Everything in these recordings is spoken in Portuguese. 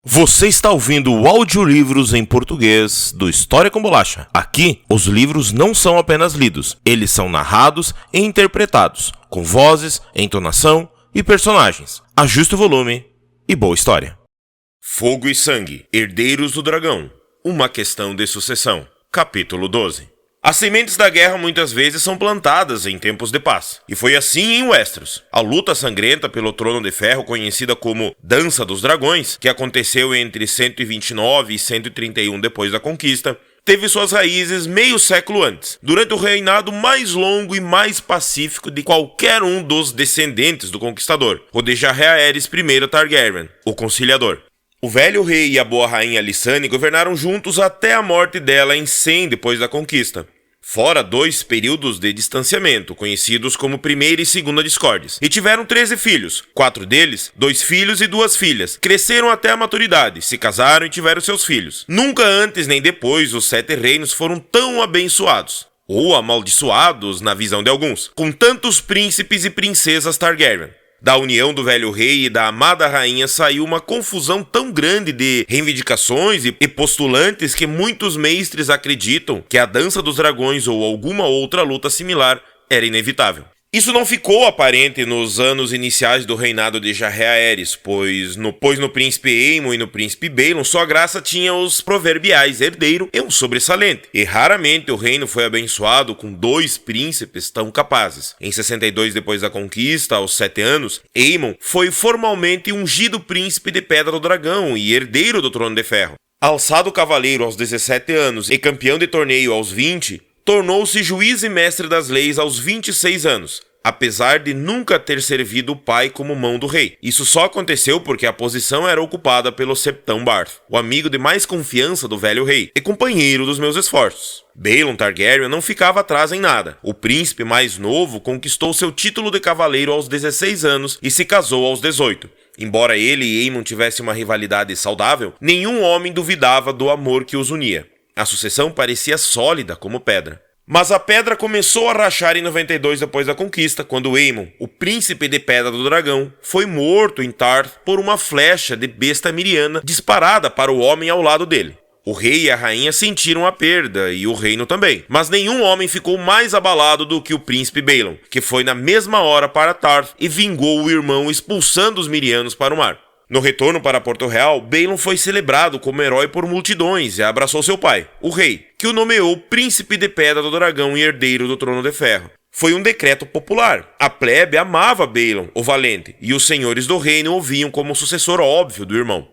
Você está ouvindo audiolivros em português do História com Bolacha. Aqui, os livros não são apenas lidos, eles são narrados e interpretados, com vozes, entonação e personagens. Ajuste o volume e boa história. Fogo e Sangue, Herdeiros do Dragão, uma questão de sucessão. Capítulo 12. As sementes da guerra muitas vezes são plantadas em tempos de paz. E foi assim em Westeros. A luta sangrenta pelo Trono de Ferro, conhecida como Dança dos Dragões, que aconteceu entre 129 e 131 depois da conquista, teve suas raízes meio século antes, durante o reinado mais longo e mais pacífico de qualquer um dos descendentes do conquistador, o de Jaehaerys I Targaryen, o Conciliador. O velho rei e a boa rainha Lysane governaram juntos até a morte dela em 100 depois da conquista. Fora 2 períodos de distanciamento, conhecidos como Primeira e Segunda Discórdias. E tiveram 13 filhos. 4 deles, 2 filhos e 2 filhas, cresceram até a maturidade, se casaram e tiveram seus filhos. Nunca antes nem depois os 7 reinos foram tão abençoados, ou amaldiçoados na visão de alguns, com tantos príncipes e princesas Targaryen. Da união do velho rei e da amada rainha saiu uma confusão tão grande de reivindicações e postulantes que muitos mestres acreditam que a Dança dos Dragões ou alguma outra luta similar era inevitável. Isso não ficou aparente nos anos iniciais do reinado de Jaehaerys, pois no príncipe Aemon e no príncipe Baelon sua graça tinha os proverbiais herdeiro e um sobressalente, e raramente o reino foi abençoado com 2 príncipes tão capazes. Em 62 depois da conquista, aos 7 anos, Aemon foi formalmente ungido príncipe de Pedra do Dragão e herdeiro do Trono de Ferro. Alçado cavaleiro aos 17 anos e campeão de torneio aos 20, tornou-se juiz e mestre das leis aos 26 anos, apesar de nunca ter servido o pai como mão do rei. Isso só aconteceu porque a posição era ocupada pelo Septão Barth, o amigo de mais confiança do velho rei e companheiro dos meus esforços. Baelon Targaryen não ficava atrás em nada. O príncipe mais novo conquistou seu título de cavaleiro aos 16 anos e se casou aos 18. Embora ele e Aemon tivessem uma rivalidade saudável, nenhum homem duvidava do amor que os unia. A sucessão parecia sólida como pedra. Mas a pedra começou a rachar em 92 depois da conquista, quando Aemon, o príncipe de Pedra do Dragão, foi morto em Tarth por uma flecha de besta miriana disparada para o homem ao lado dele. O rei e a rainha sentiram a perda, e o reino também, mas nenhum homem ficou mais abalado do que o príncipe Baelon, que foi na mesma hora para Tarth e vingou o irmão expulsando os mirianos para o mar. No retorno para Porto Real, Baelon foi celebrado como herói por multidões e abraçou seu pai, o rei, que o nomeou príncipe de Pedra do Dragão e herdeiro do Trono de Ferro. Foi um decreto popular. A plebe amava Baelon, o valente, e os senhores do reino o viam como sucessor óbvio do irmão.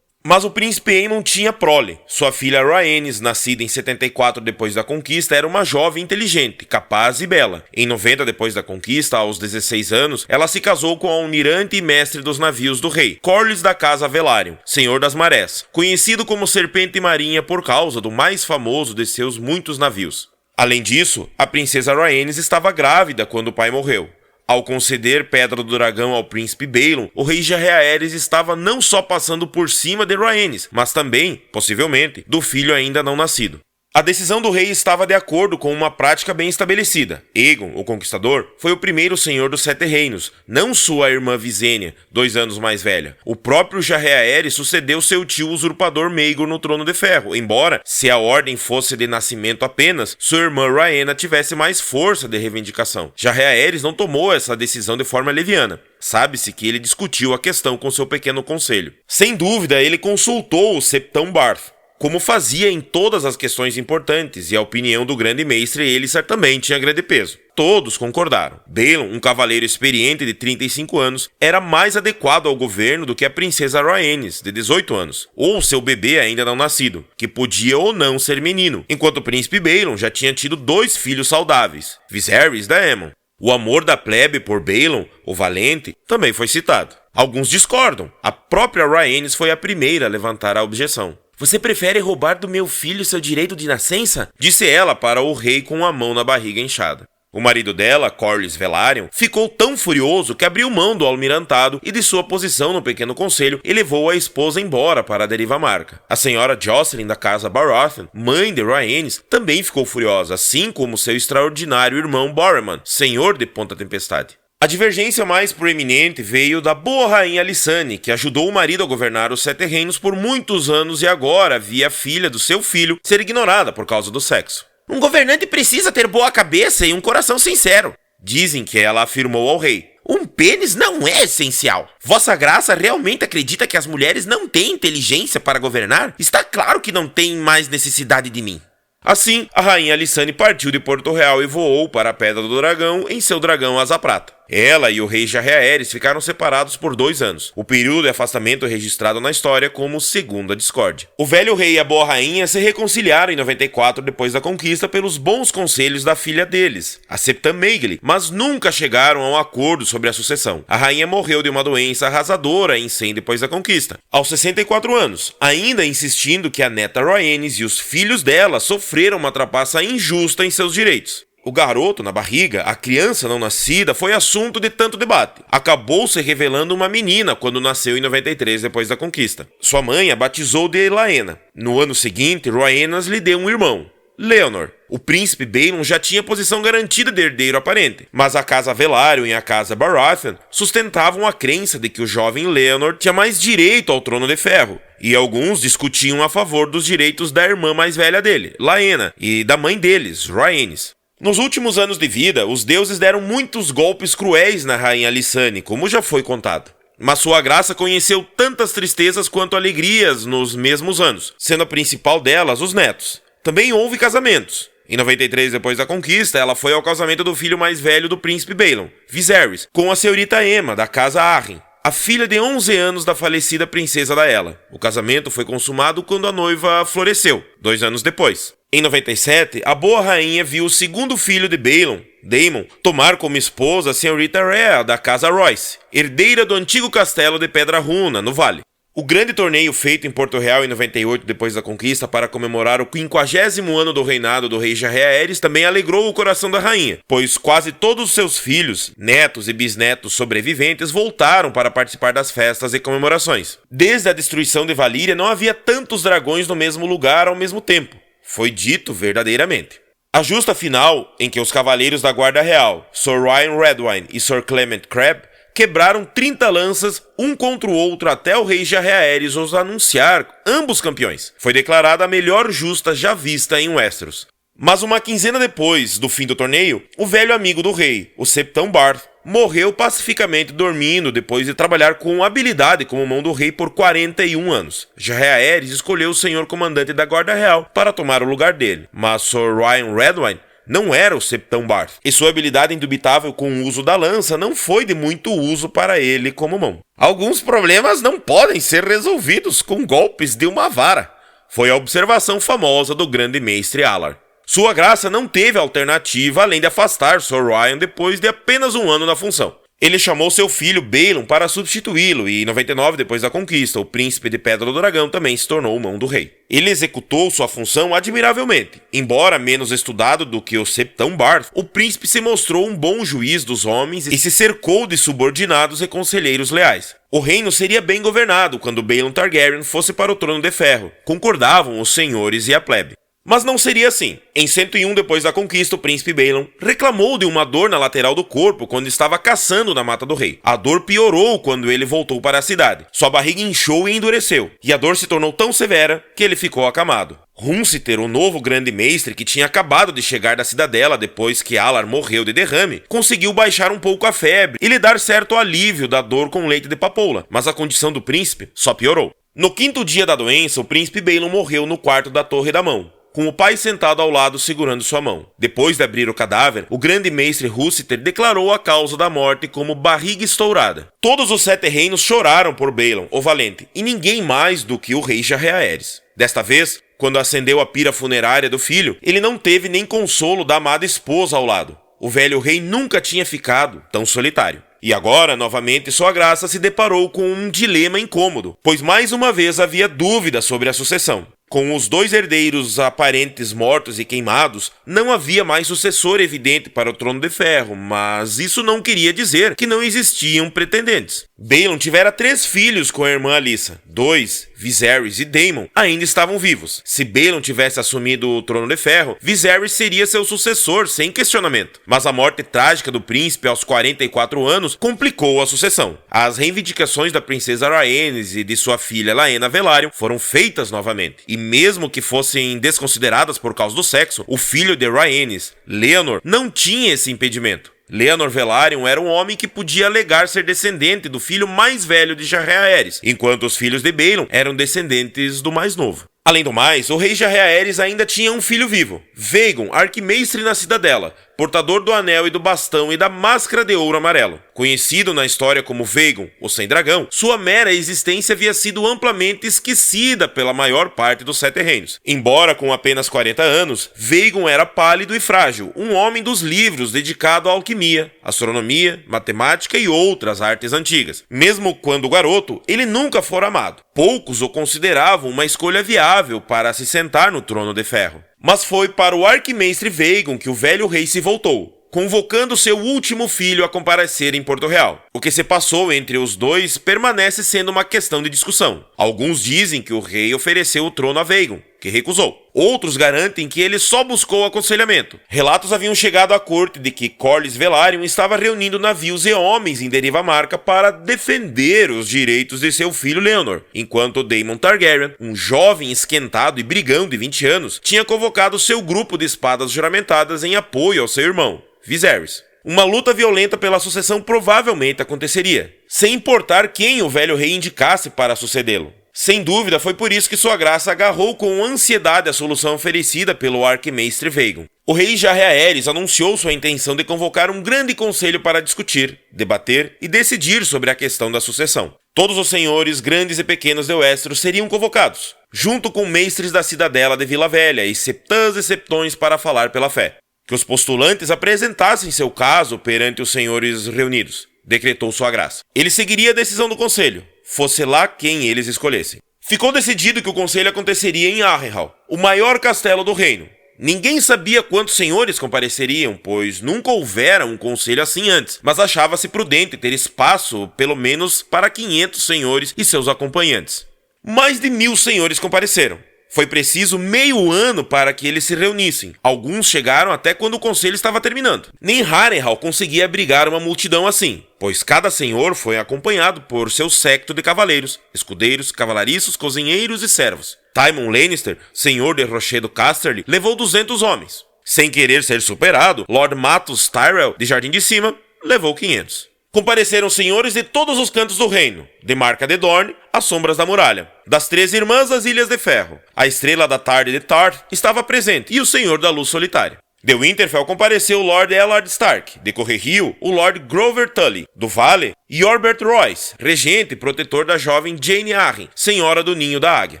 Mas o príncipe Aemon tinha prole. Sua filha Rhaenys, nascida em 74 depois da conquista, era uma jovem inteligente, capaz e bela. Em 90 depois da conquista, aos 16 anos, ela se casou com o almirante e mestre dos navios do rei, Corlys da Casa Velaryon, Senhor das Marés, conhecido como Serpente Marinha por causa do mais famoso de seus muitos navios. Além disso, a princesa Rhaenys estava grávida quando o pai morreu. Ao conceder Pedra do Dragão ao príncipe Baelon, o rei Jaehaerys estava não só passando por cima de Rhaenys, mas também, possivelmente, do filho ainda não nascido. A decisão do rei estava de acordo com uma prática bem estabelecida. Aegon, o Conquistador, foi o primeiro senhor dos 7 reinos, não sua irmã Visenya, 2 anos mais velha. O próprio Jaehaerys sucedeu seu tio usurpador Maegor no Trono de Ferro, embora, se a ordem fosse de nascimento apenas, sua irmã Rhaena tivesse mais força de reivindicação. Jaehaerys não tomou essa decisão de forma leviana. Sabe-se que ele discutiu a questão com seu pequeno conselho. Sem dúvida, ele consultou o Septão Barth, como fazia em todas as questões importantes, e a opinião do grande mestre Elessar também tinha grande peso. Todos concordaram. Baelon, um cavaleiro experiente de 35 anos, era mais adequado ao governo do que a princesa Rhaenys, de 18 anos, ou seu bebê ainda não nascido, que podia ou não ser menino, enquanto o príncipe Baelon já tinha tido 2 filhos saudáveis, Viserys e Daemon. O amor da plebe por Baelon, o valente, também foi citado. Alguns discordam. A própria Rhaenys foi a primeira a levantar a objeção. Você prefere roubar do meu filho seu direito de nascença? Disse ela para o rei com a mão na barriga inchada. O marido dela, Corlys Velaryon, ficou tão furioso que abriu mão do almirantado e de sua posição no pequeno conselho e levou a esposa embora para a deriva marca. A senhora Jocelyn da casa Baratheon, mãe de Rhaenys, também ficou furiosa, assim como seu extraordinário irmão Boremund, senhor de Ponta Tempestade. A divergência mais proeminente veio da boa rainha Alysanne, que ajudou o marido a governar os Sete Reinos por muitos anos e agora via a filha do seu filho ser ignorada por causa do sexo. Um governante precisa ter boa cabeça e um coração sincero. Dizem que ela afirmou ao rei. Um pênis não é essencial. Vossa Graça realmente acredita que as mulheres não têm inteligência para governar? Está claro que não têm mais necessidade de mim. Assim, a rainha Alysanne partiu de Porto Real e voou para a Pedra do Dragão em seu dragão asa prata. Ela e o rei Jaehaerys ficaram separados por 2 anos, o período de afastamento registrado na história como Segunda Discórdia. O velho rei e a boa rainha se reconciliaram em 94 depois da conquista pelos bons conselhos da filha deles, a Septa Meigli, mas nunca chegaram a um acordo sobre a sucessão. A rainha morreu de uma doença arrasadora em 100 depois da conquista, aos 64 anos, ainda insistindo que a neta Rhaenys e os filhos dela sofreram uma trapaça injusta em seus direitos. O garoto na barriga, a criança não nascida, foi assunto de tanto debate. Acabou se revelando uma menina quando nasceu em 93 depois da conquista. Sua mãe a batizou de Laena. No ano seguinte, Rhaenys lhe deu um irmão, Leonor. O príncipe Baelon já tinha posição garantida de herdeiro aparente, mas a casa Velaryon e a casa Baratheon sustentavam a crença de que o jovem Leonor tinha mais direito ao trono de ferro, e alguns discutiam a favor dos direitos da irmã mais velha dele, Laena, e da mãe deles, Rhaenys. Nos últimos anos de vida, os deuses deram muitos golpes cruéis na rainha Alysanne, como já foi contado. Mas sua graça conheceu tantas tristezas quanto alegrias nos mesmos anos, sendo a principal delas os netos. Também houve casamentos. Em 93, depois da conquista, ela foi ao casamento do filho mais velho do príncipe Baelon, Viserys, com a senhorita Aemma, da casa Arryn, a filha de 11 anos da falecida princesa Daella. O casamento foi consumado quando a noiva floresceu, 2 anos depois. Em 97, a boa rainha viu o segundo filho de Baelon, Daemon, tomar como esposa a senhorita Rhea, da casa Royce, herdeira do antigo castelo de Pedra Runa, no Vale. O grande torneio feito em Porto Real em 98 depois da conquista para comemorar o 50º ano do reinado do rei Jaehaerys também alegrou o coração da rainha, pois quase todos os seus filhos, netos e bisnetos sobreviventes voltaram para participar das festas e comemorações. Desde a destruição de Valíria não havia tantos dragões no mesmo lugar ao mesmo tempo. Foi dito verdadeiramente. A justa final, em que os cavaleiros da Guarda Real, Sir Ryan Redwyne e Sir Clement Crabbe, quebraram 30 lanças um contra o outro até o rei Jaehaerys os anunciar ambos campeões. Foi declarada a melhor justa já vista em Westeros. Mas uma quinzena depois do fim do torneio, o velho amigo do rei, o Septão Barth, morreu pacificamente dormindo depois de trabalhar com habilidade como mão do rei por 41 anos. Jaehaerys escolheu o senhor comandante da Guarda Real para tomar o lugar dele, mas Sir Ryan Redwyne não era o Septão Barth, e sua habilidade indubitável com o uso da lança não foi de muito uso para ele como mão. Alguns problemas não podem ser resolvidos com golpes de uma vara, foi a observação famosa do grande mestre Alar. Sua graça não teve alternativa além de afastar Sir Ryan depois de apenas 1 ano na função. Ele chamou seu filho Baelon para substituí-lo e, em 99, depois da conquista, o príncipe de Pedra do Dragão também se tornou mão do rei. Ele executou sua função admiravelmente. Embora menos estudado do que o Septão Barth, o príncipe se mostrou um bom juiz dos homens e se cercou de subordinados e conselheiros leais. O reino seria bem governado quando Baelon Targaryen fosse para o trono de ferro, concordavam os senhores e a plebe. Mas não seria assim. Em 101 depois da conquista, o príncipe Baelon reclamou de uma dor na lateral do corpo quando estava caçando na Mata do Rei. A dor piorou quando ele voltou para a cidade. Sua barriga inchou e endureceu, e a dor se tornou tão severa que ele ficou acamado. Hunsitter, o novo grande mestre que tinha acabado de chegar da cidadela depois que Alar morreu de derrame, conseguiu baixar um pouco a febre e lhe dar certo alívio da dor com leite de papoula, mas a condição do príncipe só piorou. No 5º dia da doença, o príncipe Baelon morreu no quarto da Torre da Mão, com o pai sentado ao lado segurando sua mão. Depois de abrir o cadáver, o grande mestre Hunsitter declarou a causa da morte como barriga estourada. Todos os 7 reinos choraram por Baelon, o Valente, e ninguém mais do que o rei Jaehaerys. Desta vez, quando acendeu a pira funerária do filho, ele não teve nem consolo da amada esposa ao lado. O velho rei nunca tinha ficado tão solitário. E agora, novamente, sua graça se deparou com um dilema incômodo, pois mais uma vez havia dúvida sobre a sucessão. Com os 2 herdeiros aparentes mortos e queimados, não havia mais sucessor evidente para o Trono de Ferro, mas isso não queria dizer que não existiam pretendentes. Balon tivera 3 filhos com a irmã Alyssa. 2, Viserys e Daemon, ainda estavam vivos. Se Balon tivesse assumido o Trono de Ferro, Viserys seria seu sucessor, sem questionamento. Mas a morte trágica do príncipe aos 44 anos complicou a sucessão. As reivindicações da princesa Rhaenys e de sua filha Laena Velaryon foram feitas novamente. E mesmo que fossem desconsideradas por causa do sexo, o filho de Rhaenys, Leonor, não tinha esse impedimento. Leonor Velaryon era um homem que podia alegar ser descendente do filho mais velho de Jaehaerys, enquanto os filhos de Balon eram descendentes do mais novo. Além do mais, o rei Jaehaerys ainda tinha um filho vivo, Vaegon, arquimestre na Cidadela, portador do anel e do bastão e da máscara de ouro amarelo. Conhecido na história como Vaegon, o Sem Dragão, sua mera existência havia sido amplamente esquecida pela maior parte dos 7 reinos. Embora com apenas 40 anos, Vaegon era pálido e frágil, um homem dos livros dedicado à alquimia, astronomia, matemática e outras artes antigas. Mesmo quando garoto, ele nunca fora amado. Poucos o consideravam uma escolha viável para se sentar no Trono de Ferro. Mas foi para o arquimestre Vaegon que o velho rei se voltou, convocando seu último filho a comparecer em Porto Real. O que se passou entre os dois permanece sendo uma questão de discussão. Alguns dizem que o rei ofereceu o trono a Vaegon, que recusou. Outros garantem que ele só buscou aconselhamento. Relatos haviam chegado à corte de que Corlys Velaryon estava reunindo navios e homens em Deriva Marca para defender os direitos de seu filho Leonor, enquanto Daemon Targaryen, um jovem esquentado e brigão de 20 anos, tinha convocado seu grupo de espadas juramentadas em apoio ao seu irmão, Viserys. Uma luta violenta pela sucessão provavelmente aconteceria, sem importar quem o velho rei indicasse para sucedê-lo. Sem dúvida, foi por isso que sua graça agarrou com ansiedade a solução oferecida pelo arquimestre Vaegon. O rei Jaehaerys anunciou sua intenção de convocar um grande conselho para discutir, debater e decidir sobre a questão da sucessão. Todos os senhores, grandes e pequenos de Westeros seriam convocados, junto com mestres da cidadela de Vila Velha e septãs e septões para falar pela fé. Que os postulantes apresentassem seu caso perante os senhores reunidos, decretou sua graça. Ele seguiria a decisão do conselho, fosse lá quem eles escolhessem. Ficou decidido que o conselho aconteceria em Harrenhal, o maior castelo do reino. Ninguém sabia quantos senhores compareceriam, pois nunca houvera um conselho assim antes, mas achava-se prudente ter espaço, pelo menos, para 500 senhores e seus acompanhantes. Mais de 1000 senhores compareceram. Foi preciso meio ano para que eles se reunissem. Alguns chegaram até quando o conselho estava terminando. Nem Harrenhal conseguia abrigar uma multidão assim, pois cada senhor foi acompanhado por seu séquito de cavaleiros, escudeiros, cavalariços, cozinheiros e servos. Tywin Lannister, senhor de Rochedo Casterly, levou 200 homens. Sem querer ser superado, Lord Matus Tyrell, de Jardim de Cima, levou 500. Compareceram senhores de todos os cantos do reino, de Marca de Dorne às Sombras da Muralha, das 13 Irmãs das Ilhas de Ferro. A Estrela da Tarde de Tarth estava presente e o Senhor da Luz Solitária. De Winterfell compareceu o Lord Ellard Stark, de Correrio, o Lord Grover Tully, do Vale, e Orbert Royce, regente e protetor da jovem Jane Arryn, senhora do Ninho da Águia.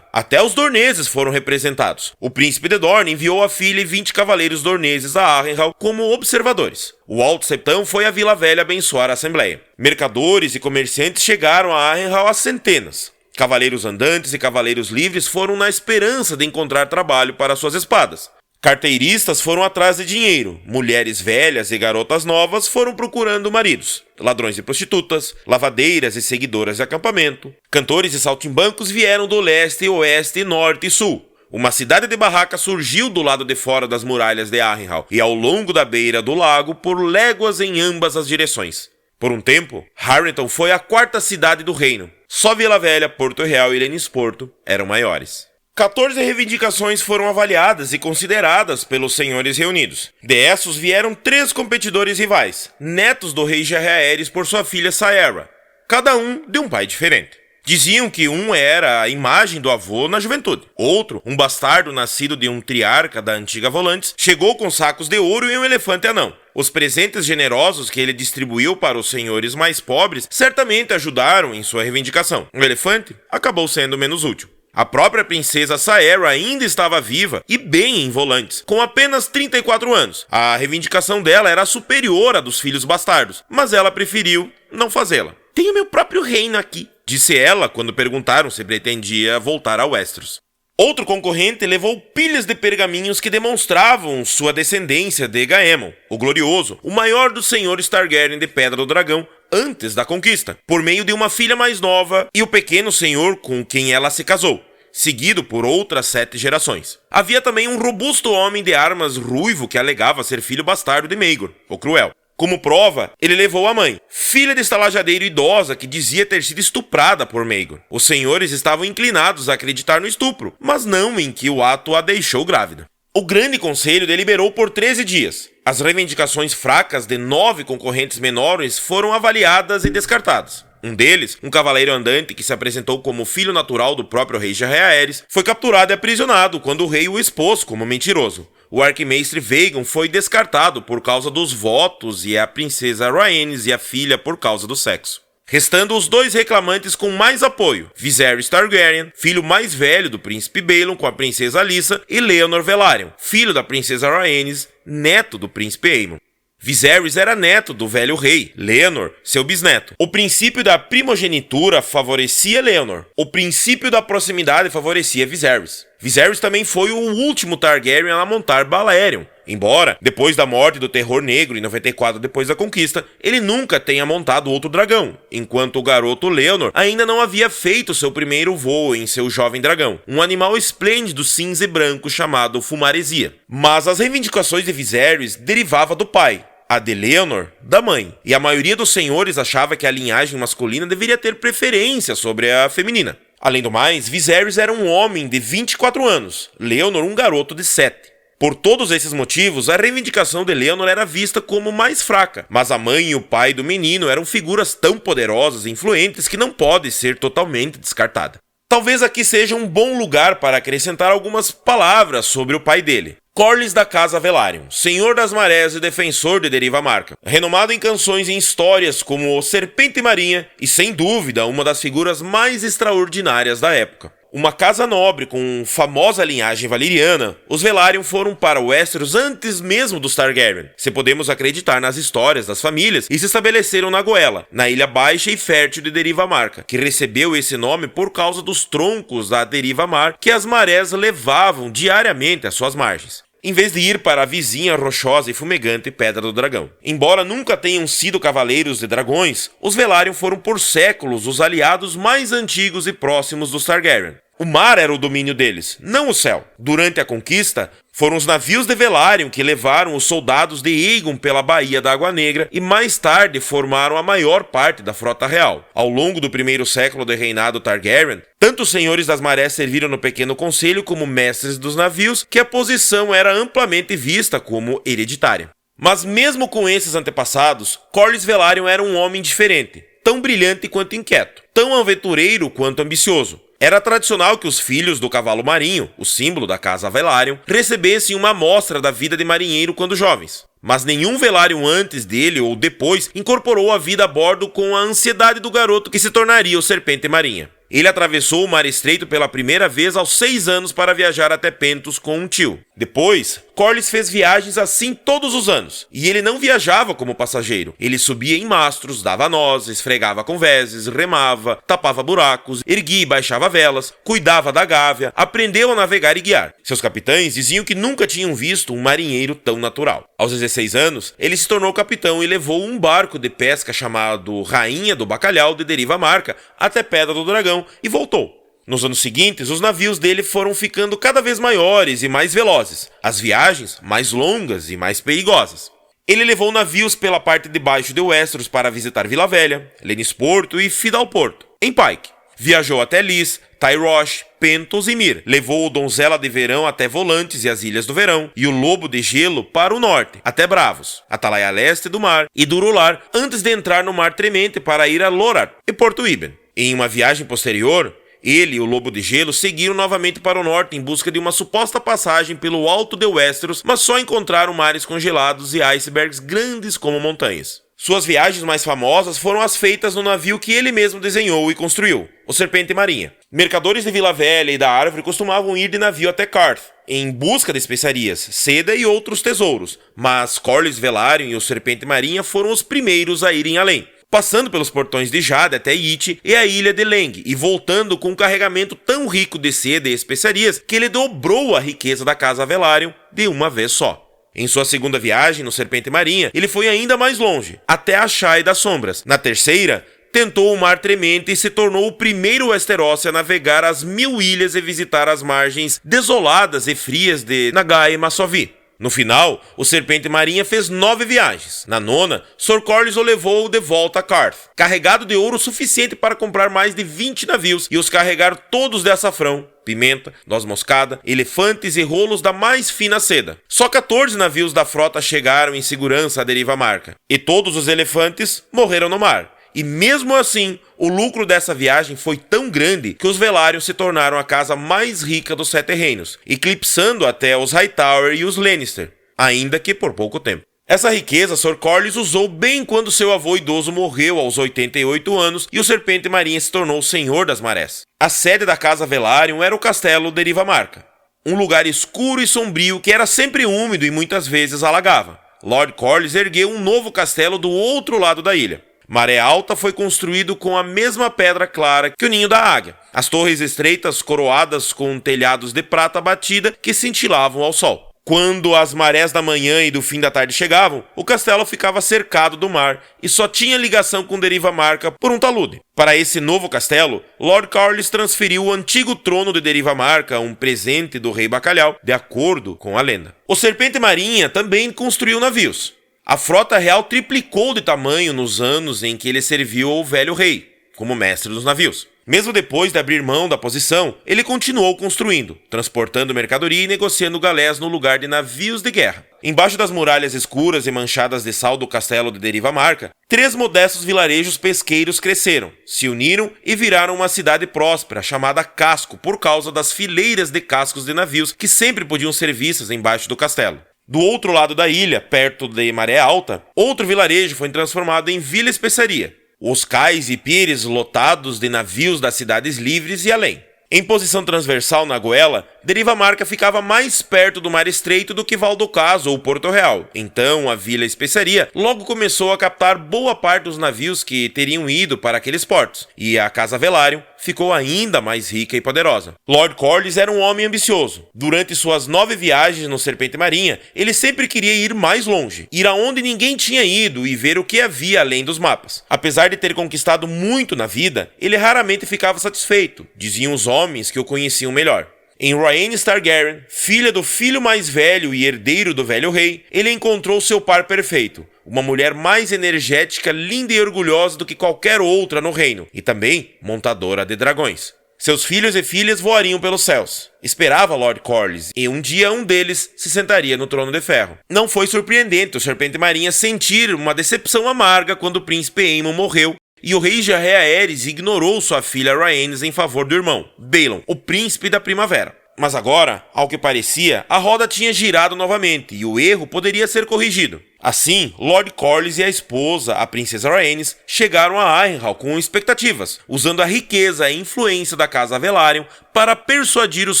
Até os dorneses foram representados. O príncipe de Dorne enviou a filha e 20 cavaleiros dorneses a Harrenhal como observadores. O Alto Septão foi à Vila Velha abençoar a Assembleia. Mercadores e comerciantes chegaram a Harrenhal às centenas. Cavaleiros andantes e cavaleiros livres foram na esperança de encontrar trabalho para suas espadas. Carteiristas foram atrás de dinheiro, mulheres velhas e garotas novas foram procurando maridos, ladrões e prostitutas, lavadeiras e seguidoras de acampamento, cantores e saltimbancos vieram do leste, oeste, norte e sul. Uma cidade de barracas surgiu do lado de fora das muralhas de Harrenhal e ao longo da beira do lago por léguas em ambas as direções. Por um tempo, Harrenhal foi a 4ª cidade do reino. Só Vila Velha, Porto Real e Lennisporto eram maiores. 14 reivindicações foram avaliadas e consideradas pelos senhores reunidos. Desses vieram 3 competidores rivais, netos do rei Jaehaerys por sua filha Saera, cada um de um pai diferente. Diziam que um era a imagem do avô na juventude. Outro, um bastardo nascido de um triarca da antiga Volantis, chegou com sacos de ouro e um elefante anão. Os presentes generosos que ele distribuiu para os senhores mais pobres certamente ajudaram em sua reivindicação. O elefante acabou sendo menos útil. A própria princesa Saera ainda estava viva e bem em Volantis, com apenas 34 anos. A reivindicação dela era superior à dos filhos bastardos, mas ela preferiu não fazê-la. "Tenho meu próprio reino aqui", disse ela quando perguntaram se pretendia voltar a Westeros. Outro concorrente levou pilhas de pergaminhos que demonstravam sua descendência de Gaemon, o Glorioso, o maior dos senhores Targaryen de Pedra do Dragão, antes da conquista, por meio de uma filha mais nova e o pequeno senhor com quem ela se casou, seguido por outras 7 gerações. Havia também um robusto homem de armas ruivo que alegava ser filho bastardo de Maegor, o Cruel. Como prova, ele levou a mãe, filha de estalajadeiro idosa que dizia ter sido estuprada por Maegor. Os senhores estavam inclinados a acreditar no estupro, mas não em que o ato a deixou grávida. O Grande Conselho deliberou por 13 dias. As reivindicações fracas de 9 concorrentes menores foram avaliadas e descartadas. Um deles, um cavaleiro andante que se apresentou como filho natural do próprio rei Jaehaerys, foi capturado e aprisionado quando o rei o expôs como mentiroso. O arquimestre Vagon foi descartado por causa dos votos e a princesa Rhaenys e a filha por causa do sexo. Restando os 2 reclamantes com mais apoio, Viserys Targaryen, filho mais velho do príncipe Baelon com a princesa Alyssa, e Laenor Velaryon, filho da princesa Rhaenys, neto do príncipe Aemon. Viserys era neto do velho rei, Laenor, seu bisneto. O princípio da primogenitura favorecia Laenor. O princípio da proximidade favorecia Viserys. Viserys também foi o último Targaryen a montar Balerion, embora, depois da morte do Terror Negro em 94 depois da conquista, ele nunca tenha montado outro dragão, enquanto o garoto Laenor ainda não havia feito seu primeiro voo em seu jovem dragão, um animal esplêndido cinza e branco chamado Fumaresia. Mas as reivindicações de Viserys derivavam do pai, a de Laenor da mãe, e a maioria dos senhores achava que a linhagem masculina deveria ter preferência sobre a feminina. Além do mais, Viserys era um homem de 24 anos, Laenor um garoto de 7. Por todos esses motivos, a reivindicação de Laenor era vista como mais fraca, mas a mãe e o pai do menino eram figuras tão poderosas e influentes que não pode ser totalmente descartada. Talvez aqui seja um bom lugar para acrescentar algumas palavras sobre o pai dele. Corlys da Casa Velaryon, Senhor das Marés e defensor de Deriva Marca, renomado em canções e em histórias como o Serpente Marinha e, sem dúvida, uma das figuras mais extraordinárias da época. Uma casa nobre com famosa linhagem valeriana, os Velaryon foram para Westeros antes mesmo dos Targaryen, se podemos acreditar nas histórias das famílias, e se estabeleceram na Goela, na ilha baixa e fértil de Deriva Marca, que recebeu esse nome por causa dos troncos da Deriva Mar que as marés levavam diariamente às suas margens, em vez de ir para a vizinha rochosa e fumegante Pedra do Dragão. Embora nunca tenham sido cavaleiros de dragões, os Velaryon foram por séculos os aliados mais antigos e próximos dos Targaryen. O mar era o domínio deles, não o céu. Durante a conquista, foram os navios de Velaryon que levaram os soldados de Aegon pela Baía da Água Negra e mais tarde formaram a maior parte da frota real. Ao longo do primeiro século de reinado Targaryen, tanto os senhores das marés serviram no Pequeno Conselho como mestres dos navios, que a posição era amplamente vista como hereditária. Mas mesmo com esses antepassados, Corlys Velaryon era um homem diferente, tão brilhante quanto inquieto, tão aventureiro quanto ambicioso. Era tradicional que os filhos do cavalo marinho, o símbolo da casa Velaryon, recebessem uma amostra da vida de marinheiro quando jovens. Mas nenhum Velaryon antes dele ou depois incorporou a vida a bordo com a ansiedade do garoto que se tornaria o Serpente Marinha. Ele atravessou o Mar Estreito pela primeira vez aos 6 anos para viajar até Pentos com um tio. Depois, Corlys fez viagens assim todos os anos, e ele não viajava como passageiro. Ele subia em mastros, dava nós, esfregava com vezes, remava, tapava buracos, erguia e baixava velas, cuidava da gávea, aprendeu a navegar e guiar. Seus capitães diziam que nunca tinham visto um marinheiro tão natural. Aos 16 anos, ele se tornou capitão e levou um barco de pesca chamado Rainha do Bacalhau de Deriva Marca até Pedra do Dragão e voltou. Nos anos seguintes, os navios dele foram ficando cada vez maiores e mais velozes, as viagens mais longas e mais perigosas. Ele levou navios pela parte de baixo de Westeros para visitar Vila Velha, Lenisporto e Fidalporto, em Pike. Viajou até Lys, Tyrosh, Pentos e Myr. Levou o Donzela de Verão até Volantes e as Ilhas do Verão, e o Lobo de Gelo para o norte, até Bravos, Atalaia Leste do Mar e Durular, antes de entrar no Mar Tremente para ir a Lorar e Porto Iben. Em uma viagem posterior, ele e o Lobo de Gelo seguiram novamente para o norte em busca de uma suposta passagem pelo alto de Westeros, mas só encontraram mares congelados e icebergs grandes como montanhas. Suas viagens mais famosas foram as feitas no navio que ele mesmo desenhou e construiu, o Serpente Marinha. Mercadores de Vila Velha e da Árvore costumavam ir de navio até Qarth, em busca de especiarias, seda e outros tesouros, mas Corlys Velaryon e o Serpente Marinha foram os primeiros a irem além. passando pelos portões de Jade até Iti e a ilha de Leng, e voltando com um carregamento tão rico de seda e especiarias que ele dobrou a riqueza da Casa Velaryon de uma vez só. Em sua segunda viagem no Serpente Marinha, ele foi ainda mais longe, até a Chai das Sombras. Na terceira, tentou o Mar Tremente e se tornou o primeiro Westerosi a navegar as 1000 ilhas e visitar as margens desoladas e frias de Nagai e Massovi. No final, o Serpente Marinha fez 9 viagens. Na nona, Sor Corlys o levou de volta a Qarth, carregado de ouro suficiente para comprar mais de 20 navios e os carregar todos de açafrão, pimenta, noz moscada, elefantes e rolos da mais fina seda. Só 14 navios da frota chegaram em segurança à deriva Marca, e todos os elefantes morreram no mar. E mesmo assim, o lucro dessa viagem foi tão grande que os Velaryon se tornaram a casa mais rica dos 7 reinos, eclipsando até os Hightower e os Lannister, ainda que por pouco tempo. Essa riqueza Sor Corlys usou bem quando seu avô idoso morreu aos 88 anos e o Serpente Marinha se tornou o Senhor das Marés. A sede da Casa Velaryon era o Castelo Deriva Marca, um lugar escuro e sombrio que era sempre úmido e muitas vezes alagava. Lord Corlys ergueu um novo castelo do outro lado da ilha. Maré Alta foi construído com a mesma pedra clara que o Ninho da Águia. As torres estreitas coroadas com telhados de prata batida que cintilavam ao sol. Quando as marés da manhã e do fim da tarde chegavam, o castelo ficava cercado do mar e só tinha ligação com Deriva Marca por um talude. Para esse novo castelo, Lord Corlys transferiu o antigo trono de Deriva Marca, um presente do rei Bacalhau, de acordo com a lenda. O Serpente Marinha também construiu navios. A frota real triplicou de tamanho nos anos em que ele serviu ao velho rei, como mestre dos navios. Mesmo depois de abrir mão da posição, ele continuou construindo, transportando mercadoria e negociando galés no lugar de navios de guerra. Embaixo das muralhas escuras e manchadas de sal do castelo de Deriva Marca, 3 modestos vilarejos pesqueiros cresceram, se uniram e viraram uma cidade próspera chamada Casco por causa das fileiras de cascos de navios que sempre podiam ser vistas embaixo do castelo. Do outro lado da ilha, perto de Maré Alta, outro vilarejo foi transformado em vila especiaria. Os cais e pires lotados de navios das cidades livres e além. Em posição transversal na goela, Deriva Marca ficava mais perto do Mar Estreito do que Valdocaso ou Porto Real. Então, a Vila Especiaria logo começou a captar boa parte dos navios que teriam ido para aqueles portos, e a Casa Velaryon ficou ainda mais rica e poderosa. Lord Corlys era um homem ambicioso. Durante suas 9 viagens no Serpente Marinha, ele sempre queria ir mais longe, ir aonde ninguém tinha ido e ver o que havia além dos mapas. Apesar de ter conquistado muito na vida, ele raramente ficava satisfeito, diziam os homens que o conheciam melhor. Em Rhaenys Targaryen, filha do filho mais velho e herdeiro do velho rei, ele encontrou seu par perfeito, uma mulher mais energética, linda e orgulhosa do que qualquer outra no reino, e também montadora de dragões. Seus filhos e filhas voariam pelos céus. Esperava Lord Corlys, e um dia um deles se sentaria no trono de ferro. Não foi surpreendente o Serpente Marinha sentir uma decepção amarga quando o príncipe Aemon morreu, e o rei Jaehaerys ignorou sua filha Rhaenys em favor do irmão, Balon, o príncipe da primavera. Mas agora, ao que parecia, a roda tinha girado novamente e o erro poderia ser corrigido. Assim, Lord Corlys e a esposa, a princesa Rhaenys, chegaram a Harrenhal com expectativas, usando a riqueza e influência da Casa Velaryon para persuadir os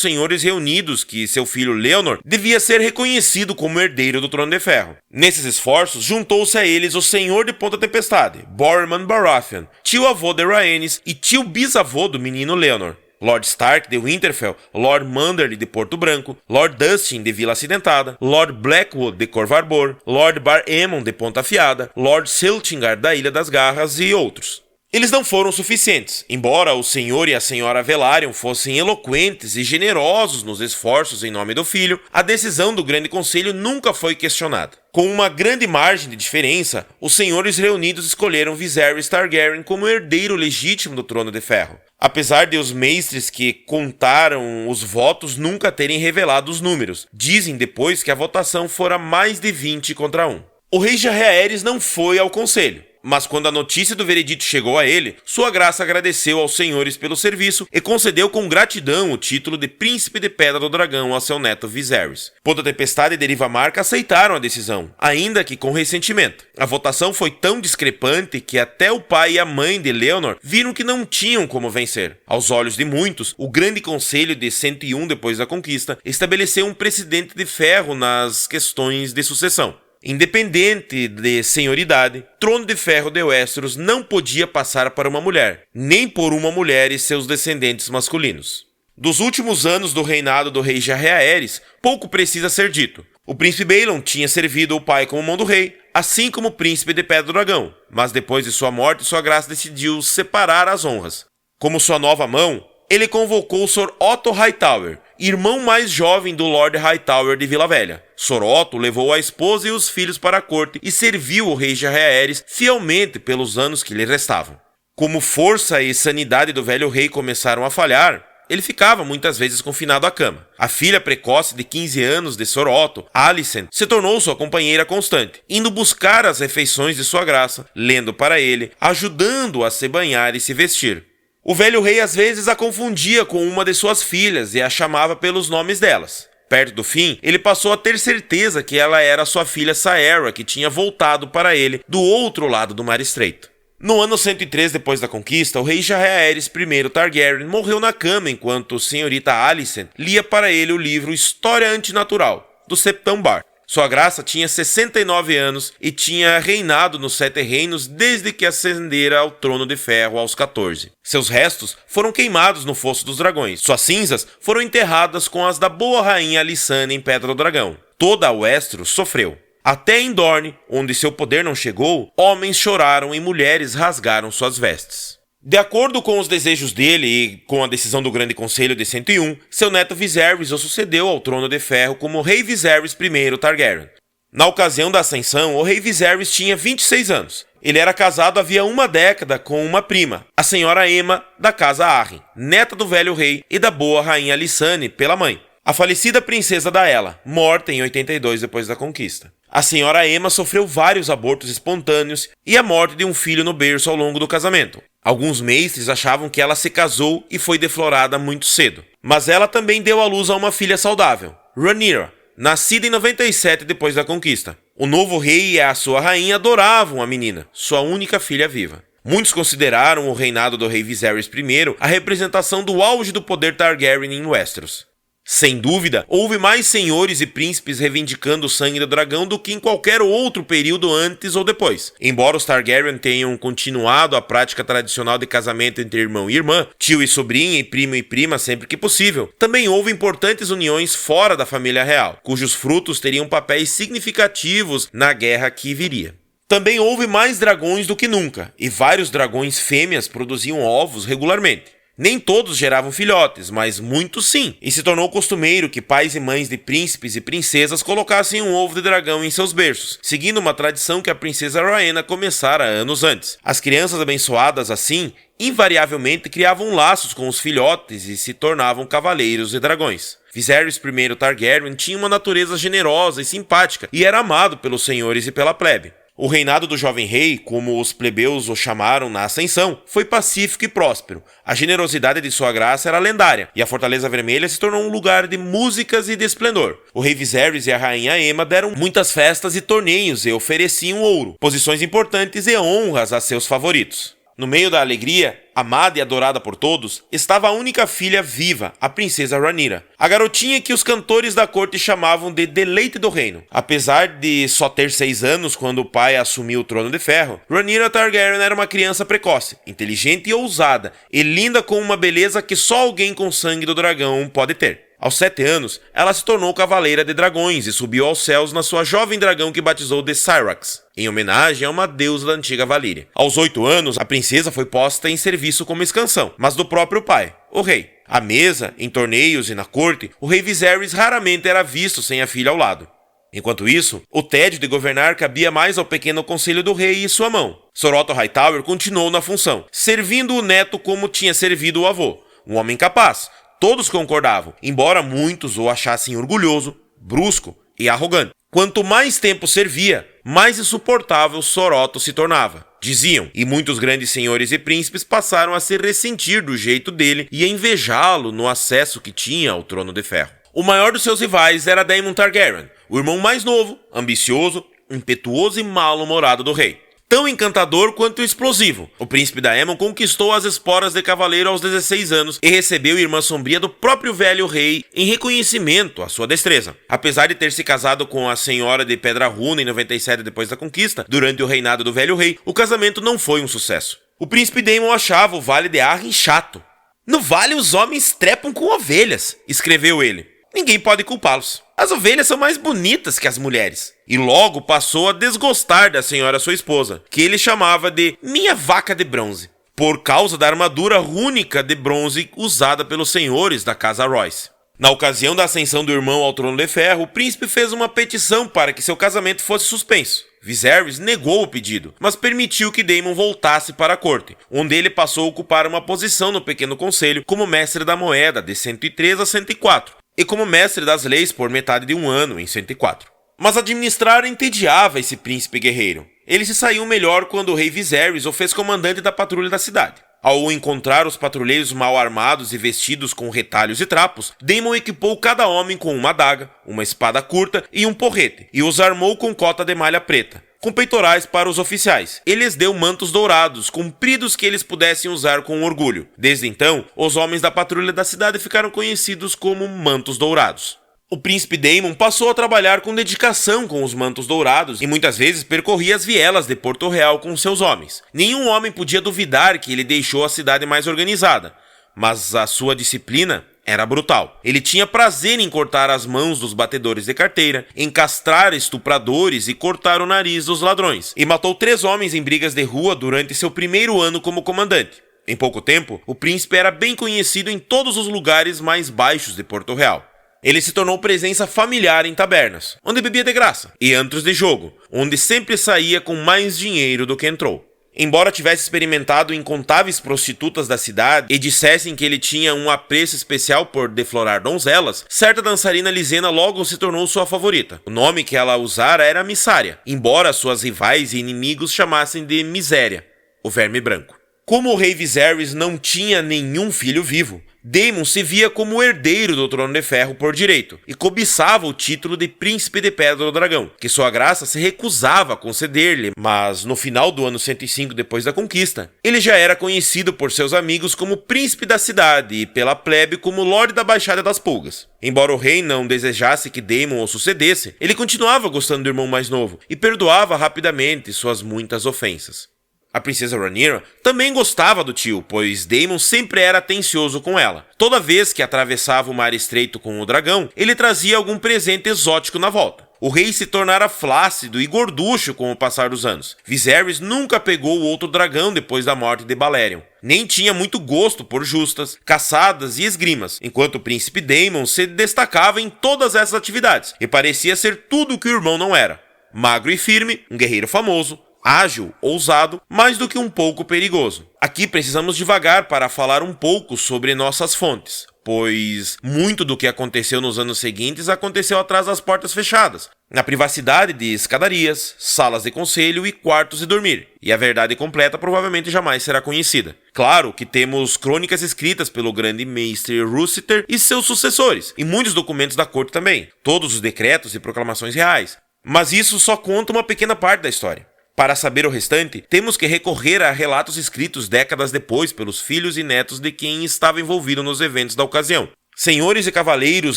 senhores reunidos que seu filho Leonor devia ser reconhecido como herdeiro do Trono de Ferro. Nesses esforços, juntou-se a eles o Senhor de Ponta Tempestade, Borman Baratheon, tio-avô de Rhaenys e tio-bisavô do menino Leonor. Lord Stark de Winterfell, Lord Manderly de Porto Branco, Lord Dustin de Vila Acidentada, Lord Blackwood de Corvarbor, Lord Bar-Aemon de Ponta Afiada, Lord Siltingar da Ilha das Garras e outros. Eles não foram suficientes. Embora o senhor e a senhora Velaryon fossem eloquentes e generosos nos esforços em nome do filho, a decisão do Grande Conselho nunca foi questionada. Com uma grande margem de diferença, os senhores reunidos escolheram Viserys Targaryen como herdeiro legítimo do Trono de Ferro. Apesar de os mestres que contaram os votos nunca terem revelado os números, dizem depois que a votação fora mais de 20 contra 1. O rei Jaehaerys não foi ao conselho, mas quando a notícia do veredito chegou a ele, sua graça agradeceu aos senhores pelo serviço e concedeu com gratidão o título de Príncipe de Pedra do Dragão a seu neto Viserys. Ponta Tempestade e Deriva Marca aceitaram a decisão, ainda que com ressentimento. A votação foi tão discrepante que até o pai e a mãe de Leonor viram que não tinham como vencer. Aos olhos de muitos, o Grande Conselho de 101 depois da conquista estabeleceu um precedente de ferro nas questões de sucessão. Independente de senhoridade, Trono de Ferro de Westeros não podia passar para uma mulher, nem por uma mulher e seus descendentes masculinos. Dos últimos anos do reinado do rei Jaehaerys, pouco precisa ser dito. O príncipe Baelon tinha servido o pai como mão do rei, assim como o príncipe de Pedra do Dragão, mas depois de sua morte, Sua Graça decidiu separar as honras. Como sua nova mão, ele convocou Sor Otto Hightower, irmão mais jovem do Lord Hightower de Vila Velha. Sor Otto levou a esposa e os filhos para a corte e serviu o rei Jaehaerys fielmente pelos anos que lhe restavam. Como força e sanidade do velho rei começaram a falhar, ele ficava muitas vezes confinado à cama. A filha precoce de 15 anos de Sor Otto, Alicent, se tornou sua companheira constante, indo buscar as refeições de Sua Graça, lendo para ele, ajudando-o a se banhar e se vestir. O velho rei às vezes a confundia com uma de suas filhas e a chamava pelos nomes delas. Perto do fim, ele passou a ter certeza que ela era sua filha Saera, que tinha voltado para ele do outro lado do Mar Estreito. No ano 103 depois da conquista, o rei Jaehaerys I Targaryen morreu na cama enquanto senhorita Alicent lia para ele o livro História Antinatural, do Septão Bar. Sua Graça tinha 69 anos e tinha reinado nos Sete Reinos desde que ascendera ao Trono de Ferro aos 14. Seus restos foram queimados no Fosso dos Dragões. Suas cinzas foram enterradas com as da boa rainha Alysanne em Pedra do Dragão. Toda a Westeros sofreu. Até em Dorne, onde seu poder não chegou, homens choraram e mulheres rasgaram suas vestes. De acordo com os desejos dele e com a decisão do Grande Conselho de 101, seu neto Viserys o sucedeu ao Trono de Ferro como Rei Viserys I Targaryen. Na ocasião da ascensão, o Rei Viserys tinha 26 anos. Ele era casado havia uma década com uma prima, a senhora Aemma da Casa Arryn, neta do velho rei e da boa rainha Alysanne pela mãe. A falecida princesa Daella, morta em 82 depois da conquista. A senhora Aemma sofreu vários abortos espontâneos e a morte de um filho no berço ao longo do casamento. Alguns mestres achavam que ela se casou e foi deflorada muito cedo. Mas ela também deu à luz a uma filha saudável, Rhaenyra, nascida em 97 depois da conquista. O novo rei e a sua rainha adoravam a menina, sua única filha viva. Muitos consideraram o reinado do rei Viserys I a representação do auge do poder Targaryen em Westeros. Sem dúvida, houve mais senhores e príncipes reivindicando o sangue do dragão do que em qualquer outro período antes ou depois. Embora os Targaryen tenham continuado a prática tradicional de casamento entre irmão e irmã, tio e sobrinha e primo e prima sempre que possível, também houve importantes uniões fora da família real, cujos frutos teriam papéis significativos na guerra que viria. Também houve mais dragões do que nunca, e vários dragões fêmeas produziam ovos regularmente. Nem todos geravam filhotes, mas muitos sim, e se tornou costumeiro que pais e mães de príncipes e princesas colocassem um ovo de dragão em seus berços, seguindo uma tradição que a princesa Rhaena começara anos antes. As crianças abençoadas assim, invariavelmente criavam laços com os filhotes e se tornavam cavaleiros de dragões. Viserys I Targaryen tinha uma natureza generosa e simpática, e era amado pelos senhores e pela plebe. O reinado do jovem rei, como os plebeus o chamaram na ascensão, foi pacífico e próspero. A generosidade de Sua Graça era lendária, e a Fortaleza Vermelha se tornou um lugar de músicas e de esplendor. O rei Viserys e a rainha Aemma deram muitas festas e torneios e ofereciam ouro, posições importantes e honras a seus favoritos. No meio da alegria, amada e adorada por todos, estava a única filha viva, a princesa Rhaenyra, a garotinha que os cantores da corte chamavam de deleite do reino. Apesar de só ter 6 anos quando o pai assumiu o Trono de Ferro, Rhaenyra Targaryen era uma criança precoce, inteligente e ousada, e linda com uma beleza que só alguém com sangue do dragão pode ter. Aos 7 anos, ela se tornou cavaleira de dragões e subiu aos céus na sua jovem dragão que batizou de Syrax, em homenagem a uma deusa da antiga Valíria. Aos 8 anos, a princesa foi posta em serviço como escansão, mas do próprio pai, o rei. À mesa, em torneios e na corte, o rei Viserys raramente era visto sem a filha ao lado. Enquanto isso, o tédio de governar cabia mais ao pequeno conselho do rei e sua mão. Sor Otto Hightower continuou na função, servindo o neto como tinha servido o avô, um homem capaz. Todos concordavam, embora muitos o achassem orgulhoso, brusco e arrogante. Quanto mais tempo servia, mais insuportável Sor Otto se tornava, diziam, e muitos grandes senhores e príncipes passaram a se ressentir do jeito dele e a invejá-lo no acesso que tinha ao Trono de Ferro. O maior dos seus rivais era Daemon Targaryen, o irmão mais novo, ambicioso, impetuoso e mal-humorado do rei. tão encantador quanto explosivo. O príncipe Daemon conquistou as esporas de cavaleiro aos 16 anos e recebeu a irmã sombria do próprio velho rei em reconhecimento à sua destreza. Apesar de ter se casado com a senhora de Pedra Runa em 97 depois da conquista, durante o reinado do velho rei, o casamento não foi um sucesso. O príncipe Daemon achava o Vale de Arryn chato. "No vale os homens trepam com ovelhas", escreveu ele. "Ninguém pode culpá-los. As ovelhas são mais bonitas que as mulheres." E logo passou a desgostar da senhora sua esposa, que ele chamava de "minha vaca de bronze", por causa da armadura rúnica de bronze usada pelos senhores da casa Royce. Na ocasião da ascensão do irmão ao trono de ferro, o príncipe fez uma petição para que seu casamento fosse suspenso. Viserys negou o pedido, mas permitiu que Daemon voltasse para a corte, onde ele passou a ocupar uma posição no pequeno conselho como mestre da moeda de 103 a 104, e como mestre das leis por metade de um ano em 104. Mas administrar entediava esse príncipe guerreiro. Ele se saiu melhor quando o rei Viserys o fez comandante da patrulha da cidade. Ao encontrar os patrulheiros mal armados e vestidos com retalhos e trapos, Daemon equipou cada homem com uma adaga, uma espada curta e um porrete, e os armou com cota de malha preta, com peitorais para os oficiais. Ele lhes deu mantos dourados, compridos que eles pudessem usar com orgulho. Desde então, os homens da patrulha da cidade ficaram conhecidos como Mantos Dourados. O príncipe Daemon passou a trabalhar com dedicação com os mantos dourados e muitas vezes percorria as vielas de Porto Real com seus homens. Nenhum homem podia duvidar que ele deixou a cidade mais organizada, mas a sua disciplina era brutal. Ele tinha prazer em cortar as mãos dos batedores de carteira, em castrar estupradores e cortar o nariz dos ladrões, e matou 3 homens em brigas de rua durante seu primeiro ano como comandante. Em pouco tempo, o príncipe era bem conhecido em todos os lugares mais baixos de Porto Real. Ele se tornou presença familiar em tabernas, onde bebia de graça, e antros de jogo, onde sempre saía com mais dinheiro do que entrou. Embora tivesse experimentado incontáveis prostitutas da cidade e dissessem que ele tinha um apreço especial por deflorar donzelas, certa dançarina lisena logo se tornou sua favorita. O nome que ela usara era Missária, embora suas rivais e inimigos chamassem de Miséria, o verme branco. Como o rei Viserys não tinha nenhum filho vivo, Daemon se via como o herdeiro do Trono de Ferro por direito e cobiçava o título de Príncipe de Pedra do Dragão, que sua graça se recusava a conceder-lhe, mas no final do ano 105 depois da conquista, ele já era conhecido por seus amigos como Príncipe da Cidade e pela plebe como Lorde da Baixada das Pulgas. Embora o rei não desejasse que Daemon o sucedesse, ele continuava gostando do irmão mais novo e perdoava rapidamente suas muitas ofensas. A princesa Rhaenyra também gostava do tio, pois Daemon sempre era atencioso com ela. Toda vez que atravessava o mar estreito com o dragão, ele trazia algum presente exótico na volta. O rei se tornara flácido e gorducho com o passar dos anos. Viserys nunca pegou outro dragão depois da morte de Balerion. Nem tinha muito gosto por justas, caçadas e esgrimas, enquanto o príncipe Daemon se destacava em todas essas atividades e parecia ser tudo o que o irmão não era. Magro e firme, um guerreiro famoso, ágil, ousado, mais do que um pouco perigoso. Aqui precisamos devagar para falar um pouco sobre nossas fontes, pois muito do que aconteceu nos anos seguintes aconteceu atrás das portas fechadas, na privacidade de escadarias, salas de conselho e quartos de dormir, e a verdade completa provavelmente jamais será conhecida. Claro que temos crônicas escritas pelo grande mestre Rossiter e seus sucessores, e muitos documentos da corte também, todos os decretos e proclamações reais, mas isso só conta uma pequena parte da história. Para saber o restante, temos que recorrer a relatos escritos décadas depois pelos filhos e netos de quem estava envolvido nos eventos da ocasião. Senhores e cavaleiros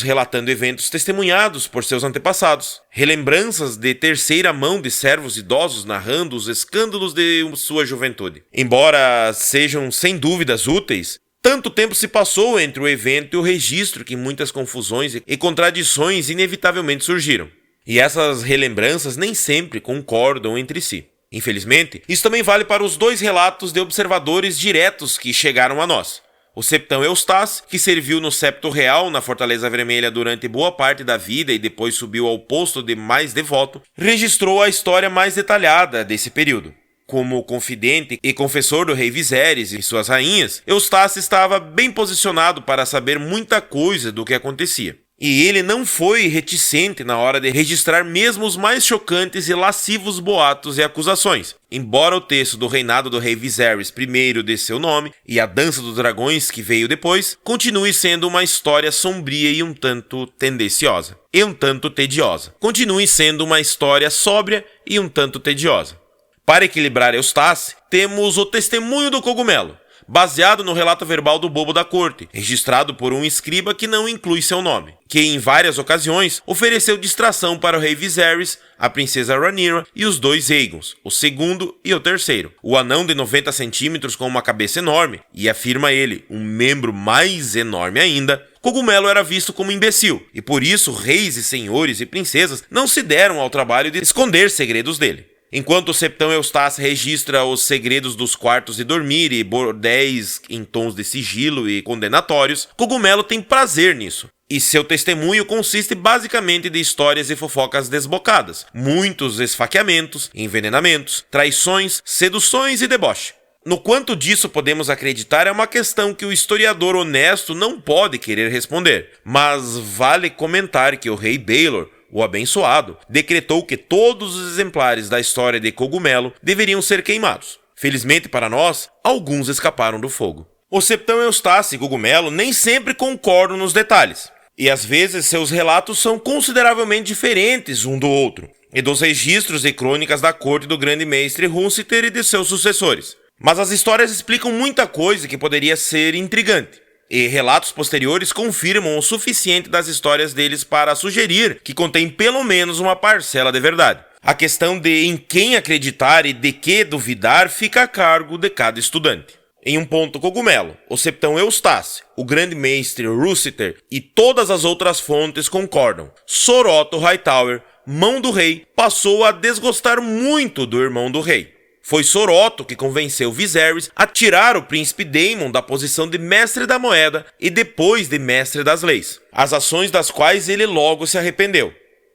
relatando eventos testemunhados por seus antepassados. Relembranças de terceira mão de servos idosos narrando os escândalos de sua juventude. Embora sejam sem dúvidas úteis, tanto tempo se passou entre o evento e o registro que muitas confusões e contradições inevitavelmente surgiram. E essas relembranças nem sempre concordam entre si. Infelizmente, isso também vale para os 2 relatos de observadores diretos que chegaram a nós. O Septão Eustácio, que serviu no Septo Real na Fortaleza Vermelha durante boa parte da vida e depois subiu ao posto de mais devoto, registrou a história mais detalhada desse período. Como confidente e confessor do rei Viserys e suas rainhas, Eustácio estava bem posicionado para saber muita coisa do que acontecia. E ele não foi reticente na hora de registrar mesmo os mais chocantes e lascivos boatos e acusações. Embora o texto do reinado do rei Viserys I dê seu nome, e a Dança dos Dragões que veio depois, continue sendo uma história sombria e um tanto tendenciosa. E um tanto tediosa. Continue sendo uma história sóbria e um tanto tediosa. Para equilibrar Eustace, temos o testemunho do cogumelo, baseado no relato verbal do bobo da corte, registrado por um escriba que não inclui seu nome, que em várias ocasiões ofereceu distração para o rei Viserys, a princesa Rhaenyra e os dois Aegons, o segundo e o terceiro. O anão de 90 centímetros com uma cabeça enorme, e afirma ele, um membro mais enorme ainda, Cogumelo era visto como imbecil, e por isso reis e senhores e princesas não se deram ao trabalho de esconder segredos dele. Enquanto o septão Eustace registra os segredos dos quartos de dormir e bordéis em tons de sigilo e condenatórios, Cogumelo tem prazer nisso. E seu testemunho consiste basicamente de histórias e fofocas desbocadas, muitos esfaqueamentos, envenenamentos, traições, seduções e deboche. No quanto disso podemos acreditar é uma questão que o historiador honesto não pode querer responder, mas vale comentar que o rei Baelor, o abençoado, decretou que todos os exemplares da história de Cogumelo deveriam ser queimados. Felizmente para nós, alguns escaparam do fogo. O septão Eustace e Cogumelo nem sempre concordam nos detalhes, e às vezes seus relatos são consideravelmente diferentes um do outro, e dos registros e crônicas da corte do grande mestre Hunsitter e de seus sucessores. Mas as histórias explicam muita coisa que poderia ser intrigante. E relatos posteriores confirmam o suficiente das histórias deles para sugerir que contém pelo menos uma parcela de verdade. A questão de em quem acreditar e de que duvidar fica a cargo de cada estudante. Em um ponto Cogumelo, o septão Eustace, o grande mestre Rossiter e todas as outras fontes concordam. Sor Otto Hightower, mão do rei, passou a desgostar muito do irmão do rei. Foi Sor Otto que convenceu Viserys a tirar o príncipe Daemon da posição de mestre da moeda e depois de mestre das leis, as ações das quais ele logo se arrependeu.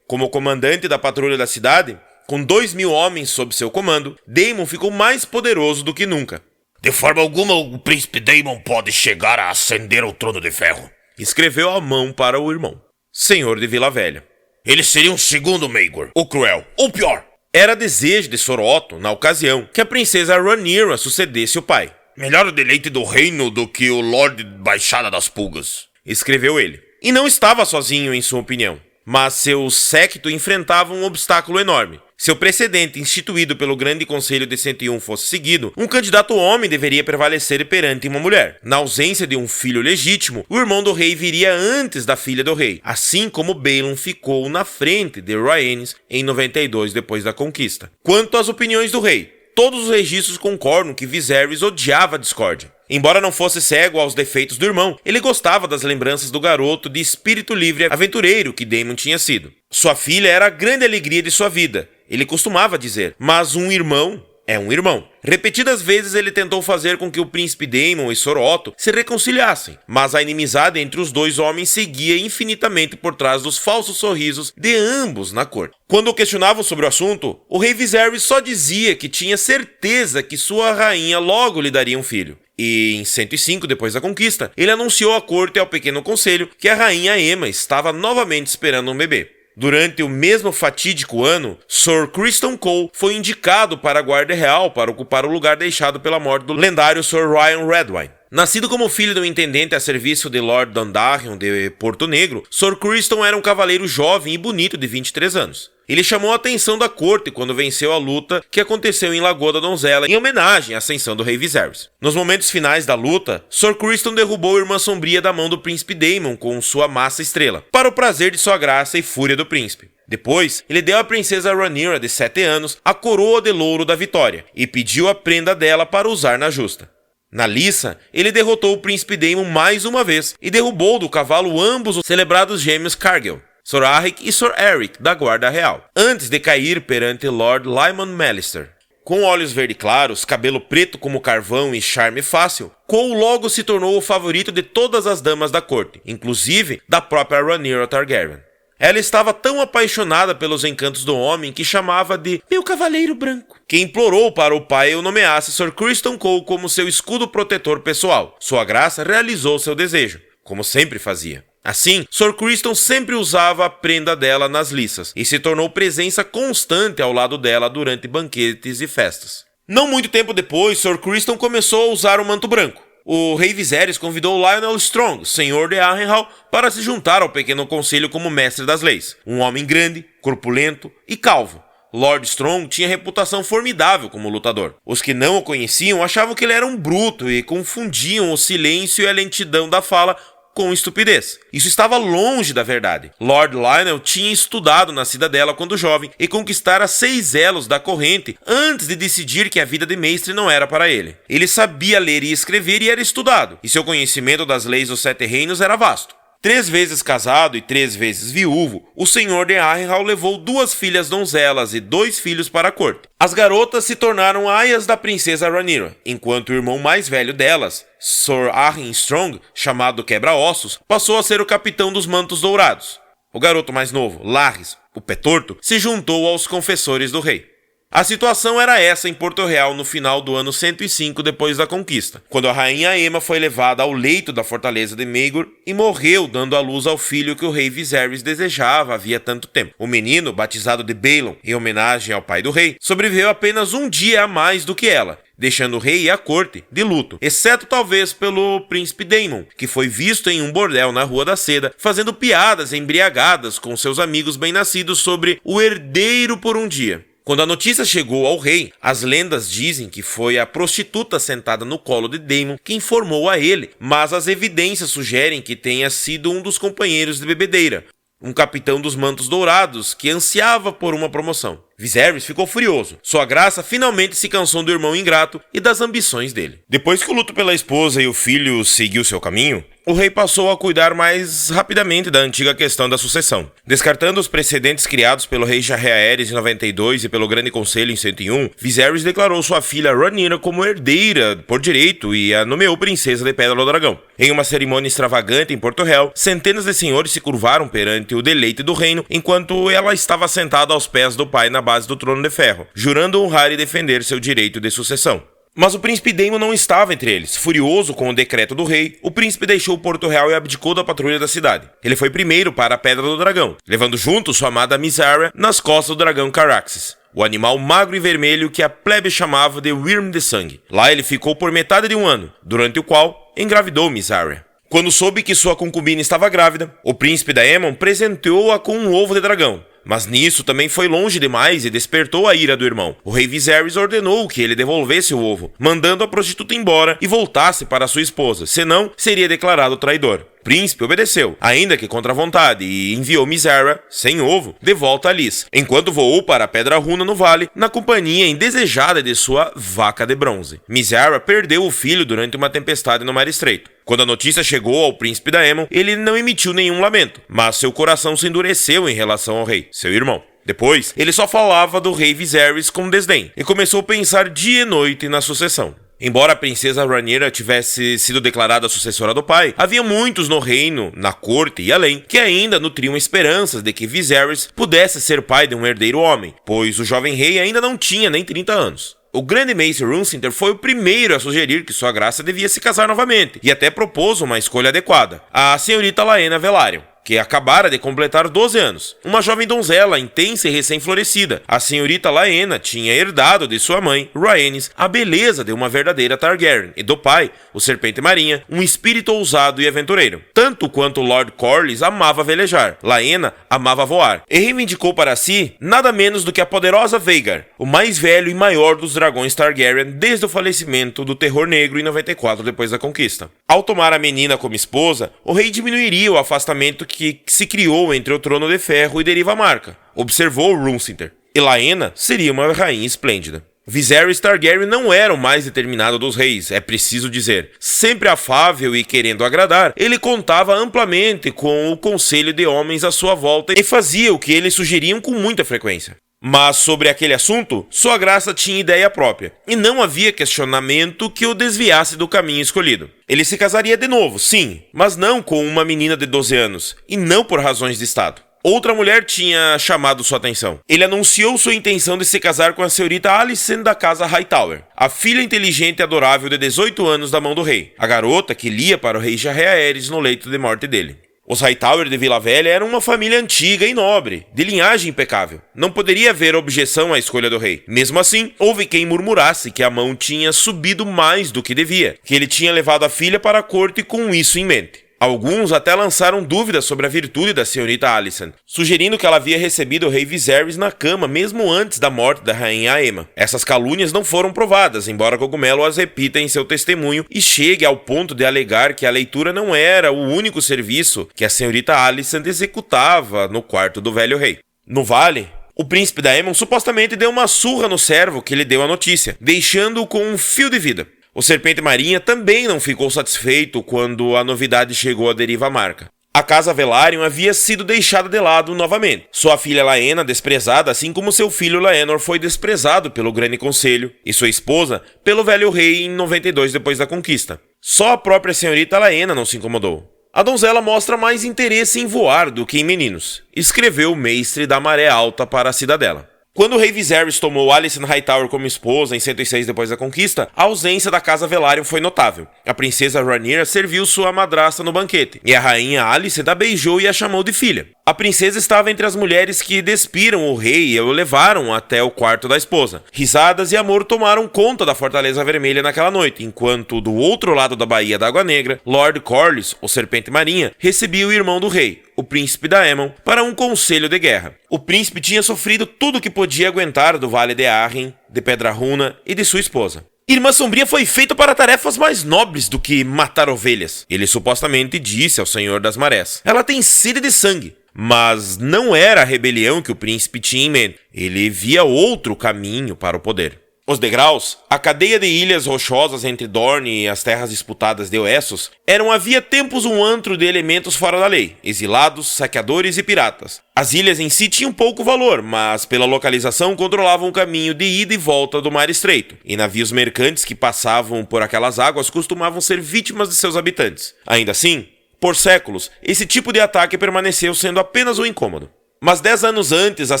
Como comandante da patrulha da cidade, com 2.000 homens sob seu comando, Daemon ficou mais poderoso do que nunca. De forma alguma o príncipe Daemon pode chegar a ascender ao trono de ferro, escreveu a mão para o irmão, senhor de Vila Velha. Ele seria um segundo Maegor, o Cruel, ou pior. Era desejo de Sor Otto, na ocasião, que a princesa Rhaenyra sucedesse o pai. Melhor o deleite do reino do que o Lorde Baixada das Pulgas, escreveu ele. E não estava sozinho em sua opinião, mas seu séquito enfrentava um obstáculo enorme. Se o precedente instituído pelo Grande Conselho de 101 fosse seguido, um candidato homem deveria prevalecer perante uma mulher. Na ausência de um filho legítimo, o irmão do rei viria antes da filha do rei, assim como Balon ficou na frente de Rhaenys em 92 depois da conquista. Quanto às opiniões do rei, todos os registros concordam que Viserys odiava a discórdia. Embora não fosse cego aos defeitos do irmão, ele gostava das lembranças do garoto de espírito livre e aventureiro que Daemon tinha sido. Sua filha era a grande alegria de sua vida, ele costumava dizer, mas um irmão é um irmão. Repetidas vezes ele tentou fazer com que o príncipe Daemon e Sor Otto se reconciliassem, mas a inimizade entre os dois homens seguia infinitamente por trás dos falsos sorrisos de ambos na corte. Quando questionavam sobre o assunto, o rei Viserys só dizia que tinha certeza que sua rainha logo lhe daria um filho. E em 105, depois da conquista, ele anunciou à corte e ao pequeno conselho que a rainha Aemma estava novamente esperando um bebê. Durante o mesmo fatídico ano, Sir Criston Cole foi indicado para a Guarda Real para ocupar o lugar deixado pela morte do lendário Sir Ryan Redwyne. Nascido como filho de um intendente a serviço de Lord Dondarrion de Porto Negro, Sir Criston era um cavaleiro jovem e bonito de 23 anos. Ele chamou a atenção da corte quando venceu a luta que aconteceu em Lagoa da Donzela em homenagem à ascensão do rei Viserys. Nos momentos finais da luta, Sir Criston derrubou a Irmã Sombria da mão do príncipe Daemon com sua massa estrela, para o prazer de sua graça e fúria do príncipe. Depois, ele deu à princesa Rhaenyra, de 7 anos, a coroa de louro da vitória e pediu a prenda dela para usar na justa. Na liça, ele derrotou o príncipe Daemon mais uma vez e derrubou do cavalo ambos os celebrados gêmeos Cargill, Sir Arryk e Sir Eric, da Guarda Real, antes de cair perante Lord Lyman Mallister. Com olhos verde claros, cabelo preto como carvão e charme fácil, Cole logo se tornou o favorito de todas as damas da corte, inclusive da própria Rhaenyra Targaryen. Ela estava tão apaixonada pelos encantos do homem que chamava de meu cavaleiro branco, que implorou para o pai o nomeasse Sir Criston Cole como seu escudo protetor pessoal. Sua graça realizou seu desejo, como sempre fazia. Assim, Sir Criston sempre usava a prenda dela nas liças e se tornou presença constante ao lado dela durante banquetes e festas. Não muito tempo depois, Sir Criston começou a usar o manto branco. O rei Viserys convidou Lionel Strong, senhor de Harrenhal, para se juntar ao pequeno conselho como mestre das leis. Um homem grande, corpulento e calvo, Lord Strong tinha reputação formidável como lutador. Os que não o conheciam achavam que ele era um bruto e confundiam o silêncio e a lentidão da fala com estupidez. Isso estava longe da verdade. Lord Lionel tinha estudado na cidadela quando jovem e conquistara 6 elos da corrente antes de decidir que a vida de mestre não era para ele. Ele sabia ler e escrever e era estudado, e seu conhecimento das leis dos 7 reinos era vasto. 3 vezes casado e 3 vezes viúvo, o senhor de Harrenhal levou 2 filhas donzelas e 2 filhos para a corte. As garotas se tornaram aias da princesa Rhaenyra, enquanto o irmão mais velho delas, Sir Arryn Strong, chamado Quebra-Ossos, passou a ser o capitão dos Mantos Dourados. O garoto mais novo, Larrys, o Pé Torto, se juntou aos confessores do rei. A situação era essa em Porto Real no final do ano 105 depois da conquista, quando a rainha Aemma foi levada ao leito da fortaleza de Maegor e morreu dando à luz ao filho que o rei Viserys desejava havia tanto tempo. O menino, batizado de Balon em homenagem ao pai do rei, sobreviveu apenas um dia a mais do que ela, deixando o rei e a corte de luto, exceto talvez pelo príncipe Daemon, que foi visto em um bordel na Rua da Seda, fazendo piadas embriagadas com seus amigos bem-nascidos sobre o herdeiro por um dia. Quando a notícia chegou ao rei, as lendas dizem que foi a prostituta sentada no colo de Daemon que informou a ele, mas as evidências sugerem que tenha sido um dos companheiros de bebedeira, um capitão dos Mantos Dourados que ansiava por uma promoção. Viserys ficou furioso. Sua graça finalmente se cansou do irmão ingrato e das ambições dele. Depois que o luto pela esposa e o filho seguiu seu caminho, o rei passou a cuidar mais rapidamente da antiga questão da sucessão. Descartando os precedentes criados pelo rei Jaehaerys em 92 e pelo Grande Conselho em 101, Viserys declarou sua filha Rhaenyra como herdeira por direito e a nomeou princesa de Pedra do Dragão. Em uma cerimônia extravagante em Porto Real, centenas de senhores se curvaram perante o deleite do reino enquanto ela estava sentada aos pés do pai na base do trono de ferro, jurando honrar e defender seu direito de sucessão. Mas o príncipe Daemon não estava entre eles. Furioso com o decreto do rei, o príncipe deixou Porto Real e abdicou da patrulha da cidade. Ele foi primeiro para a Pedra do Dragão, levando junto sua amada Mysaria nas costas do dragão Caraxes, o animal magro e vermelho que a plebe chamava de Wyrm de Sangue. Lá ele ficou por metade de um ano, durante o qual engravidou Mysaria. Quando soube que sua concubina estava grávida, o príncipe Daemon presenteou-a com um ovo de dragão. Mas nisso também foi longe demais e despertou a ira do irmão. O rei Viserys ordenou que ele devolvesse o ovo, mandando a prostituta embora e voltasse para sua esposa, senão seria declarado traidor. O príncipe obedeceu, ainda que contra a vontade, e enviou Mysaria, sem ovo, de volta a Lys, enquanto voou para a Pedra Runa no vale, na companhia indesejada de sua vaca de bronze. Mysaria perdeu o filho durante uma tempestade no Mar Estreito. Quando a notícia chegou ao príncipe Daemon, ele não emitiu nenhum lamento, mas seu coração se endureceu em relação ao rei, seu irmão. Depois, ele só falava do rei Viserys com desdém, e começou a pensar dia e noite na sucessão. Embora a princesa Rhaenyra tivesse sido declarada sucessora do pai, havia muitos no reino, na corte e além, que ainda nutriam esperanças de que Viserys pudesse ser pai de um herdeiro homem, pois o jovem rei ainda não tinha nem 30 anos. O grande Mace Runcinter foi o primeiro a sugerir que sua graça devia se casar novamente, e até propôs uma escolha adequada, a senhorita Laena Velaryon, que acabara de completar 12 anos. Uma jovem donzela intensa e recém-florescida, a senhorita Laena tinha herdado de sua mãe, Rhaenys, a beleza de uma verdadeira Targaryen, e do pai, o Serpente Marinha, um espírito ousado e aventureiro. Tanto quanto Lord Corlys amava velejar, Laena amava voar, e reivindicou para si nada menos do que a poderosa Vhagar, o mais velho e maior dos dragões Targaryen desde o falecimento do Terror Negro em 94 depois da conquista. Ao tomar a menina como esposa, o rei diminuiria o afastamento que se criou entre o Trono de Ferro e Deriva Marca, observou Runcinter. E Laena seria uma rainha esplêndida. Viserys Targaryen não era o mais determinado dos reis, é preciso dizer. Sempre afável e querendo agradar, ele contava amplamente com o conselho de homens à sua volta e fazia o que eles sugeriam com muita frequência. Mas sobre aquele assunto, sua graça tinha ideia própria, e não havia questionamento que o desviasse do caminho escolhido. Ele se casaria de novo, sim, mas não com uma menina de 12 anos, e não por razões de estado. Outra mulher tinha chamado sua atenção. Ele anunciou sua intenção de se casar com a senhorita Alicent da casa Hightower, a filha inteligente e adorável de 18 anos da mão do rei, a garota que lia para o rei Jaehaerys no leito de morte dele. Os Hightower de Vila Velha eram uma família antiga e nobre, de linhagem impecável. Não poderia haver objeção à escolha do rei. Mesmo assim, houve quem murmurasse que a mão tinha subido mais do que devia, que ele tinha levado a filha para a corte com isso em mente. Alguns até lançaram dúvidas sobre a virtude da senhorita Alicent, sugerindo que ela havia recebido o rei Viserys na cama mesmo antes da morte da rainha Aemma. Essas calúnias não foram provadas, embora Cogumelo as repita em seu testemunho e chegue ao ponto de alegar que a leitura não era o único serviço que a senhorita Alicent executava no quarto do velho rei. No vale, o príncipe Daemon supostamente deu uma surra no servo que lhe deu a notícia, deixando-o com um fio de vida. O Serpente Marinha também não ficou satisfeito quando a novidade chegou à Deriva Marca. A casa Velaryon havia sido deixada de lado novamente. Sua filha Laena desprezada, assim como seu filho Laenor foi desprezado pelo Grande Conselho, e sua esposa pelo velho rei em 92 depois da conquista. Só a própria senhorita Laena não se incomodou. A donzela mostra mais interesse em voar do que em meninos, escreveu o mestre da Maré Alta para a cidadela. Quando o rei Viserys tomou Alicent Hightower como esposa em 106 depois da conquista, a ausência da casa Velaryon foi notável. A princesa Rhaenyra serviu sua madrasta no banquete, e a rainha Alicent a beijou e a chamou de filha. A princesa estava entre as mulheres que despiram o rei e o levaram até o quarto da esposa. Risadas e amor tomaram conta da Fortaleza Vermelha naquela noite, enquanto do outro lado da Baía da Água Negra, Lord Corlys, o Serpente Marinha, recebia o irmão do rei, o príncipe Daemon, para um conselho de guerra. O príncipe tinha sofrido tudo o que podia aguentar do Vale de Arryn, de Pedra Runa e de sua esposa. Irmã Sombria foi feita para tarefas mais nobres do que matar ovelhas, ele supostamente disse ao Senhor das Marés. Ela tem sede de sangue. Mas não era a rebelião que o príncipe tinha em mente. Ele via outro caminho para o poder. Os degraus, a cadeia de ilhas rochosas entre Dorne e as terras disputadas de Oessos, eram havia tempos um antro de elementos fora da lei, exilados, saqueadores e piratas. As ilhas em si tinham pouco valor, mas pela localização controlavam o caminho de ida e volta do Mar Estreito, e navios mercantes que passavam por aquelas águas costumavam ser vítimas de seus habitantes. Ainda assim, por séculos, esse tipo de ataque permaneceu sendo apenas um incômodo. Mas 10 anos antes, as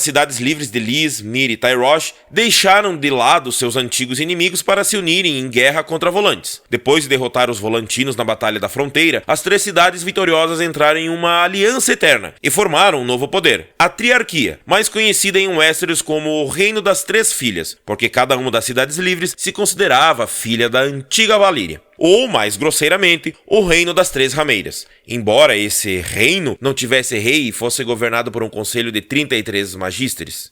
cidades livres de Lys, Myr e Tyrosh deixaram de lado seus antigos inimigos para se unirem em guerra contra Volantes. Depois de derrotar os Volantinos na Batalha da Fronteira, as 3 cidades vitoriosas entraram em uma aliança eterna e formaram um novo poder, a Triarquia, mais conhecida em Westeros como o Reino das 3 Filhas, porque cada uma das cidades livres se considerava filha da antiga Valíria. Ou, mais grosseiramente, o Reino das 3 Rameiras. Embora esse reino não tivesse rei e fosse governado por um conselho de 33 magísteres.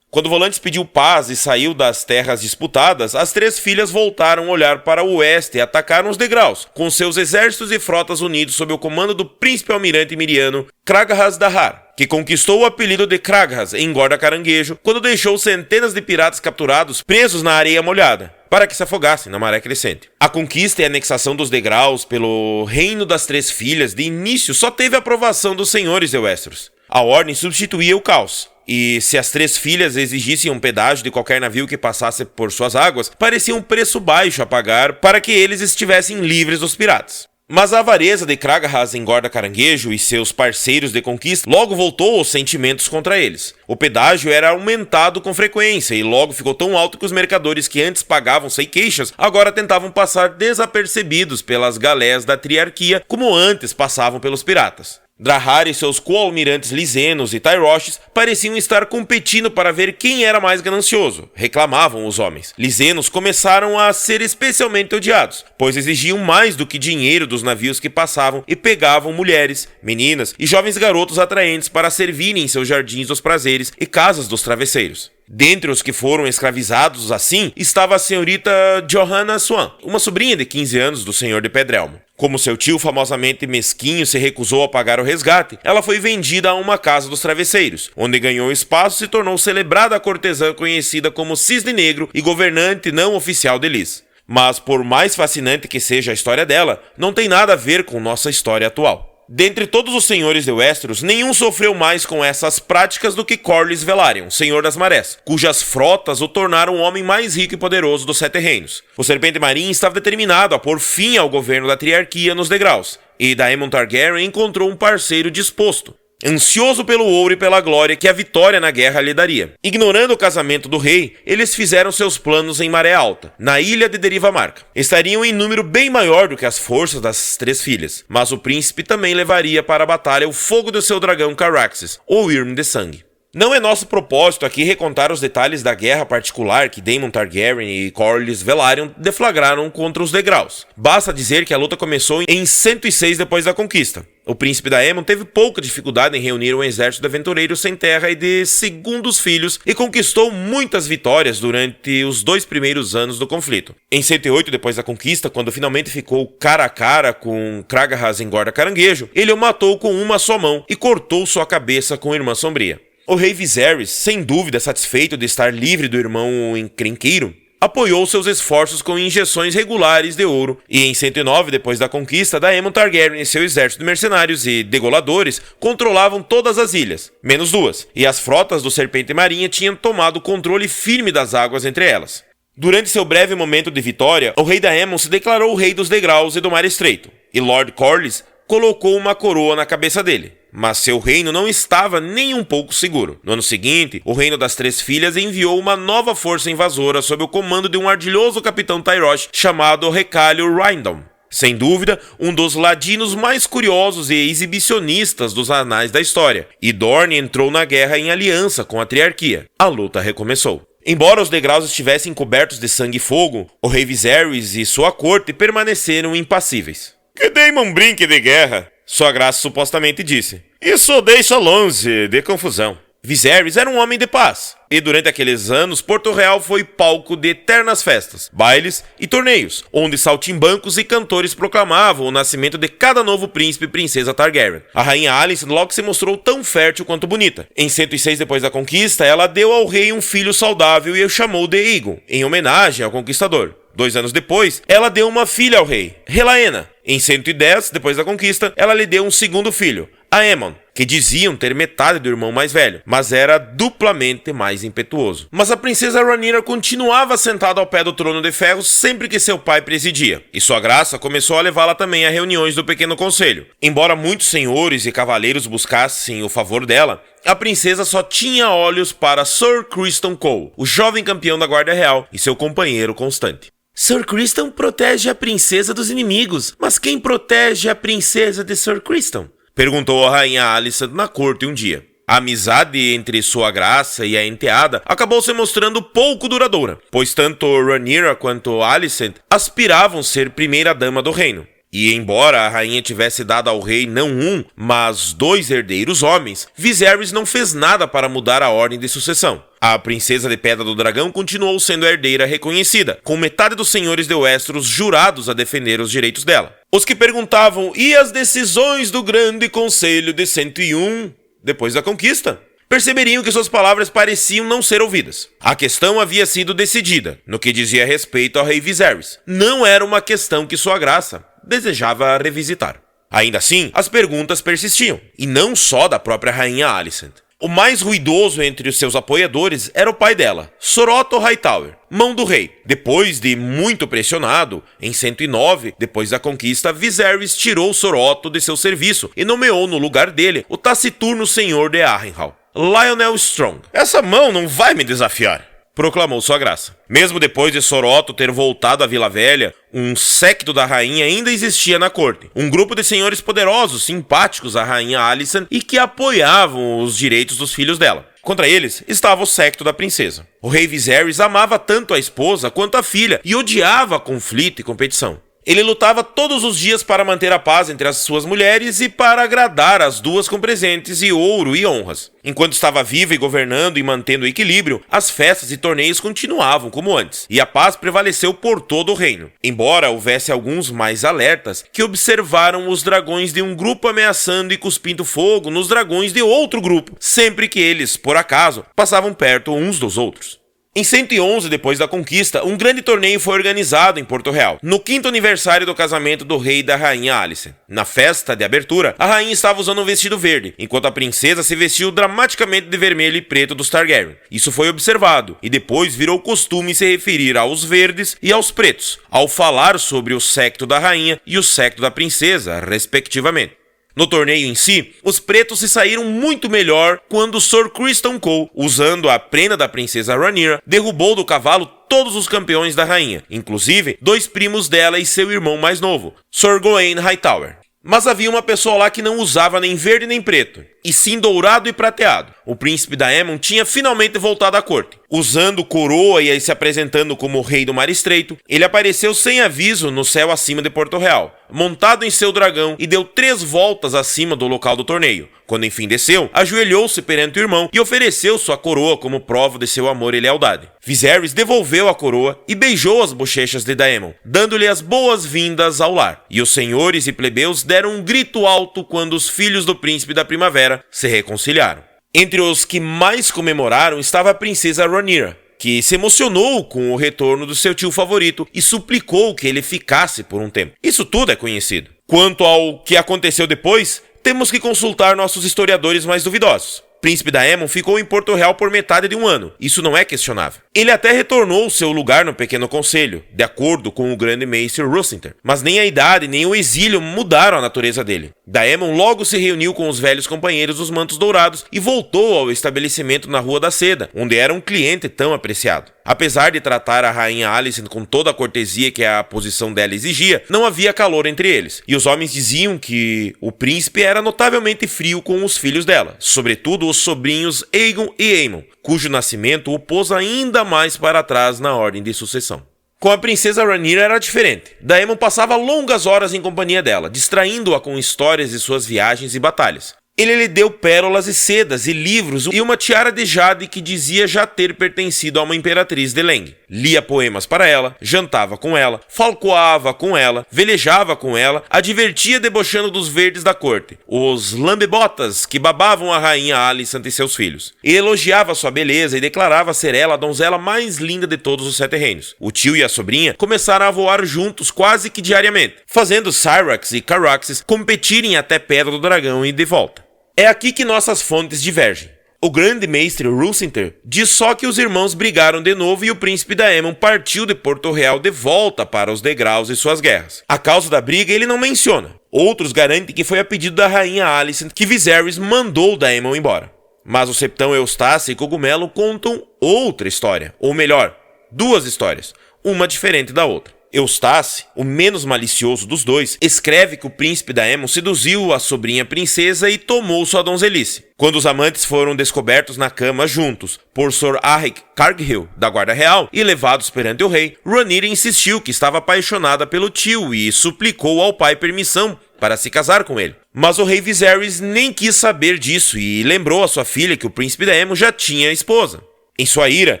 Quando Volantes pediu paz e saiu das terras disputadas, as 3 filhas voltaram a olhar para o oeste e atacaram os degraus, com seus exércitos e frotas unidos sob o comando do príncipe almirante miriano Kraghas Dahar, que conquistou o apelido de Kraghas em Gorda Caranguejo quando deixou centenas de piratas capturados presos na areia molhada, para que se afogassem na maré crescente. A conquista e a anexação dos degraus pelo Reino das 3 Filhas de início só teve a aprovação dos senhores de Westeros. A ordem substituía o caos, e se as 3 filhas exigissem um pedágio de qualquer navio que passasse por suas águas, parecia um preço baixo a pagar para que eles estivessem livres dos piratas. Mas a avareza de Kraghas em Gorda Caranguejo e seus parceiros de conquista logo voltou aos sentimentos contra eles. O pedágio era aumentado com frequência e logo ficou tão alto que os mercadores que antes pagavam sem queixas agora tentavam passar desapercebidos pelas galés da Triarquia como antes passavam pelos piratas. Drahar e seus co-almirantes Lisenos e Tyroshes pareciam estar competindo para ver quem era mais ganancioso, reclamavam os homens. Lisenos começaram a ser especialmente odiados, pois exigiam mais do que dinheiro dos navios que passavam e pegavam mulheres, meninas e jovens garotos atraentes para servirem em seus jardins dos prazeres e casas dos travesseiros. Dentre os que foram escravizados assim, estava a senhorita Johanna Swan, uma sobrinha de 15 anos do senhor de Pedrelmo. Como seu tio famosamente mesquinho se recusou a pagar o resgate, ela foi vendida a uma casa dos travesseiros, onde ganhou espaço e se tornou celebrada cortesã conhecida como Cisne Negro e governante não oficial de Lys. Mas por mais fascinante que seja a história dela, não tem nada a ver com nossa história atual. Dentre todos os senhores de Westeros, nenhum sofreu mais com essas práticas do que Corlys Velaryon, senhor das marés, cujas frotas o tornaram o homem mais rico e poderoso dos 7 reinos. O Serpente Marinha estava determinado a pôr fim ao governo da Triarquia nos degraus, e Daemon Targaryen encontrou um parceiro disposto, ansioso pelo ouro e pela glória que a vitória na guerra lhe daria. Ignorando o casamento do rei, eles fizeram seus planos em Maré Alta, na ilha de Deriva Marca. Estariam em número bem maior do que as forças das 3 filhas, mas o príncipe também levaria para a batalha o fogo do seu dragão Caraxes, ou Irm de Sangue. Não é nosso propósito aqui recontar os detalhes da guerra particular que Daemon Targaryen e Corlys Velaryon deflagraram contra os degraus. Basta dizer que a luta começou em 106 depois da conquista. O príncipe da Aemon teve pouca dificuldade em reunir um exército de aventureiros sem terra e de segundos filhos e conquistou muitas vitórias durante os 2 primeiros anos do conflito. Em 108 depois da conquista, quando finalmente ficou cara a cara com Kragahaz Engorda Caranguejo, ele o matou com uma só mão e cortou sua cabeça com Irmã Sombria. O rei Viserys, sem dúvida satisfeito de estar livre do irmão encrenqueiro, apoiou seus esforços com injeções regulares de ouro, e em 109, depois da conquista, Daemon Targaryen e seu exército de mercenários e degoladores controlavam todas as ilhas, menos 2, e as frotas do Serpente Marinha tinham tomado controle firme das águas entre elas. Durante seu breve momento de vitória, o rei Daemon se declarou o rei dos degraus e do Mar Estreito, e Lord Corlys colocou uma coroa na cabeça dele. Mas seu reino não estava nem um pouco seguro. No ano seguinte, o Reino das Três Filhas enviou uma nova força invasora sob o comando de um ardilhoso capitão Tyrosh chamado Recalho Rindon. Sem dúvida, um dos ladinos mais curiosos e exibicionistas dos anais da história. E Dorne entrou na guerra em aliança com a Triarquia. A luta recomeçou. Embora os degraus estivessem cobertos de sangue e fogo, o rei Viserys e sua corte permaneceram impassíveis. Que Daemon brinque de guerra, Sua Graça supostamente disse. Isso deixa longe de confusão. Viserys era um homem de paz, e durante aqueles anos Porto Real foi palco de eternas festas, bailes e torneios, onde saltimbancos e cantores proclamavam o nascimento de cada novo príncipe e princesa Targaryen. A rainha Alicent logo se mostrou tão fértil quanto bonita. Em 106 depois da conquista, ela deu ao rei um filho saudável e o chamou de Aegon, em homenagem ao conquistador. 2 anos depois, ela deu uma filha ao rei, Relaena. Em 110, depois da conquista, ela lhe deu um segundo filho, Aemon, que diziam ter metade do irmão mais velho, mas era duplamente mais impetuoso. Mas a princesa Rhaenyra continuava sentada ao pé do trono de ferro sempre que seu pai presidia, e Sua Graça começou a levá-la também a reuniões do Pequeno Conselho. Embora muitos senhores e cavaleiros buscassem o favor dela, a princesa só tinha olhos para Sir Criston Cole, o jovem campeão da Guarda Real e seu companheiro constante. Sir Criston protege a princesa dos inimigos, mas quem protege a princesa de Sir Criston? Perguntou a rainha Alicent na corte um dia. A amizade entre Sua Graça e a enteada acabou se mostrando pouco duradoura, pois tanto Rhaenyra quanto Alicent aspiravam ser primeira-dama do reino. E embora a rainha tivesse dado ao rei não um, mas 2 herdeiros homens, Viserys não fez nada para mudar a ordem de sucessão. A princesa de Pedra do Dragão continuou sendo a herdeira reconhecida, com metade dos senhores de Westeros jurados a defender os direitos dela. Os que perguntavam, e as decisões do Grande Conselho de 101 depois da conquista? Perceberiam que suas palavras pareciam não ser ouvidas. A questão havia sido decidida, no que dizia respeito ao rei Viserys. Não era uma questão que Sua Graça desejava revisitar. Ainda assim, as perguntas persistiam, e não só da própria rainha Alicent. O mais ruidoso entre os seus apoiadores era o pai dela, Sor Otto Hightower, mão do rei. Depois de muito pressionado, em 109, depois da conquista, Viserys tirou Sor Otto de seu serviço e nomeou no lugar dele o taciturno senhor de Harrenhal, Lionel Strong. Essa mão não vai me desafiar, proclamou Sua Graça. Mesmo depois de Sor Otto ter voltado à Vila Velha, um séquito da rainha ainda existia na corte. Um grupo de senhores poderosos, simpáticos à rainha Alicent e que apoiavam os direitos dos filhos dela. Contra eles estava o séquito da princesa. O rei Viserys amava tanto a esposa quanto a filha e odiava conflito e competição. Ele lutava todos os dias para manter a paz entre as suas mulheres e para agradar as duas com presentes e ouro e honras. Enquanto estava vivo e governando e mantendo o equilíbrio, as festas e torneios continuavam como antes, e a paz prevaleceu por todo o reino. Embora houvesse alguns mais alertas que observaram os dragões de um grupo ameaçando e cuspindo fogo nos dragões de outro grupo, sempre que eles, por acaso, passavam perto uns dos outros. Em 111, depois da conquista, um grande torneio foi organizado em Porto Real, no 5º aniversário do casamento do rei e da rainha Alicent. Na festa de abertura, a rainha estava usando um vestido verde, enquanto a princesa se vestiu dramaticamente de vermelho e preto dos Targaryen. Isso foi observado, e depois virou costume se referir aos verdes e aos pretos, ao falar sobre o séquito da rainha e o séquito da princesa, respectivamente. No torneio em si, os pretos se saíram muito melhor quando Sir Criston Cole, usando a prenda da princesa Rhaenyra, derrubou do cavalo todos os campeões da rainha, inclusive 2 primos dela e seu irmão mais novo, Sir Gawain Hightower. Mas havia uma pessoa lá que não usava nem verde nem preto, e sim dourado e prateado. O príncipe Daemon tinha finalmente voltado à corte. Usando coroa e se apresentando como rei do Mar Estreito, ele apareceu sem aviso no céu acima de Porto Real, montado em seu dragão, e deu 3 voltas acima do local do torneio. Quando enfim desceu, ajoelhou-se perante o irmão e ofereceu sua coroa como prova de seu amor e lealdade. Viserys devolveu a coroa e beijou as bochechas de Daemon, dando-lhe as boas-vindas ao lar. E os senhores e plebeus deram um grito alto quando os filhos do príncipe da primavera se reconciliaram. Entre os que mais comemoraram estava a princesa Rhaenyra, que se emocionou com o retorno do seu tio favorito e suplicou que ele ficasse por um tempo. Isso tudo é conhecido. Quanto ao que aconteceu depois, temos que consultar nossos historiadores mais duvidosos. O príncipe Daemon ficou em Porto Real por metade de um ano, isso não é questionável. Ele até retornou ao seu lugar no Pequeno Conselho, de acordo com o grande mestre Rocinter, mas nem a idade nem o exílio mudaram a natureza dele. Daemon logo se reuniu com os velhos companheiros dos Mantos Dourados e voltou ao estabelecimento na Rua da Seda, onde era um cliente tão apreciado. Apesar de tratar a rainha Alicent com toda a cortesia que a posição dela exigia, não havia calor entre eles, e os homens diziam que o príncipe era notavelmente frio com os filhos dela, sobretudo os sobrinhos Aegon e Aemon, cujo nascimento o pôs ainda mais para trás na ordem de sucessão. Com a princesa Rhaenyra era diferente. Daemon passava longas horas em companhia dela, distraindo-a com histórias de suas viagens e batalhas. Ele lhe deu pérolas e sedas e livros e uma tiara de jade que dizia já ter pertencido a uma imperatriz de Leng. Lia poemas para ela, jantava com ela, falcoava com ela, velejava com ela, a divertia debochando dos verdes da corte, os lambebotas que babavam a rainha Alicent e seus filhos. E elogiava sua beleza e declarava ser ela a donzela mais linda de todos os 7 reinos. O tio e a sobrinha começaram a voar juntos quase que diariamente, fazendo Syrax e Caraxes competirem até Pedra do Dragão e de volta. É aqui que nossas fontes divergem. O grande mestre Rocinter diz só que os irmãos brigaram de novo e o príncipe Daemon partiu de Porto Real de volta para os degraus de suas guerras. A causa da briga ele não menciona. Outros garantem que foi a pedido da rainha Alicent que Viserys mandou Daemon embora. Mas o Septão Eustácio e Cogumelo contam outra história. Ou melhor, 2 histórias, uma diferente da outra. Eustácio, o menos malicioso dos dois, escreve que o príncipe Daemon seduziu a sobrinha princesa e tomou sua donzelice. Quando os amantes foram descobertos na cama juntos por Sor Ahric Cargill, da Guarda Real, e levados perante o rei, Rhaenyra insistiu que estava apaixonada pelo tio e suplicou ao pai permissão para se casar com ele. Mas o rei Viserys nem quis saber disso e lembrou a sua filha que o príncipe Daemon já tinha esposa. Em sua ira,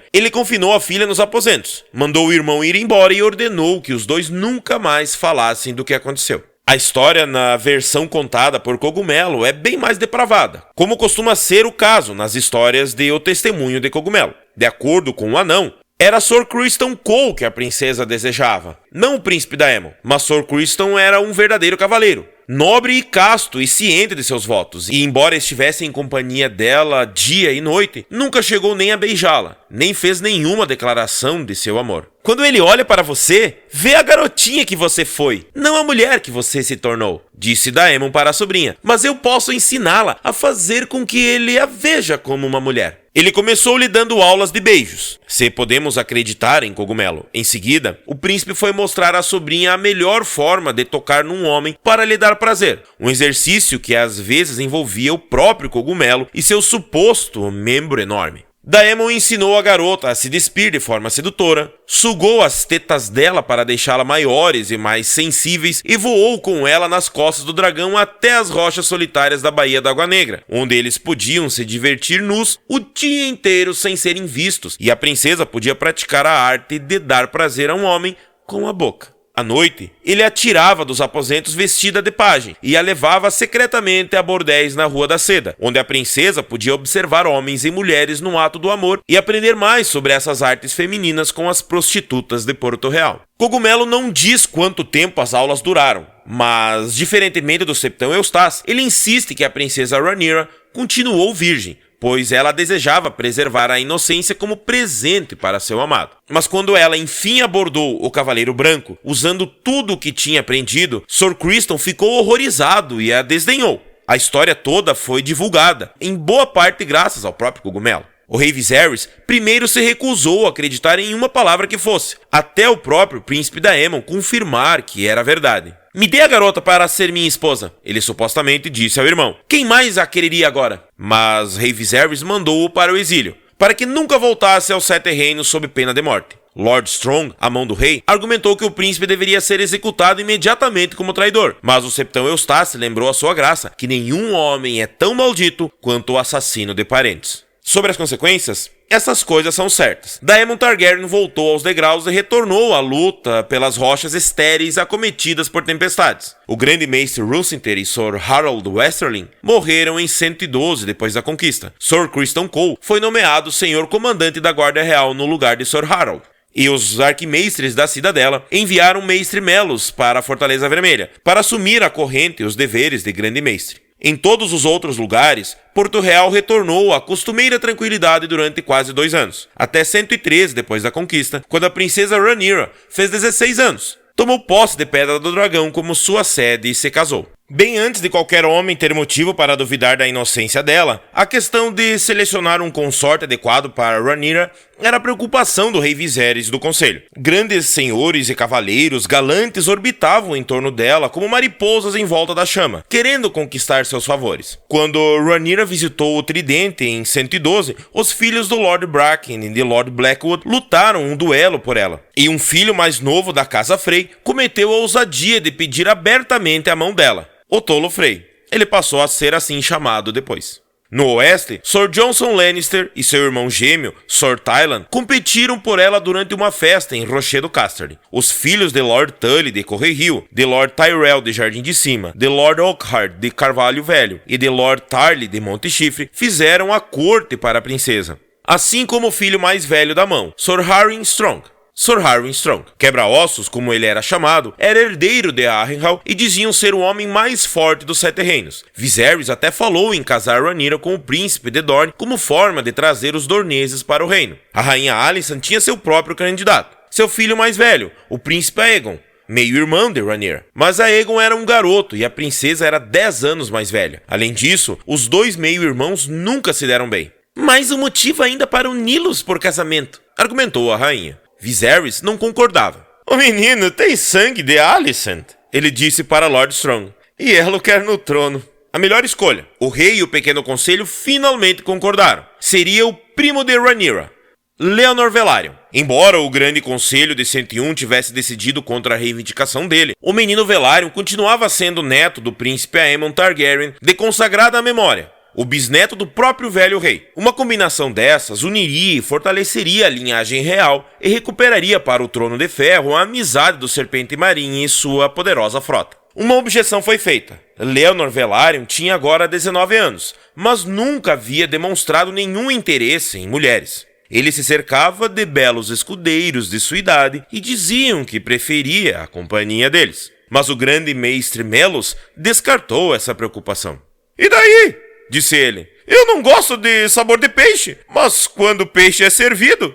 ele confinou a filha nos aposentos, mandou o irmão ir embora e ordenou que os dois nunca mais falassem do que aconteceu. A história, na versão contada por Cogumelo, é bem mais depravada, como costuma ser o caso nas histórias de O Testemunho de Cogumelo. De acordo com o anão, era Sor Criston Cole que a princesa desejava, não o príncipe Daemon, mas Sor Criston era um verdadeiro cavaleiro, nobre e casto e ciente de seus votos, e embora estivesse em companhia dela dia e noite, nunca chegou nem a beijá-la, nem fez nenhuma declaração de seu amor. Quando ele olha para você, vê a garotinha que você foi, não a mulher que você se tornou, disse Daemon para a sobrinha, mas eu posso ensiná-la a fazer com que ele a veja como uma mulher. Ele começou lhe dando aulas de beijos, se podemos acreditar em Cogumelo. Em seguida, o príncipe foi mostrar à sobrinha a melhor forma de tocar num homem para lhe dar prazer, um exercício que às vezes envolvia o próprio Cogumelo e seu suposto membro enorme. Daemon ensinou a garota a se despir de forma sedutora, sugou as tetas dela para deixá-la maiores e mais sensíveis e voou com ela nas costas do dragão até as rochas solitárias da Baía da Água Negra, onde eles podiam se divertir nus o dia inteiro sem serem vistos, e a princesa podia praticar a arte de dar prazer a um homem com a boca. À noite, ele a tirava dos aposentos vestida de pajem e a levava secretamente a bordéis na Rua da Seda, onde a princesa podia observar homens e mulheres no ato do amor e aprender mais sobre essas artes femininas com as prostitutas de Porto Real. Cogumelo não diz quanto tempo as aulas duraram, mas, diferentemente do Septão Eustácio, ele insiste que a princesa Rhaenyra continuou virgem, pois ela desejava preservar a inocência como presente para seu amado. Mas quando ela enfim abordou o Cavaleiro Branco, usando tudo o que tinha aprendido, Sor Criston ficou horrorizado e a desdenhou. A história toda foi divulgada, em boa parte graças ao próprio Cogumelo. O rei Viserys primeiro se recusou a acreditar em uma palavra que fosse, até o próprio príncipe Daemon confirmar que era verdade. Me dê a garota para ser minha esposa, ele supostamente disse ao irmão. Quem mais a quereria agora? Mas rei Viserys mandou-o para o exílio, para que nunca voltasse aos 7 reinos sob pena de morte. Lord Strong, a mão do rei, argumentou que o príncipe deveria ser executado imediatamente como traidor, mas o septão Eustace lembrou a sua graça que nenhum homem é tão maldito quanto o assassino de parentes. Sobre as consequências, essas coisas são certas. Daemon Targaryen voltou aos degraus e retornou à luta pelas rochas estéreis acometidas por tempestades. O grande mestre Rúcinter e Sir Harold Westerling morreram em 112 depois da conquista. Sir Criston Cole foi nomeado senhor comandante da Guarda Real no lugar de Sir Harold. E os arquimestres da cidadela enviaram mestre Melos para a Fortaleza Vermelha, para assumir a corrente e os deveres de grande mestre. Em todos os outros lugares, Porto Real retornou à costumeira tranquilidade durante quase 2 anos, até 113 depois da conquista, quando a princesa Rhaenyra fez 16 anos. Tomou posse de Pedra do Dragão como sua sede e se casou. Bem antes de qualquer homem ter motivo para duvidar da inocência dela, a questão de selecionar um consorte adequado para Rhaenyra era a preocupação do rei Viserys e do conselho. Grandes senhores e cavaleiros galantes orbitavam em torno dela como mariposas em volta da chama, querendo conquistar seus favores. Quando Rhaenyra visitou o Tridente em 112, os filhos do Lord Bracken e de Lord Blackwood lutaram um duelo por ela, e um filho mais novo da casa Frey cometeu a ousadia de pedir abertamente a mão dela. O tolo Frey. Ele passou a ser assim chamado depois. No oeste, Sir Johnson Lannister e seu irmão gêmeo, Sir Tylan, competiram por ela durante uma festa em Rochedo Casterly. Os filhos de Lord Tully de Correrio, de Lord Tyrell de Jardim de Cima, de Lord Oakhart de Carvalho Velho e de Lord Tarly de Monte Chifre fizeram a corte para a princesa. Assim como o filho mais velho da mão, Sir Harwin Strong. Sir Harwin Strong, quebra-ossos como ele era chamado, era herdeiro de Harrenhal e diziam ser o homem mais forte dos 7 reinos. Viserys até falou em casar Rhaenyra com o príncipe de Dorne como forma de trazer os dorneses para o reino. A rainha Alicent tinha seu próprio candidato, seu filho mais velho, o príncipe Aegon, meio-irmão de Rhaenyra. Mas Aegon era um garoto e a princesa era 10 anos mais velha. Além disso, os 2 meio-irmãos nunca se deram bem. Mais um motivo ainda para uni-los por casamento, argumentou a rainha. Viserys não concordava. O menino tem sangue de Alicent, ele disse para Lord Strong, e ela o quer no trono. A melhor escolha. O rei e o pequeno conselho finalmente concordaram. Seria o primo de Rhaenyra, Leonor Velaryon. Embora o grande conselho de 101 tivesse decidido contra a reivindicação dele, o menino Velaryon continuava sendo neto do príncipe Aemon Targaryen de consagrada memória, o bisneto do próprio velho rei. Uma combinação dessas uniria e fortaleceria a linhagem real e recuperaria para o trono de ferro a amizade do Serpente Marinho e sua poderosa frota. Uma objeção foi feita. Leonor Velaryon tinha agora 19 anos, mas nunca havia demonstrado nenhum interesse em mulheres. Ele se cercava de belos escudeiros de sua idade e diziam que preferia a companhia deles. Mas o grande mestre Melos descartou essa preocupação. E daí? Disse ele. Eu não gosto de sabor de peixe, mas quando o peixe é servido,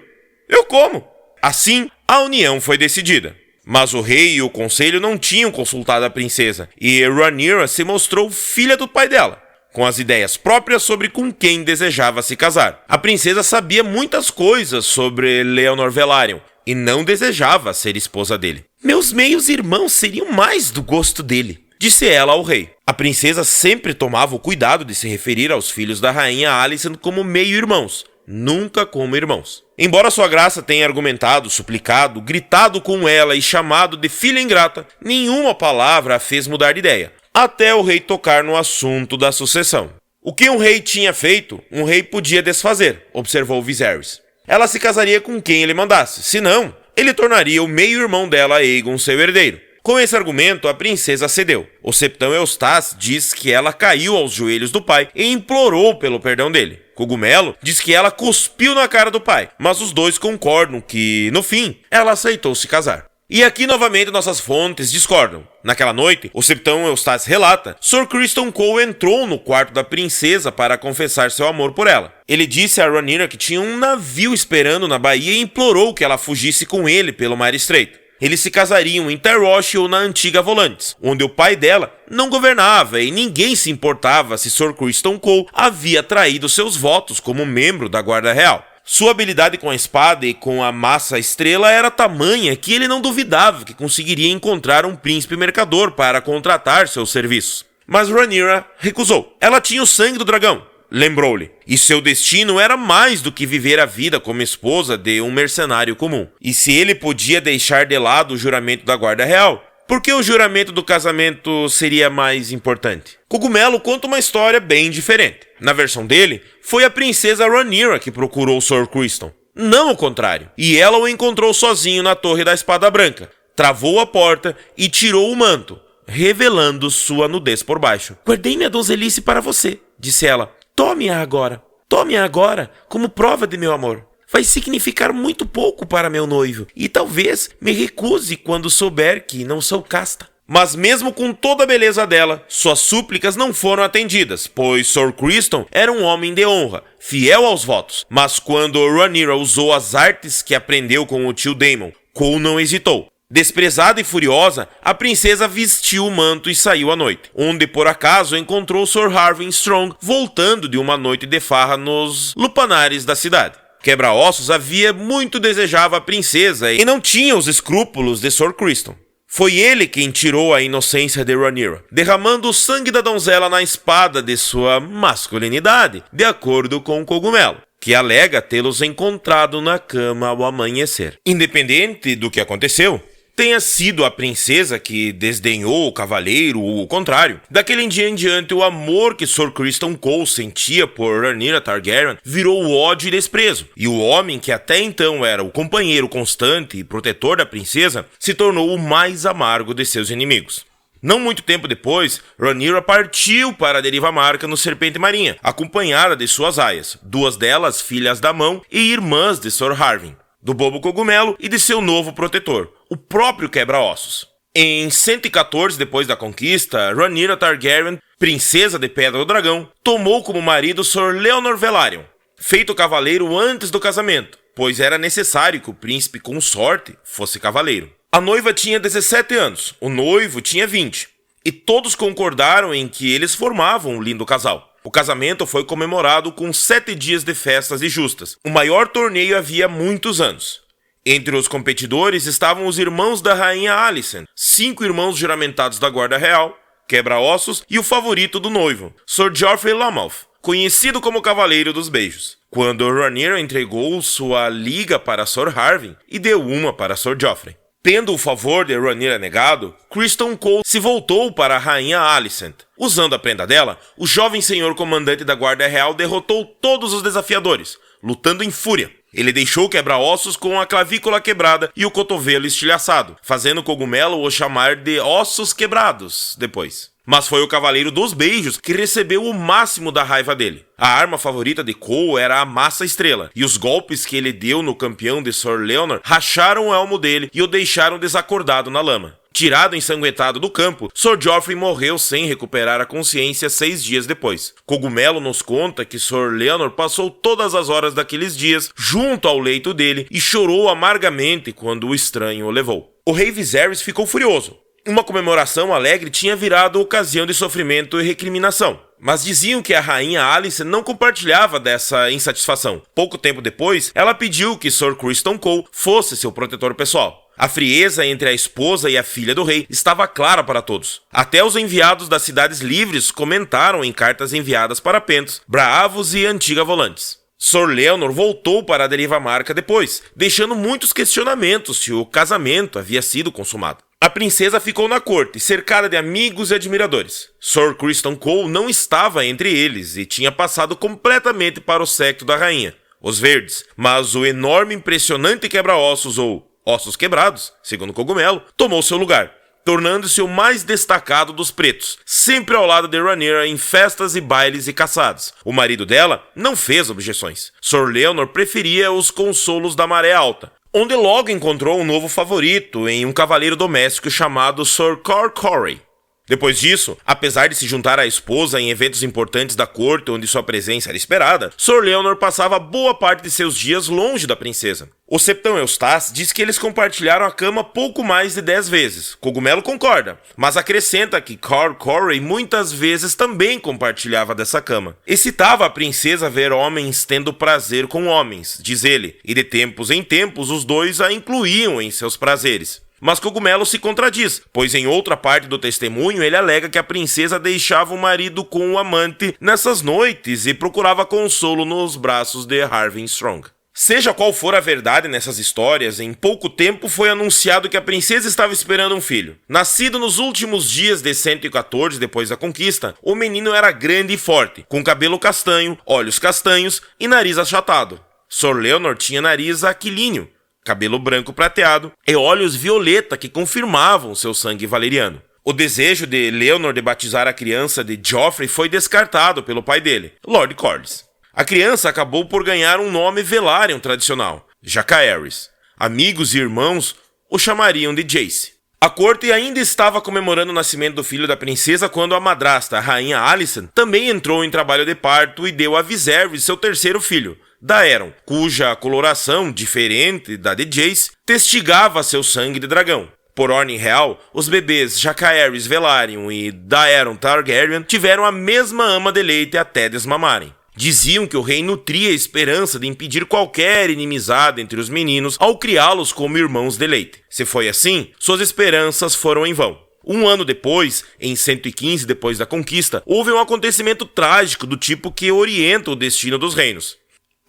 eu como. Assim, a união foi decidida. Mas o rei e o conselho não tinham consultado a princesa, e Rhaenyra se mostrou filha do pai dela, com as ideias próprias sobre com quem desejava se casar. A princesa sabia muitas coisas sobre Leonor Velaryon, e não desejava ser esposa dele. Meus meios irmãos seriam mais do gosto dele, disse ela ao rei. A princesa sempre tomava o cuidado de se referir aos filhos da rainha Alicent como meio-irmãos, nunca como irmãos. Embora sua graça tenha argumentado, suplicado, gritado com ela e chamado de filha ingrata, nenhuma palavra a fez mudar de ideia, até o rei tocar no assunto da sucessão. O que um rei tinha feito, um rei podia desfazer, observou Viserys. Ela se casaria com quem ele mandasse, senão, ele tornaria o meio-irmão dela, Aegon, seu herdeiro. Com esse argumento, a princesa cedeu. O septão Eustace diz que ela caiu aos joelhos do pai e implorou pelo perdão dele. Cogumelo diz que ela cuspiu na cara do pai, mas os dois concordam que, no fim, ela aceitou se casar. E aqui novamente nossas fontes discordam. Naquela noite, o septão Eustace relata, Sir Criston Cole entrou no quarto da princesa para confessar seu amor por ela. Ele disse a Rhaenyra que tinha um navio esperando na baía e implorou que ela fugisse com ele pelo mar estreito. Eles se casariam em Tyrosh ou na antiga Volantis, onde o pai dela não governava e ninguém se importava se Sir Criston Cole havia traído seus votos como membro da Guarda Real. Sua habilidade com a espada e com a massa estrela era tamanha que ele não duvidava que conseguiria encontrar um príncipe mercador para contratar seus serviços. Mas Rhaenyra recusou. Ela tinha o sangue do dragão, lembrou-lhe, e seu destino era mais do que viver a vida como esposa de um mercenário comum. E se ele podia deixar de lado o juramento da guarda real, por que o juramento do casamento seria mais importante? Cogumelo conta uma história bem diferente. Na versão dele, foi a princesa Rhaenyra que procurou Sir Criston, não o contrário. E ela o encontrou sozinho na Torre da Espada Branca, travou a porta e tirou o manto, revelando sua nudez por baixo. "Guardei minha donzelice para você", disse ela. Tome-a agora, como prova de meu amor. Vai significar muito pouco para meu noivo, e talvez me recuse quando souber que não sou casta." Mas mesmo com toda a beleza dela, suas súplicas não foram atendidas, pois Sir Criston era um homem de honra, fiel aos votos. Mas quando Rhaenyra usou as artes que aprendeu com o tio Daemon, Cole não hesitou. Desprezada e furiosa, a princesa vestiu o manto e saiu à noite, onde por acaso encontrou Sir Harwin Strong voltando de uma noite de farra nos lupanares da cidade. Quebra-ossos havia muito desejava a princesa e não tinha os escrúpulos de Sir Criston. Foi ele quem tirou a inocência de Rhaenyra, derramando o sangue da donzela na espada de sua masculinidade, de acordo com o Cogumelo, que alega tê-los encontrado na cama ao amanhecer. Independente do que aconteceu, tenha sido a princesa que desdenhou o cavaleiro ou o contrário, daquele dia em diante o amor que Sir Criston Cole sentia por Rhaenyra Targaryen virou ódio e desprezo, e o homem que até então era o companheiro constante e protetor da princesa se tornou o mais amargo de seus inimigos. Não muito tempo depois, Rhaenyra partiu para a deriva marca no Serpente Marinha, acompanhada de suas aias, duas delas filhas da mão e irmãs de Sir Harwin, do Bobo Cogumelo e de seu novo protetor, o próprio Quebra-Ossos. Em 114 depois da conquista, Rhaenyra Targaryen, princesa de Pedra do Dragão, tomou como marido Sir Leonor Velaryon, feito cavaleiro antes do casamento, pois era necessário que o príncipe consorte fosse cavaleiro. A noiva tinha 17 anos, o noivo tinha 20, e todos concordaram em que eles formavam um lindo casal. O casamento foi comemorado com 7 dias de festas e justas, o maior torneio havia muitos anos. Entre os competidores estavam os irmãos da rainha Alicent, 5 irmãos juramentados da guarda real, Quebra-Ossos e o favorito do noivo, Sir Joffrey Lommouth, conhecido como Cavaleiro dos Beijos. Quando Rhaenyra entregou sua liga para Sir Harwin e deu uma para Sir Joffrey. Tendo o favor de Rhaenyra negado, Criston Cole se voltou para a rainha Alicent. Usando a prenda dela, o jovem senhor comandante da Guarda Real derrotou todos os desafiadores, lutando em fúria. Ele deixou o Quebra-Ossos com a clavícula quebrada e o cotovelo estilhaçado, fazendo o Cogumelo o chamar de Ossos Quebrados depois. Mas foi o Cavaleiro dos Beijos que recebeu o máximo da raiva dele. A arma favorita de Cole era a massa estrela, e os golpes que ele deu no campeão de Sir Leonor racharam o elmo dele e o deixaram desacordado na lama. Tirado ensanguentado do campo, Sir Joffrey morreu sem recuperar a consciência 6 dias depois. Cogumelo nos conta que Sir Leonor passou todas as horas daqueles dias junto ao leito dele e chorou amargamente quando o estranho o levou. O rei Viserys ficou furioso. Uma comemoração alegre tinha virado ocasião de sofrimento e recriminação. Mas diziam que a rainha Alice não compartilhava dessa insatisfação. Pouco tempo depois, ela pediu que Sir Criston Cole fosse seu protetor pessoal. A frieza entre a esposa e a filha do rei estava clara para todos. Até os enviados das cidades livres comentaram em cartas enviadas para Pentos, Braavos e Antiga Volantes. Sir Leonor voltou para a deriva marca depois, deixando muitos questionamentos se o casamento havia sido consumado. A princesa ficou na corte, cercada de amigos e admiradores. Sir Criston Cole não estava entre eles e tinha passado completamente para o séquito da rainha, os Verdes, mas o enorme e impressionante Quebra-Ossos, ou Ossos Quebrados, segundo Cogumelo, tomou seu lugar, tornando-se o mais destacado dos pretos, sempre ao lado de Rhaenyra em festas e bailes e caçadas. O marido dela não fez objeções. Sir Leonor preferia os consolos da Maré Alta, onde logo encontrou um novo favorito em um cavaleiro doméstico chamado Sir Cor Corey. Depois disso, apesar de se juntar à esposa em eventos importantes da corte onde sua presença era esperada, Sor Leonor passava boa parte de seus dias longe da princesa. O septão Eustace diz que eles compartilharam a cama pouco mais de 10 vezes. Cogumelo concorda, mas acrescenta que Carl Corey muitas vezes também compartilhava dessa cama. Excitava a princesa ver homens tendo prazer com homens, diz ele, e de tempos em tempos os dois a incluíam em seus prazeres. Mas Cogumelo se contradiz, pois em outra parte do testemunho ele alega que a princesa deixava o marido com o amante nessas noites e procurava consolo nos braços de Harvey Strong. Seja qual for a verdade nessas histórias, em pouco tempo foi anunciado que a princesa estava esperando um filho. Nascido nos últimos dias de 114 depois da conquista, o menino era grande e forte, com cabelo castanho, olhos castanhos e nariz achatado. Sor Leonor tinha nariz aquilíneo, cabelo branco prateado e olhos violeta que confirmavam seu sangue valeriano. O desejo de Leonor de batizar a criança de Joffrey foi descartado pelo pai dele, Lord Corlys. A criança acabou por ganhar um nome Velaryon tradicional, Jacaerys. Amigos e irmãos o chamariam de Jace. A corte ainda estava comemorando o nascimento do filho da princesa quando a madrasta, a rainha Alicent, também entrou em trabalho de parto e deu a Viserys seu terceiro filho, Daeron, cuja coloração, diferente da de Jace, testigava seu sangue de dragão. Por ordem real, os bebês Jacaerys Velaryon e Daeron Targaryen tiveram a mesma ama de leite até desmamarem. Diziam que o rei nutria a esperança de impedir qualquer inimizade entre os meninos ao criá-los como irmãos de leite. Se foi assim, suas esperanças foram em vão. Um ano depois, em 115 depois da conquista, houve um acontecimento trágico do tipo que orienta o destino dos reinos.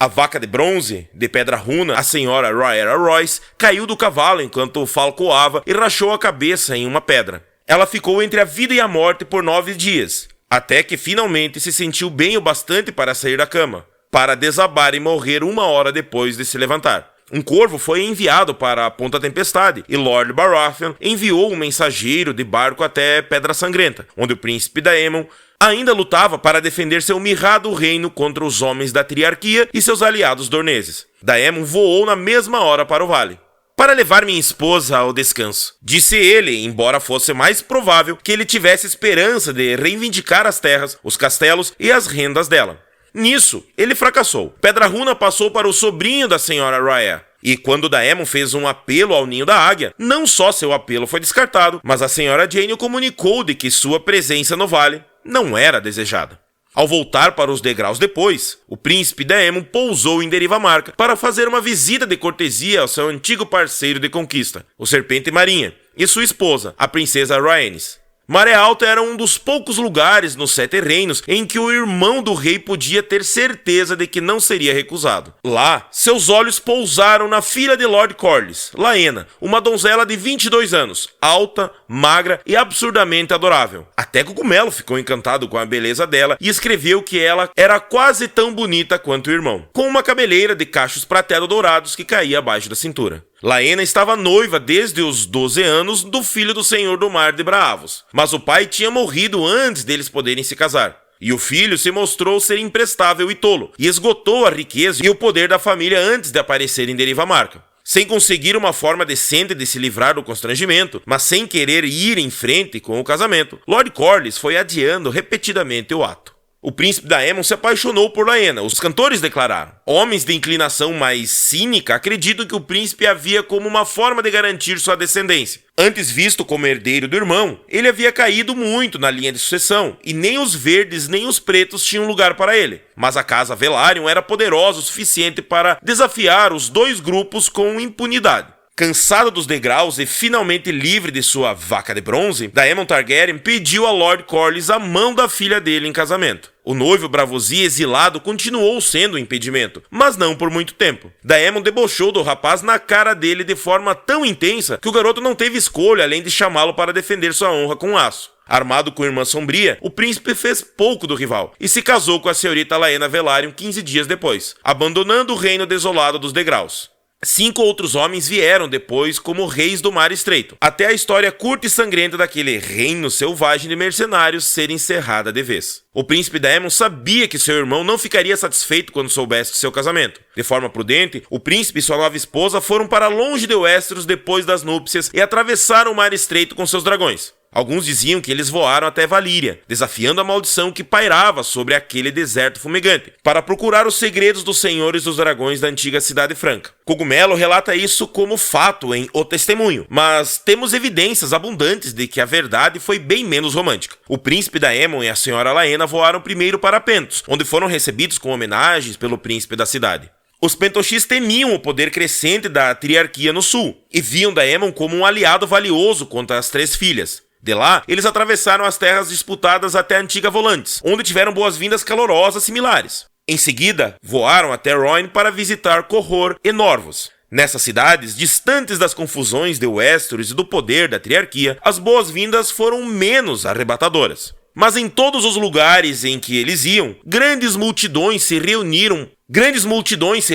A vaca de bronze, de pedra runa, a senhora Rhaera Royce, caiu do cavalo enquanto falcoava e rachou a cabeça em uma pedra. Ela ficou entre a vida e a morte por 9 dias. Até que finalmente se sentiu bem o bastante para sair da cama, para desabar e morrer 1 hora depois de se levantar. Um corvo foi enviado para a Ponta Tempestade e Lord Baratheon enviou um mensageiro de barco até Pedra Sangrenta, onde o príncipe Daemon ainda lutava para defender seu mirrado reino contra os homens da Triarquia e seus aliados dorneses. Daemon voou na mesma hora para o vale. Para levar minha esposa ao descanso, disse ele, embora fosse mais provável que ele tivesse esperança de reivindicar as terras, os castelos e as rendas dela. Nisso, ele fracassou. Pedra Runa passou para o sobrinho da senhora Rhaea. E quando Daemon fez um apelo ao ninho da águia, não só seu apelo foi descartado, mas a senhora Jane o comunicou de que sua presença no vale não era desejada. Ao voltar para os degraus depois, o príncipe Daemon pousou em Derivamarca para fazer uma visita de cortesia ao seu antigo parceiro de conquista, o Serpente Marinha, e sua esposa, a princesa Rhaenys. Maré Alta era um dos poucos lugares nos 7 reinos em que o irmão do rei podia ter certeza de que não seria recusado. Lá, seus olhos pousaram na filha de Lord Corlys, Laena, uma donzela de 22 anos, alta, magra e absurdamente adorável. Até Cogumelo ficou encantado com a beleza dela e escreveu que ela era quase tão bonita quanto o irmão, com uma cabeleira de cachos prateado-dourados que caía abaixo da cintura. Laena estava noiva desde os 12 anos do filho do senhor do mar de Braavos, mas o pai tinha morrido antes deles poderem se casar. E o filho se mostrou ser imprestável e tolo, e esgotou a riqueza e o poder da família antes de aparecer em Derivamarca. Sem conseguir uma forma decente de se livrar do constrangimento, mas sem querer ir em frente com o casamento, Lord Corlys foi adiando repetidamente o ato. O príncipe Daemon se apaixonou por Laena, os cantores declararam. Homens de inclinação mais cínica acreditam que o príncipe havia como uma forma de garantir sua descendência. Antes visto como herdeiro do irmão, ele havia caído muito na linha de sucessão, e nem os verdes nem os pretos tinham lugar para ele. Mas a casa Velaryon era poderosa o suficiente para desafiar os dois grupos com impunidade. Cansado dos degraus e finalmente livre de sua vaca de bronze, Daemon Targaryen pediu a Lord Corlys a mão da filha dele em casamento. O noivo Braavosi exilado continuou sendo um impedimento, mas não por muito tempo. Daemon debochou do rapaz na cara dele de forma tão intensa que o garoto não teve escolha além de chamá-lo para defender sua honra com um aço. Armado com Irmã Sombria, o príncipe fez pouco do rival e se casou com a senhorita Laena Velaryon 15 dias depois, abandonando o reino desolado dos degraus. 5 outros homens vieram depois como reis do Mar Estreito, até a história curta e sangrenta daquele reino selvagem de mercenários ser encerrada de vez. O príncipe Daemon sabia que seu irmão não ficaria satisfeito quando soubesse de seu casamento. De forma prudente, o príncipe e sua nova esposa foram para longe de Westeros depois das núpcias e atravessaram o Mar Estreito com seus dragões. Alguns diziam que eles voaram até Valíria, desafiando a maldição que pairava sobre aquele deserto fumegante, para procurar os segredos dos senhores dos dragões da antiga Cidade Franca. Cogumelo relata isso como fato em O Testemunho, mas temos evidências abundantes de que a verdade foi bem menos romântica. O príncipe Daemon e a senhora Laena voaram primeiro para Pentos, onde foram recebidos com homenagens pelo príncipe da cidade. Os Pentoshis temiam o poder crescente da triarquia no sul, e viam Daemon como um aliado valioso contra as 3 filhas. De lá, eles atravessaram as terras disputadas até a antiga Volantis, onde tiveram boas-vindas calorosas similares. Em seguida, voaram até Rhoyne para visitar Corror e Norvos. Nessas cidades, distantes das confusões de Westeros e do poder da triarquia, as boas-vindas foram menos arrebatadoras. Mas em todos os lugares em que eles iam, grandes multidões se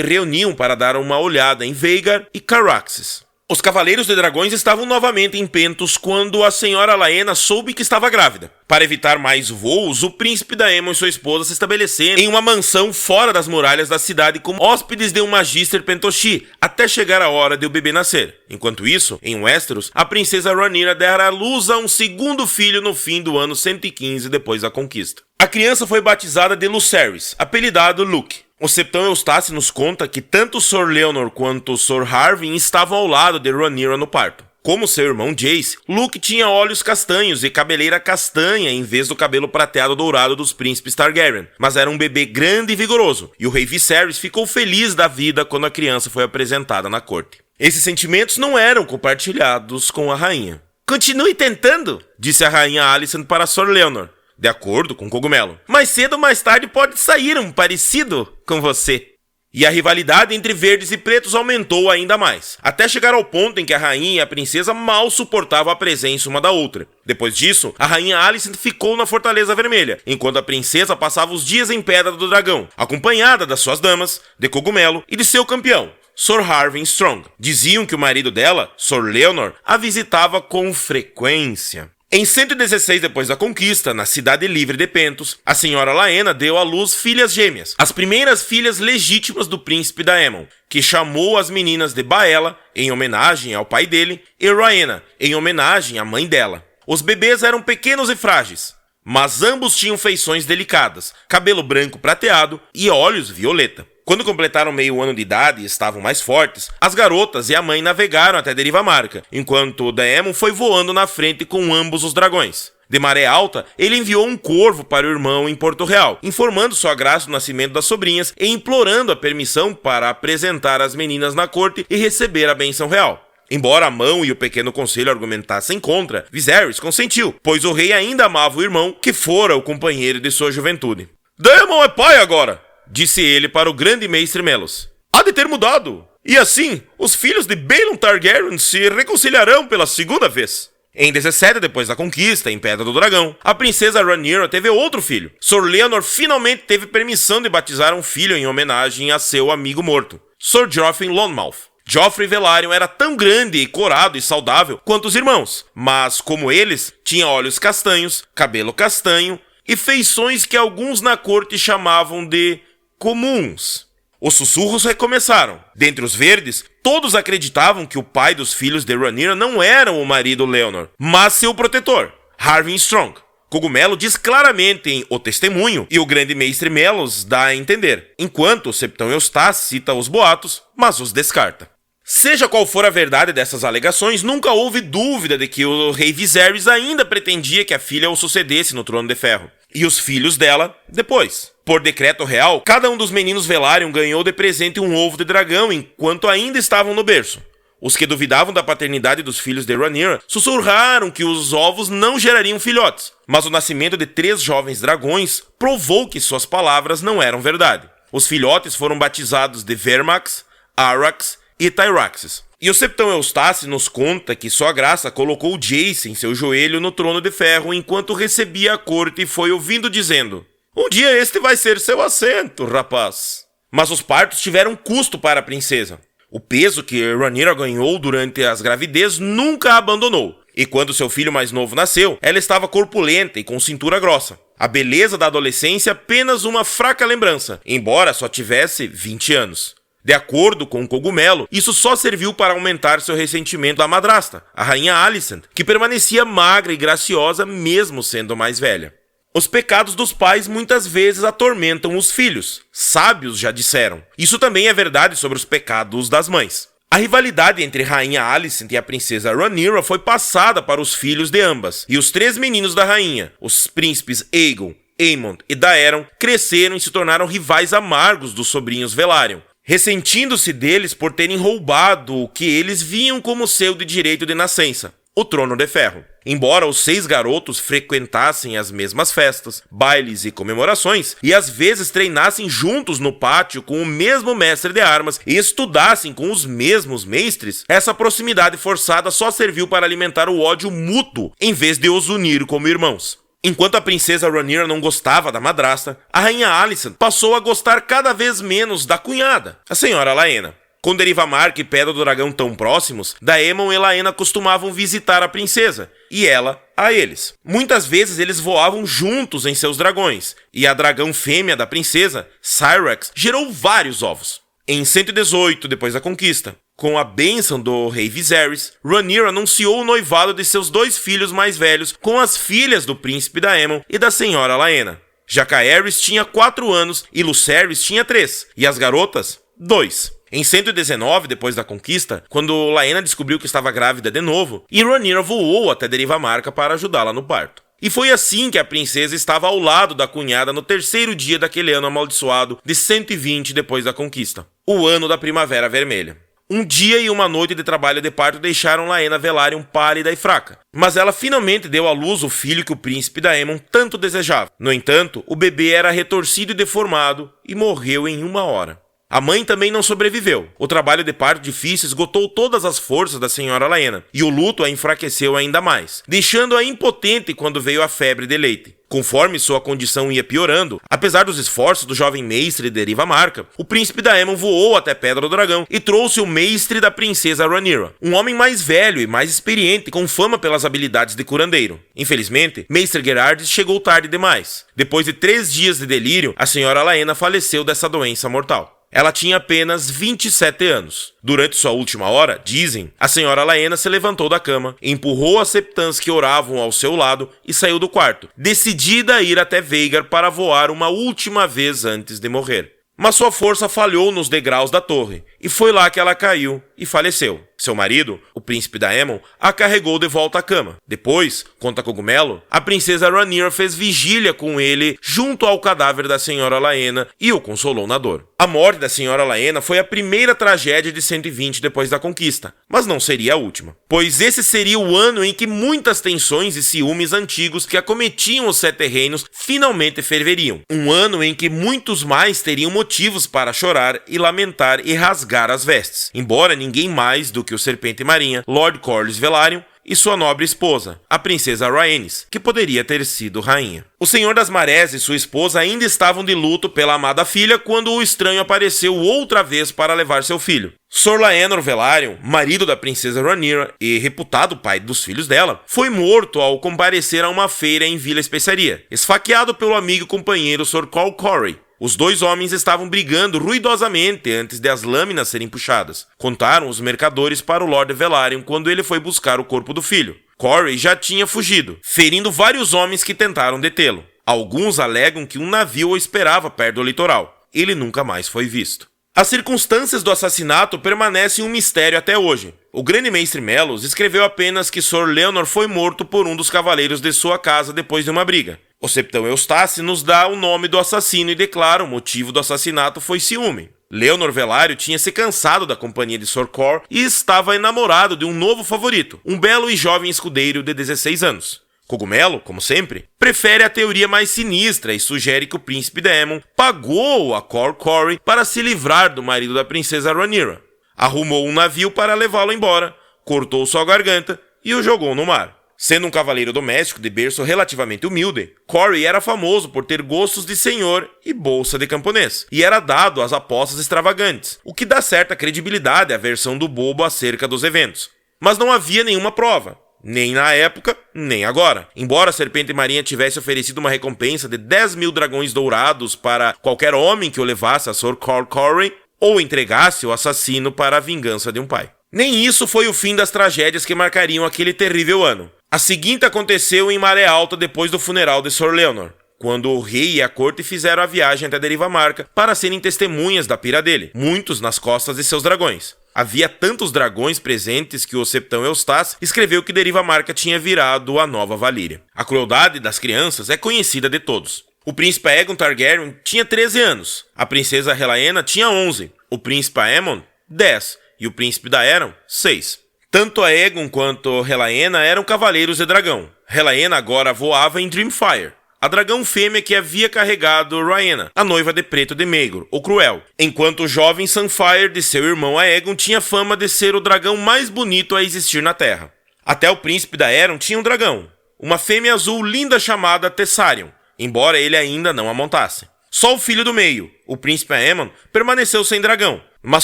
reuniam para dar uma olhada em Vhagar e Caraxes. Os Cavaleiros de Dragões estavam novamente em Pentos quando a senhora Laena soube que estava grávida. Para evitar mais voos, o príncipe Daemon e sua esposa se estabeleceram em uma mansão fora das muralhas da cidade como hóspedes de um Magister Pentoshi, até chegar a hora de o bebê nascer. Enquanto isso, em Westeros, a princesa Rhaenyra dera à luz a um segundo filho no fim do ano 115 depois da conquista. A criança foi batizada de Lucerys, apelidado Luke. O Septão Eustace nos conta que tanto Sor Leonor quanto Sor Harwin estavam ao lado de Rhaenyra no parto. Como seu irmão Jace, Luke tinha olhos castanhos e cabeleira castanha em vez do cabelo prateado dourado dos príncipes Targaryen, mas era um bebê grande e vigoroso, e o rei Viserys ficou feliz da vida quando a criança foi apresentada na corte. Esses sentimentos não eram compartilhados com a rainha. "Continue tentando", disse a rainha Alicent para Sor Leonor, de acordo com Cogumelo. "Mais cedo ou mais tarde pode sair um parecido com você." E a rivalidade entre verdes e pretos aumentou ainda mais, até chegar ao ponto em que a rainha e a princesa mal suportavam a presença uma da outra. Depois disso, a rainha Alicent ficou na Fortaleza Vermelha, enquanto a princesa passava os dias em Pedra do Dragão, acompanhada das suas damas, de Cogumelo e de seu campeão, Sor Harwin Strong. Diziam que o marido dela, Sor Leonor, a visitava com frequência. Em 116 depois da conquista, na cidade livre de Pentos, a senhora Laena deu à luz filhas gêmeas, as primeiras filhas legítimas do príncipe Daemon, que chamou as meninas de Baela, em homenagem ao pai dele, e Rhaena, em homenagem à mãe dela. Os bebês eram pequenos e frágeis, mas ambos tinham feições delicadas, cabelo branco prateado e olhos violeta. Quando completaram meio ano de idade e estavam mais fortes, as garotas e a mãe navegaram até Deriva Marca, enquanto Daemon foi voando na frente com ambos os dragões. De maré alta, ele enviou um corvo para o irmão em Porto Real, informando sua graça do nascimento das sobrinhas e implorando a permissão para apresentar as meninas na corte e receber a bênção real. Embora a mão e o pequeno conselho argumentassem contra, Viserys consentiu, pois o rei ainda amava o irmão, que fora o companheiro de sua juventude. "Daemon é pai agora", disse ele para o grande mestre Melos. "Há de ter mudado. E assim, os filhos de Baelon Targaryen se reconciliarão pela segunda vez." Em 17 depois da conquista, em Pedra do Dragão, a princesa Rhaenyra teve outro filho. Sor Leonor finalmente teve permissão de batizar um filho em homenagem a seu amigo morto, Sor Joffrey Lonmouth. Joffrey Velaryon era tão grande e corado e saudável quanto os irmãos, mas, como eles, tinha olhos castanhos, cabelo castanho e feições que alguns na corte chamavam de comuns. Os sussurros recomeçaram. Dentre os verdes, todos acreditavam que o pai dos filhos de Rhaenyra não era o marido Leonor, mas seu protetor, Harwin Strong. Cogumelo diz claramente em O Testemunho, e o grande mestre Melos dá a entender, enquanto o Septão Eustace cita os boatos, mas os descarta. Seja qual for a verdade dessas alegações, nunca houve dúvida de que o rei Viserys ainda pretendia que a filha o sucedesse no Trono de Ferro, e os filhos dela depois. Por decreto real, cada um dos meninos Velaryon ganhou de presente um ovo de dragão enquanto ainda estavam no berço. Os que duvidavam da paternidade dos filhos de Rhaenyra sussurraram que os ovos não gerariam filhotes, mas o nascimento de 3 jovens dragões provou que suas palavras não eram verdade. Os filhotes foram batizados de Vermax, Arrax e Tyraxes. E o Septão Eustace nos conta que sua graça colocou Jace em seu joelho no trono de ferro enquanto recebia a corte e foi ouvindo dizendo: "Um dia este vai ser seu assento, rapaz." Mas os partos tiveram custo para a princesa. O peso que Rhaenyra ganhou durante as gravidez nunca a abandonou. E quando seu filho mais novo nasceu, ela estava corpulenta e com cintura grossa. A beleza da adolescência apenas uma fraca lembrança, embora só tivesse 20 anos. De acordo com o Cogumelo, isso só serviu para aumentar seu ressentimento da madrasta, a rainha Alicent, que permanecia magra e graciosa mesmo sendo mais velha. Os pecados dos pais muitas vezes atormentam os filhos, sábios já disseram. Isso também é verdade sobre os pecados das mães. A rivalidade entre rainha Alicent e a princesa Rhaenyra foi passada para os filhos de ambas, e os 3 meninos da rainha, os príncipes Aegon, Aemond e Daeron, cresceram e se tornaram rivais amargos dos sobrinhos Velaryon, ressentindo-se deles por terem roubado o que eles viam como seu de direito de nascença, o Trono de Ferro. Embora os 6 garotos frequentassem as mesmas festas, bailes e comemorações, e às vezes treinassem juntos no pátio com o mesmo mestre de armas e estudassem com os mesmos mestres, essa proximidade forçada só serviu para alimentar o ódio mútuo em vez de os unir como irmãos. Enquanto a princesa Rhaenyra não gostava da madrasta, a rainha Alicent passou a gostar cada vez menos da cunhada, a senhora Laena. Com Deriva Marca e Pedra do Dragão tão próximos, Daemon e Laena costumavam visitar a princesa, e ela a eles. Muitas vezes eles voavam juntos em seus dragões, e a dragão fêmea da princesa, Syrax, gerou vários ovos. Em 118, depois da conquista, com a bênção do rei Viserys, Rhaenyra anunciou o noivado de seus 2 filhos mais velhos com as filhas do príncipe Daemon e da senhora Laena. Jacaerys tinha 4 anos e Lucerys tinha 3, e as garotas, 2. Em 119, depois da conquista, quando Laena descobriu que estava grávida de novo, Rhaenyra voou até Deriva Marca para ajudá-la no parto. E foi assim que a princesa estava ao lado da cunhada no 3º dia daquele ano amaldiçoado de 120 depois da conquista, o ano da Primavera Vermelha. Um dia e uma noite de trabalho de parto deixaram Laena Velaryon pálida e fraca, mas ela finalmente deu à luz o filho que o príncipe Daemon tanto desejava. No entanto, o bebê era retorcido e deformado e morreu em 1 hora. A mãe também não sobreviveu. O trabalho de parto difícil esgotou todas as forças da senhora Laena, e o luto a enfraqueceu ainda mais, deixando-a impotente quando veio a febre de leite. Conforme sua condição ia piorando, apesar dos esforços do jovem mestre de Deriva Marca, o príncipe Daemon voou até Pedra do Dragão e trouxe o mestre da princesa Rhaenyra, um homem mais velho e mais experiente, com fama pelas habilidades de curandeiro. Infelizmente, mestre Gerardis chegou tarde demais. Depois de 3 dias de delírio, a senhora Laena faleceu dessa doença mortal. Ela tinha apenas 27 anos. Durante sua última hora, dizem, a senhora Laena se levantou da cama, empurrou as septãs que oravam ao seu lado e saiu do quarto, decidida a ir até Vhagar para voar uma última vez antes de morrer. Mas sua força falhou nos degraus da torre, e foi lá que ela caiu e faleceu. Seu marido, o príncipe Daemon, a carregou de volta à cama. Depois, conta Cogumelo, a princesa Rhaenyra fez vigília com ele junto ao cadáver da senhora Laena e o consolou na dor. A morte da senhora Laena foi a primeira tragédia de 120 depois da conquista, mas não seria a última, pois esse seria o ano em que muitas tensões e ciúmes antigos que acometiam os 7 reinos finalmente ferveriam. Um ano em que muitos mais teriam motivos para chorar e lamentar e rasgar as vestes, embora ninguém mais do que o Serpente Marinha, Lord Corlys Velaryon, e sua nobre esposa, a princesa Rhaenys, que poderia ter sido rainha. O Senhor das Marés e sua esposa ainda estavam de luto pela amada filha quando o estranho apareceu outra vez para levar seu filho. Sor Laenor Velaryon, marido da princesa Rhaenyra e reputado pai dos filhos dela, foi morto ao comparecer a uma feira em Vila Especiaria, esfaqueado pelo amigo e companheiro Sor Call Corey. Os 2 homens estavam brigando ruidosamente antes de as lâminas serem puxadas. Contaram os mercadores para o Lord Velaryon quando ele foi buscar o corpo do filho. Corey já tinha fugido, ferindo vários homens que tentaram detê-lo. Alguns alegam que um navio o esperava perto do litoral. Ele nunca mais foi visto. As circunstâncias do assassinato permanecem um mistério até hoje. O grande mestre Melos escreveu apenas que Sor Leonor foi morto por um dos cavaleiros de sua casa depois de uma briga. O Septão Eustace nos dá o nome do assassino e declara o motivo do assassinato foi ciúme. Leonor Velaryon tinha se cansado da companhia de Sor Cor e estava enamorado de um novo favorito, um belo e jovem escudeiro de 16 anos. Cogumelo, como sempre, prefere a teoria mais sinistra e sugere que o príncipe Daemon pagou a Cor Corey para se livrar do marido da princesa Rhaenyra. Arrumou um navio para levá-lo embora, cortou sua garganta e o jogou no mar. Sendo um cavaleiro doméstico de berço relativamente humilde, Corey era famoso por ter gostos de senhor e bolsa de camponês, e era dado às apostas extravagantes, o que dá certa credibilidade à versão do bobo acerca dos eventos. Mas não havia nenhuma prova, nem na época, nem agora. Embora a Serpente Marinha tivesse oferecido uma recompensa de 10.000 dragões dourados para qualquer homem que o levasse a Sor Cor Corey, ou entregasse o assassino para a vingança de um pai. Nem isso foi o fim das tragédias que marcariam aquele terrível ano. A seguinte aconteceu em Maré Alta depois do funeral de Sor Leonor, quando o rei e a corte fizeram a viagem até Derivamarca para serem testemunhas da pira dele, muitos nas costas de seus dragões. Havia tantos dragões presentes que o septão Eustácio escreveu que Derivamarca tinha virado a nova Valíria. A crueldade das crianças é conhecida de todos. O príncipe Aegon Targaryen tinha 13 anos, a princesa Relaena tinha 11, o príncipe Aemon 10 e o príncipe Daeron 6. Tanto Aegon quanto Relaena eram cavaleiros de dragão. Relaena agora voava em Dreamfire, a dragão fêmea que havia carregado Rhaena, a noiva de preto de Maegor, o Cruel, enquanto o jovem Sunfire de seu irmão Aegon tinha fama de ser o dragão mais bonito a existir na Terra. Até o príncipe Daeron tinha um dragão, uma fêmea azul linda chamada Tessarion, embora ele ainda não a montasse. Só o filho do meio, o príncipe Aemon, permaneceu sem dragão, mas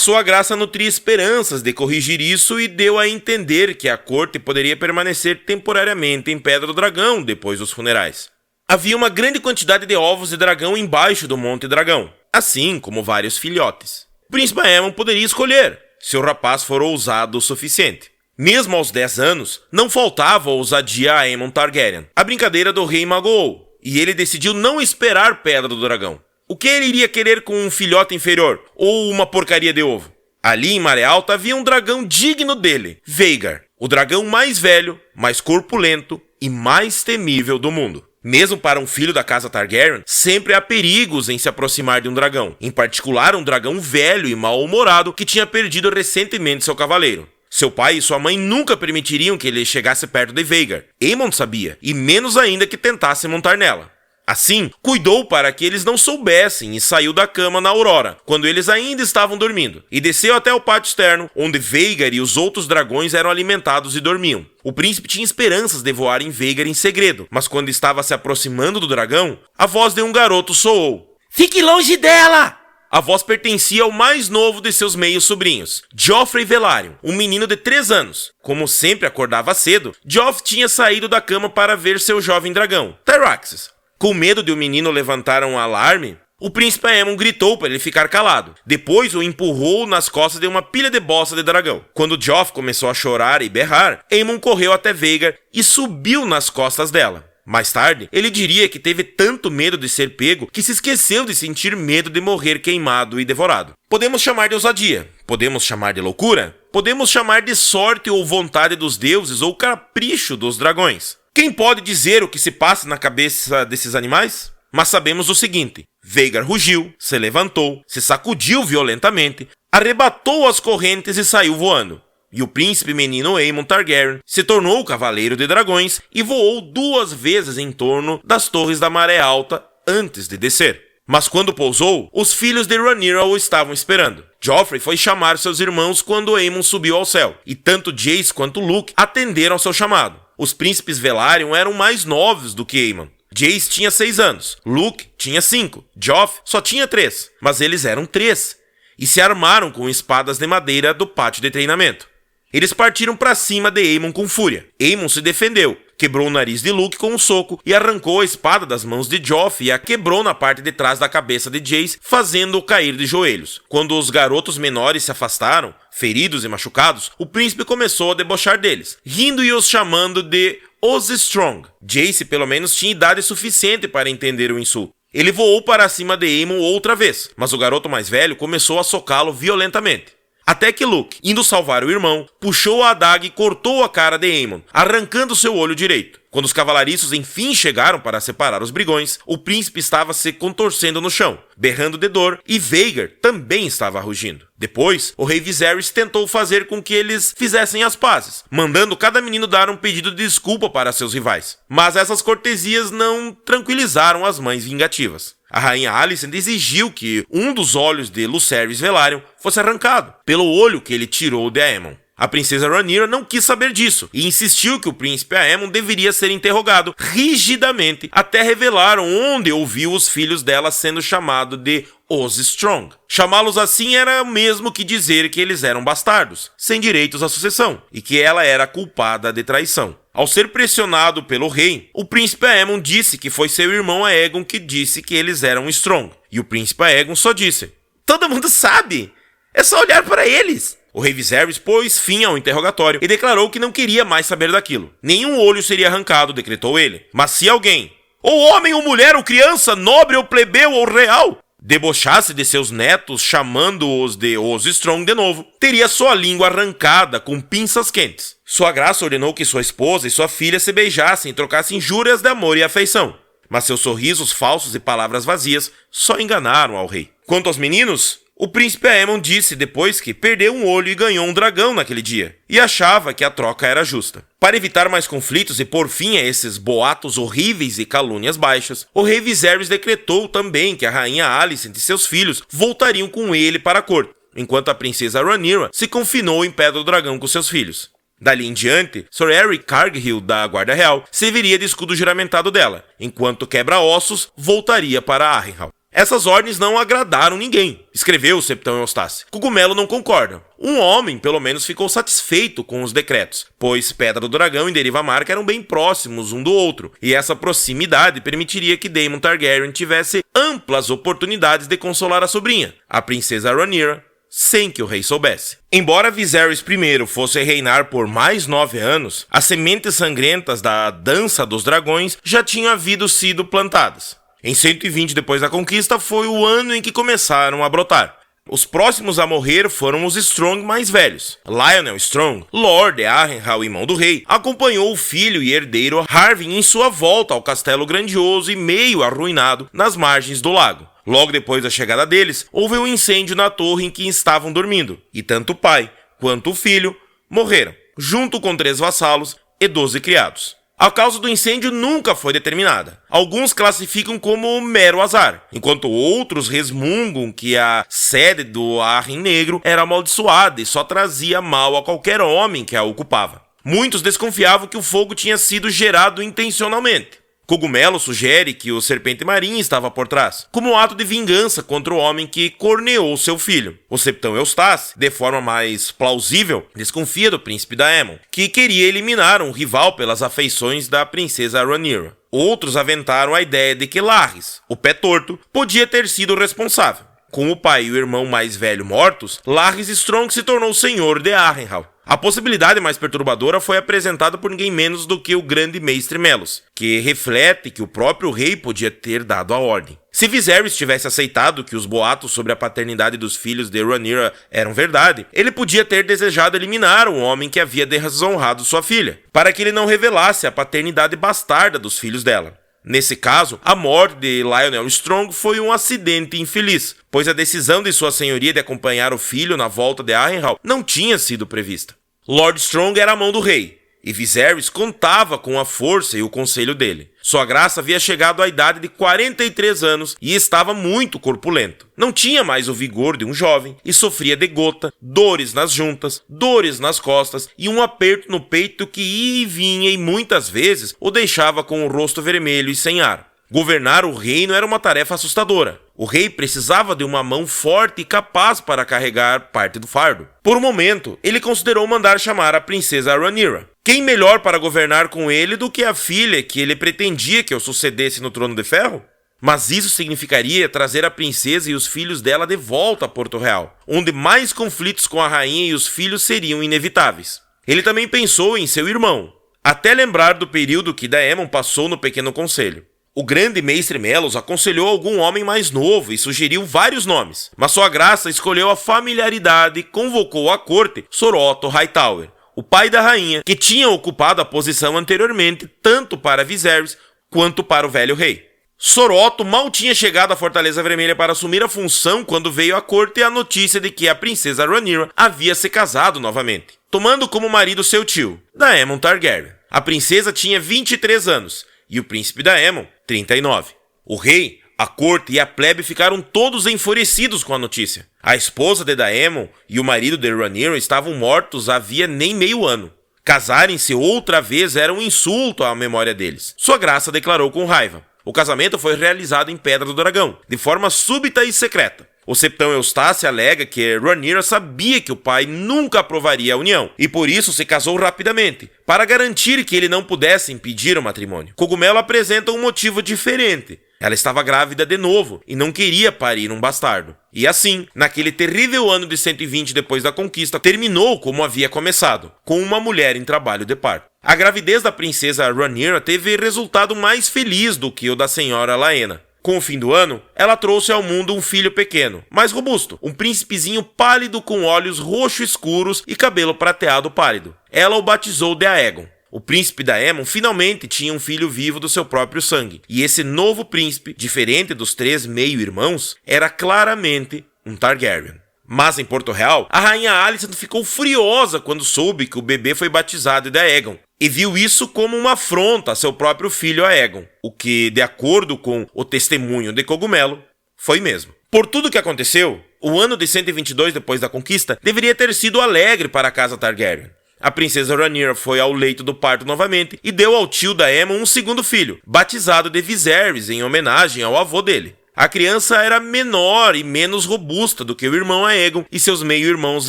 sua graça nutria esperanças de corrigir isso e deu a entender que a corte poderia permanecer temporariamente em Pedra do Dragão depois dos funerais. Havia uma grande quantidade de ovos de dragão embaixo do Monte Dragão, assim como vários filhotes. O príncipe Aemon poderia escolher, se o rapaz for ousado o suficiente. Mesmo aos 10 anos, não faltava ousadia a Aemon Targaryen, a brincadeira do rei magoou, e ele decidiu não esperar Pedra do Dragão. O que ele iria querer com um filhote inferior, ou uma porcaria de ovo? Ali em Maré Alta havia um dragão digno dele, Vhagar, o dragão mais velho, mais corpulento e mais temível do mundo. Mesmo para um filho da casa Targaryen, sempre há perigos em se aproximar de um dragão, em particular um dragão velho e mal-humorado que tinha perdido recentemente seu cavaleiro. Seu pai e sua mãe nunca permitiriam que ele chegasse perto de Vhagar. Aemon sabia, e menos ainda que tentasse montar nela. Assim, cuidou para que eles não soubessem e saiu da cama na aurora, quando eles ainda estavam dormindo, e desceu até o pátio externo, onde Vhagar e os outros dragões eram alimentados e dormiam. O príncipe tinha esperanças de voar em Vhagar em segredo, mas quando estava se aproximando do dragão, a voz de um garoto soou. Fique longe dela! A voz pertencia ao mais novo de seus meios sobrinhos, Joffrey Velaryon, um menino de 3 anos. Como sempre acordava cedo, Joff tinha saído da cama para ver seu jovem dragão, Tyraxes. Com medo de o menino levantar um alarme, o príncipe Aemon gritou para ele ficar calado. Depois o empurrou nas costas de uma pilha de bosta de dragão. Quando Joff começou a chorar e berrar, Aemon correu até Vhagar e subiu nas costas dela. Mais tarde, ele diria que teve tanto medo de ser pego que se esqueceu de sentir medo de morrer queimado e devorado. Podemos chamar de ousadia, podemos chamar de loucura, podemos chamar de sorte ou vontade dos deuses ou capricho dos dragões. Quem pode dizer o que se passa na cabeça desses animais? Mas sabemos o seguinte: Vhagar rugiu, se levantou, se sacudiu violentamente, arrebatou as correntes e saiu voando. E o príncipe menino Aemon Targaryen se tornou o cavaleiro de dragões e voou 2 vezes em torno das torres da Maré Alta antes de descer. Mas quando pousou, os filhos de Rhaenyra o estavam esperando. Joffrey foi chamar seus irmãos quando Aemon subiu ao céu, e tanto Jace quanto Luke atenderam ao seu chamado. Os príncipes Velaryon eram mais novos do que Aemon. Jace tinha 6 anos, Luke tinha 5, Joff só tinha 3, mas eles eram 3, e se armaram com espadas de madeira do pátio de treinamento. Eles partiram para cima de Aemon com fúria. Aemon se defendeu, quebrou o nariz de Luke com um soco e arrancou a espada das mãos de Joff e a quebrou na parte de trás da cabeça de Jace, fazendo-o cair de joelhos. Quando os garotos menores se afastaram, feridos e machucados, o príncipe começou a debochar deles, rindo e os chamando de Os Strong. Jace pelo menos tinha idade suficiente para entender o insulto. Ele voou para cima de Aemon outra vez, mas o garoto mais velho começou a socá-lo violentamente. Até que Luke, indo salvar o irmão, puxou a adaga e cortou a cara de Aemon, arrancando seu olho direito. Quando os cavalariços enfim chegaram para separar os brigões, o príncipe estava se contorcendo no chão, berrando de dor, e Vhagar também estava rugindo. Depois, o rei Viserys tentou fazer com que eles fizessem as pazes, mandando cada menino dar um pedido de desculpa para seus rivais. Mas essas cortesias não tranquilizaram as mães vingativas. A rainha Alicent exigiu que um dos olhos de Lucerys Velaryon fosse arrancado, pelo olho que ele tirou de Aemon. A princesa Rhaenyra não quis saber disso e insistiu que o príncipe Aemon deveria ser interrogado rigidamente até revelar onde ouviu os filhos dela sendo chamados de Os Strong. Chamá-los assim era o mesmo que dizer que eles eram bastardos, sem direitos à sucessão, e que ela era culpada de traição. Ao ser pressionado pelo rei, o príncipe Aemon disse que foi seu irmão Aegon que disse que eles eram Strong. E o príncipe Aegon só disse: "Todo mundo sabe! É só olhar para eles. O rei Viserys pôs fim ao interrogatório e declarou que não queria mais saber daquilo. Nenhum olho seria arrancado, decretou ele. Mas se alguém, ou homem ou mulher ou criança, nobre ou plebeu ou real, debochasse de seus netos chamando-os de Os Strong de novo, teria sua língua arrancada com pinças quentes. Sua graça ordenou que sua esposa e sua filha se beijassem e trocassem júrias de amor e afeição. Mas seus sorrisos falsos e palavras vazias só enganaram ao rei. Quanto aos meninos, o príncipe Aemon disse depois que perdeu um olho e ganhou um dragão naquele dia, e achava que a troca era justa. Para evitar mais conflitos e pôr fim a esses boatos horríveis e calúnias baixas, o rei Viserys decretou também que a rainha Alicent e seus filhos voltariam com ele para a corte, enquanto a princesa Rhaenyra se confinou em Pedra do Dragão com seus filhos. Dali em diante, Sir Eric Cargill da Guarda Real serviria de escudo juramentado dela, enquanto Quebra-Ossos voltaria para Harrenhal. Essas ordens não agradaram ninguém, escreveu o Septão Eustácio. Cogumelo não concorda. Um homem, pelo menos, ficou satisfeito com os decretos, pois Pedra do Dragão e Deriva Amarga eram bem próximos um do outro, e essa proximidade permitiria que Daemon Targaryen tivesse amplas oportunidades de consolar a sobrinha, a princesa Rhaenyra, sem que o rei soubesse. Embora Viserys I fosse reinar por mais 9 anos, as sementes sangrentas da Dança dos Dragões já tinham sido plantadas. Em 120 depois da conquista foi o ano em que começaram a brotar. Os próximos a morrer foram os Strong mais velhos. Lionel Strong, Lord de Harrenhal e irmão do rei, acompanhou o filho e herdeiro Harwin em sua volta ao castelo grandioso e meio arruinado nas margens do lago. Logo depois da chegada deles, houve um incêndio na torre em que estavam dormindo, e tanto o pai quanto o filho morreram, junto com 3 vassalos e 12 criados. A causa do incêndio nunca foi determinada. Alguns classificam como mero azar, enquanto outros resmungam que a sede do Arryn Negro era amaldiçoada e só trazia mal a qualquer homem que a ocupava. Muitos desconfiavam que o fogo tinha sido gerado intencionalmente. Cogumelo sugere que o Serpente Marinha estava por trás, como um ato de vingança contra o homem que corneou seu filho. O Septão Eustácio, de forma mais plausível, desconfia do príncipe Daemon, que queria eliminar um rival pelas afeições da princesa Rhaenyra. Outros aventaram a ideia de que Larys, o pé torto, podia ter sido o responsável. Com o pai e o irmão mais velho mortos, Larys Strong se tornou senhor de Harrenhal. A possibilidade mais perturbadora foi apresentada por ninguém menos do que o grande mestre Melos, que reflete que o próprio rei podia ter dado a ordem. Se Viserys tivesse aceitado que os boatos sobre a paternidade dos filhos de Rhaenyra eram verdade, ele podia ter desejado eliminar o homem que havia desonrado sua filha, para que ele não revelasse a paternidade bastarda dos filhos dela. Nesse caso, a morte de Lionel Strong foi um acidente infeliz, pois a decisão de sua senhoria de acompanhar o filho na volta de Harrenhal não tinha sido prevista. Lord Strong era a mão do rei, e Viserys contava com a força e o conselho dele. Sua graça havia chegado à idade de 43 anos e estava muito corpulento. Não tinha mais o vigor de um jovem e sofria de gota, dores nas juntas, dores nas costas e um aperto no peito que ia e vinha e muitas vezes o deixava com o rosto vermelho e sem ar. Governar o reino era uma tarefa assustadora. O rei precisava de uma mão forte e capaz para carregar parte do fardo. Por um momento, ele considerou mandar chamar a princesa Rhaenyra. Quem melhor para governar com ele do que a filha que ele pretendia que o sucedesse no trono de ferro? Mas isso significaria trazer a princesa e os filhos dela de volta a Porto Real, onde mais conflitos com a rainha e os filhos seriam inevitáveis. Ele também pensou em seu irmão, até lembrar do período que Daemon passou no Pequeno Conselho. O grande mestre Melos aconselhou algum homem mais novo e sugeriu vários nomes, mas sua graça escolheu a familiaridade e convocou à corte Sor Otto Hightower, o pai da rainha, que tinha ocupado a posição anteriormente tanto para Viserys quanto para o velho rei. Sor Otto mal tinha chegado à Fortaleza Vermelha para assumir a função quando veio à corte a notícia de que a princesa Rhaenyra havia se casado novamente, tomando como marido seu tio, Daemon Targaryen. A princesa tinha 23 anos e o príncipe Daemon, 39. O rei, a corte e a plebe ficaram todos enfurecidos com a notícia. A esposa de Daemon e o marido de Rhaenyra estavam mortos havia nem meio ano. Casarem-se outra vez era um insulto à memória deles. Sua graça declarou com raiva. O casamento foi realizado em Pedra do Dragão, de forma súbita e secreta. O septão Eustácio alega que Rhaenyra sabia que o pai nunca aprovaria a união, e por isso se casou rapidamente, para garantir que ele não pudesse impedir o matrimônio. Cogumelo apresenta um motivo diferente. Ela estava grávida de novo e não queria parir um bastardo. E assim, naquele terrível ano de 120 depois da conquista, terminou como havia começado, com uma mulher em trabalho de parto. A gravidez da princesa Rhaenyra teve resultado mais feliz do que o da senhora Laena. Com o fim do ano, ela trouxe ao mundo um filho pequeno, mais robusto, um príncipezinho pálido com olhos roxo escuros e cabelo prateado pálido. Ela o batizou de Aegon. O príncipe Daemon finalmente tinha um filho vivo do seu próprio sangue, e esse novo príncipe, diferente dos 3 meio-irmãos, era claramente um Targaryen. Mas em Porto Real, a rainha Alicent ficou furiosa quando soube que o bebê foi batizado de Aegon, e viu isso como uma afronta a seu próprio filho Aegon, o que, de acordo com o testemunho de Cogumelo, foi mesmo. Por tudo que aconteceu, o ano de 122 depois da conquista deveria ter sido alegre para a casa Targaryen. A princesa Rhaenyra foi ao leito do parto novamente e deu ao tio Daemon um segundo filho, batizado de Viserys em homenagem ao avô dele. A criança era menor e menos robusta do que o irmão Aegon e seus meio-irmãos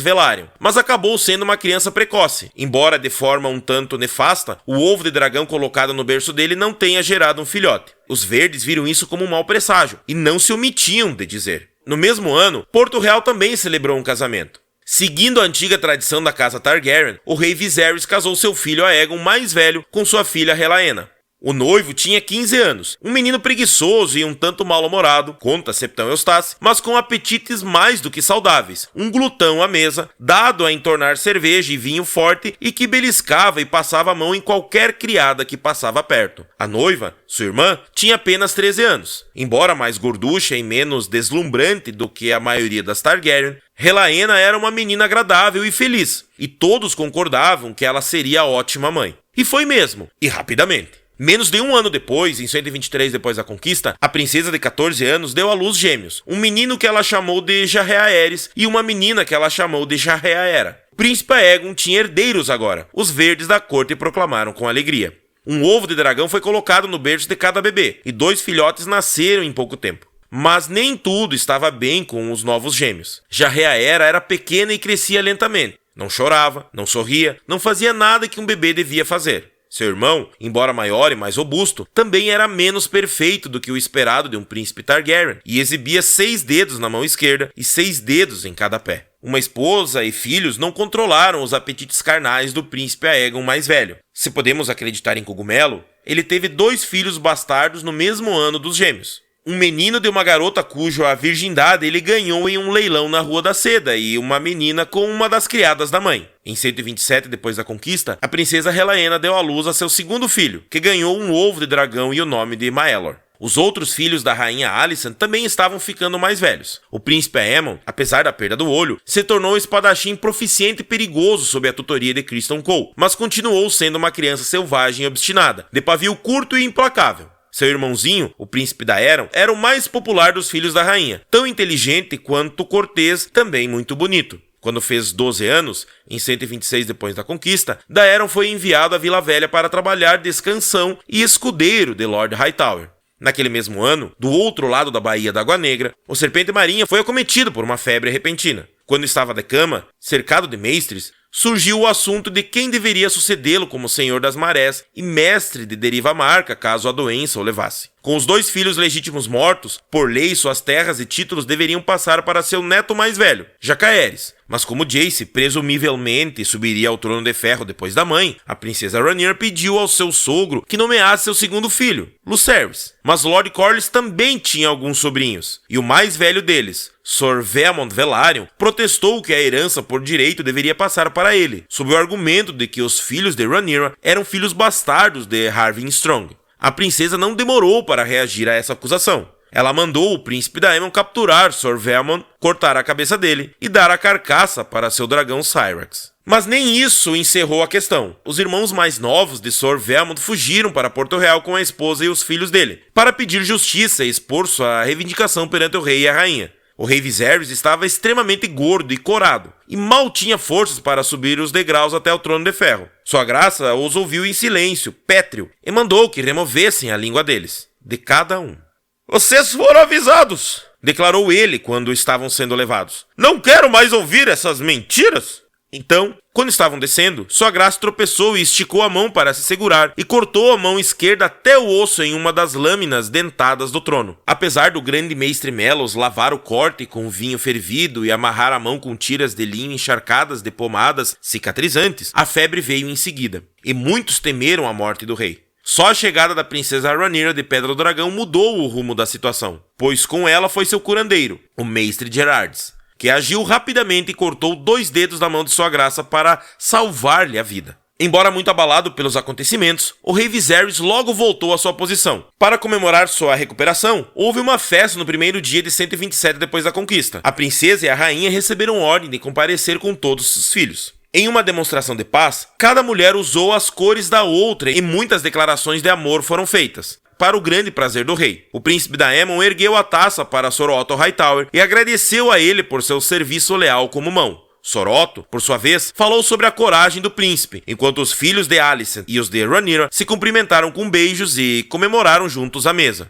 Velaryon, mas acabou sendo uma criança precoce. Embora de forma um tanto nefasta, o ovo de dragão colocado no berço dele não tenha gerado um filhote. Os verdes viram isso como um mau presságio e não se omitiam de dizer. No mesmo ano, Porto Real também celebrou um casamento. Seguindo a antiga tradição da casa Targaryen, o rei Viserys casou seu filho Aegon mais velho com sua filha Relaena. O noivo tinha 15 anos, um menino preguiçoso e um tanto mal-humorado, conta Septão Eustácio, mas com apetites mais do que saudáveis, um glutão à mesa, dado a entornar cerveja e vinho forte e que beliscava e passava a mão em qualquer criada que passava perto. A noiva, sua irmã, tinha apenas 13 anos. Embora mais gorducha e menos deslumbrante do que a maioria das Targaryen, Relaena era uma menina agradável e feliz, e todos concordavam que ela seria ótima mãe. E foi mesmo, e rapidamente. Menos de um ano depois, em 123 depois da conquista, a princesa de 14 anos deu à luz gêmeos, um menino que ela chamou de Jarreaeres e uma menina que ela chamou de Jarreaera. O príncipe Aegon tinha herdeiros agora, os verdes da corte proclamaram com alegria. Um ovo de dragão foi colocado no berço de cada bebê, e 2 filhotes nasceram em pouco tempo. Mas nem tudo estava bem com os novos gêmeos. Jarreaera era pequena e crescia lentamente. Não chorava, não sorria, não fazia nada que um bebê devia fazer. Seu irmão, embora maior e mais robusto, também era menos perfeito do que o esperado de um príncipe Targaryen e exibia 6 dedos na mão esquerda e 6 dedos em cada pé. Uma esposa e filhos não controlaram os apetites carnais do príncipe Aegon mais velho. Se podemos acreditar em Cogumelo, ele teve 2 filhos bastardos no mesmo ano dos gêmeos. Um menino de uma garota cuja virgindade ele ganhou em um leilão na Rua da Seda e uma menina com uma das criadas da mãe. Em 127 depois da conquista, a princesa Relaena deu à luz a seu segundo filho, que ganhou um ovo de dragão e o nome de Maelor. Os outros filhos da rainha Alicent também estavam ficando mais velhos. O príncipe Aemon, apesar da perda do olho, se tornou um espadachim proficiente e perigoso sob a tutoria de Criston Cole, mas continuou sendo uma criança selvagem e obstinada, de pavio curto e implacável. Seu irmãozinho, o príncipe Daeron, era o mais popular dos filhos da rainha, tão inteligente quanto cortês, também muito bonito. Quando fez 12 anos, em 126 depois da conquista, Daeron foi enviado à Vila Velha para trabalhar de escansão e escudeiro de Lord Hightower. Naquele mesmo ano, do outro lado da Baía da Água Negra, o Serpente Marinha foi acometido por uma febre repentina. Quando estava de cama, cercado de mestres, surgiu o assunto de quem deveria sucedê-lo como Senhor das Marés e mestre de Deriva Marca caso a doença o levasse. Com os 2 filhos legítimos mortos, por lei suas terras e títulos deveriam passar para seu neto mais velho, Jacaeres. Mas como Jace presumivelmente subiria ao trono de ferro depois da mãe, a princesa Rhaenyra pediu ao seu sogro que nomeasse seu segundo filho, Lucerys. Mas Lord Corlys também tinha alguns sobrinhos, e o mais velho deles, Sir Vaemond Velaryon, protestou que a herança por direito deveria passar para ele, sob o argumento de que os filhos de Rhaenyra eram filhos bastardos de Harwin Strong. A princesa não demorou para reagir a essa acusação. Ela mandou o príncipe Daemon capturar Sir Vaemond, cortar a cabeça dele e dar a carcaça para seu dragão Syrax. Mas nem isso encerrou a questão. Os irmãos mais novos de Sir Vaemond fugiram para Porto Real com a esposa e os filhos dele, para pedir justiça e expor sua reivindicação perante o rei e a rainha. O rei Viserys estava extremamente gordo e corado, e mal tinha forças para subir os degraus até o trono de ferro. Sua graça os ouviu em silêncio, pétreo, e mandou que removessem a língua deles, de cada um. Vocês foram avisados! declarou ele quando estavam sendo levados. Não quero mais ouvir essas mentiras! Então, quando estavam descendo, Sua Graça tropeçou e esticou a mão para se segurar e cortou a mão esquerda até o osso em uma das lâminas dentadas do trono. Apesar do grande mestre Melos lavar o corte com vinho fervido e amarrar a mão com tiras de linho encharcadas de pomadas cicatrizantes, a febre veio em seguida, e muitos temeram a morte do rei. Só a chegada da princesa Rhaenyra de Pedra do Dragão mudou o rumo da situação, pois com ela foi seu curandeiro, o mestre Gerardes, que agiu rapidamente e cortou 2 dedos da mão de Sua Graça para salvar-lhe a vida. Embora muito abalado pelos acontecimentos, o rei Viserys logo voltou à sua posição. Para comemorar sua recuperação, houve uma festa no primeiro dia de 127 depois da conquista. A princesa e a rainha receberam ordem de comparecer com todos os filhos. Em uma demonstração de paz, cada mulher usou as cores da outra e muitas declarações de amor foram feitas, para o grande prazer do rei. O príncipe Daemon ergueu a taça para Sir Otto Hightower e agradeceu a ele por seu serviço leal como mão. Sir Otto, por sua vez, falou sobre a coragem do príncipe, enquanto os filhos de Alicent e os de Rhaenyra se cumprimentaram com beijos e comemoraram juntos à mesa.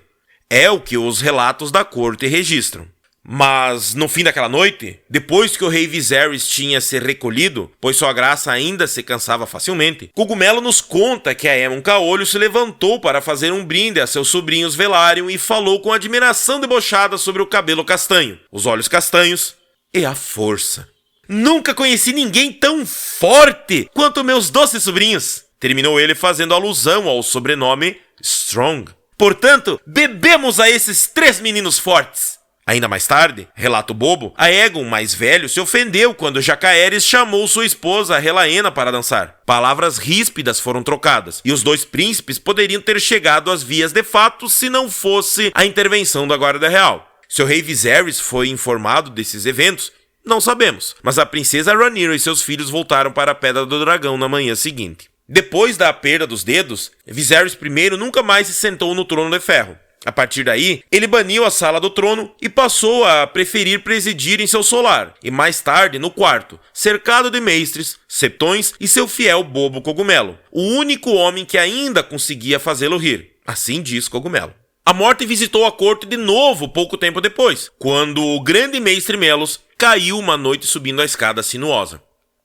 É o que os relatos da corte registram. Mas, no fim daquela noite, depois que o rei Viserys tinha se recolhido, pois Sua Graça ainda se cansava facilmente, Cogumelo nos conta que Aemon Caolho se levantou para fazer um brinde a seus sobrinhos Velaryon e falou com admiração debochada sobre o cabelo castanho, os olhos castanhos e a força. Nunca conheci ninguém tão forte quanto meus doces sobrinhos, terminou ele fazendo alusão ao sobrenome Strong. Portanto, bebemos a esses 3 meninos fortes. Ainda mais tarde, relato bobo, Aegon, mais velho, se ofendeu quando Jacaerys chamou sua esposa Relaena para dançar. Palavras ríspidas foram trocadas, e os 2 príncipes poderiam ter chegado às vias de fato se não fosse a intervenção da Guarda Real. Se o rei Viserys foi informado desses eventos, não sabemos, mas a princesa Rhaenyra e seus filhos voltaram para a Pedra do Dragão na manhã seguinte. Depois da perda dos dedos, Viserys I nunca mais se sentou no trono de ferro. A partir daí, ele baniu a sala do trono e passou a preferir presidir em seu solar, e mais tarde no quarto, cercado de mestres, septões e seu fiel bobo Cogumelo, o único homem que ainda conseguia fazê-lo rir. Assim diz Cogumelo. A morte visitou a corte de novo pouco tempo depois, quando o grande mestre Melos caiu uma noite subindo a escada sinuosa.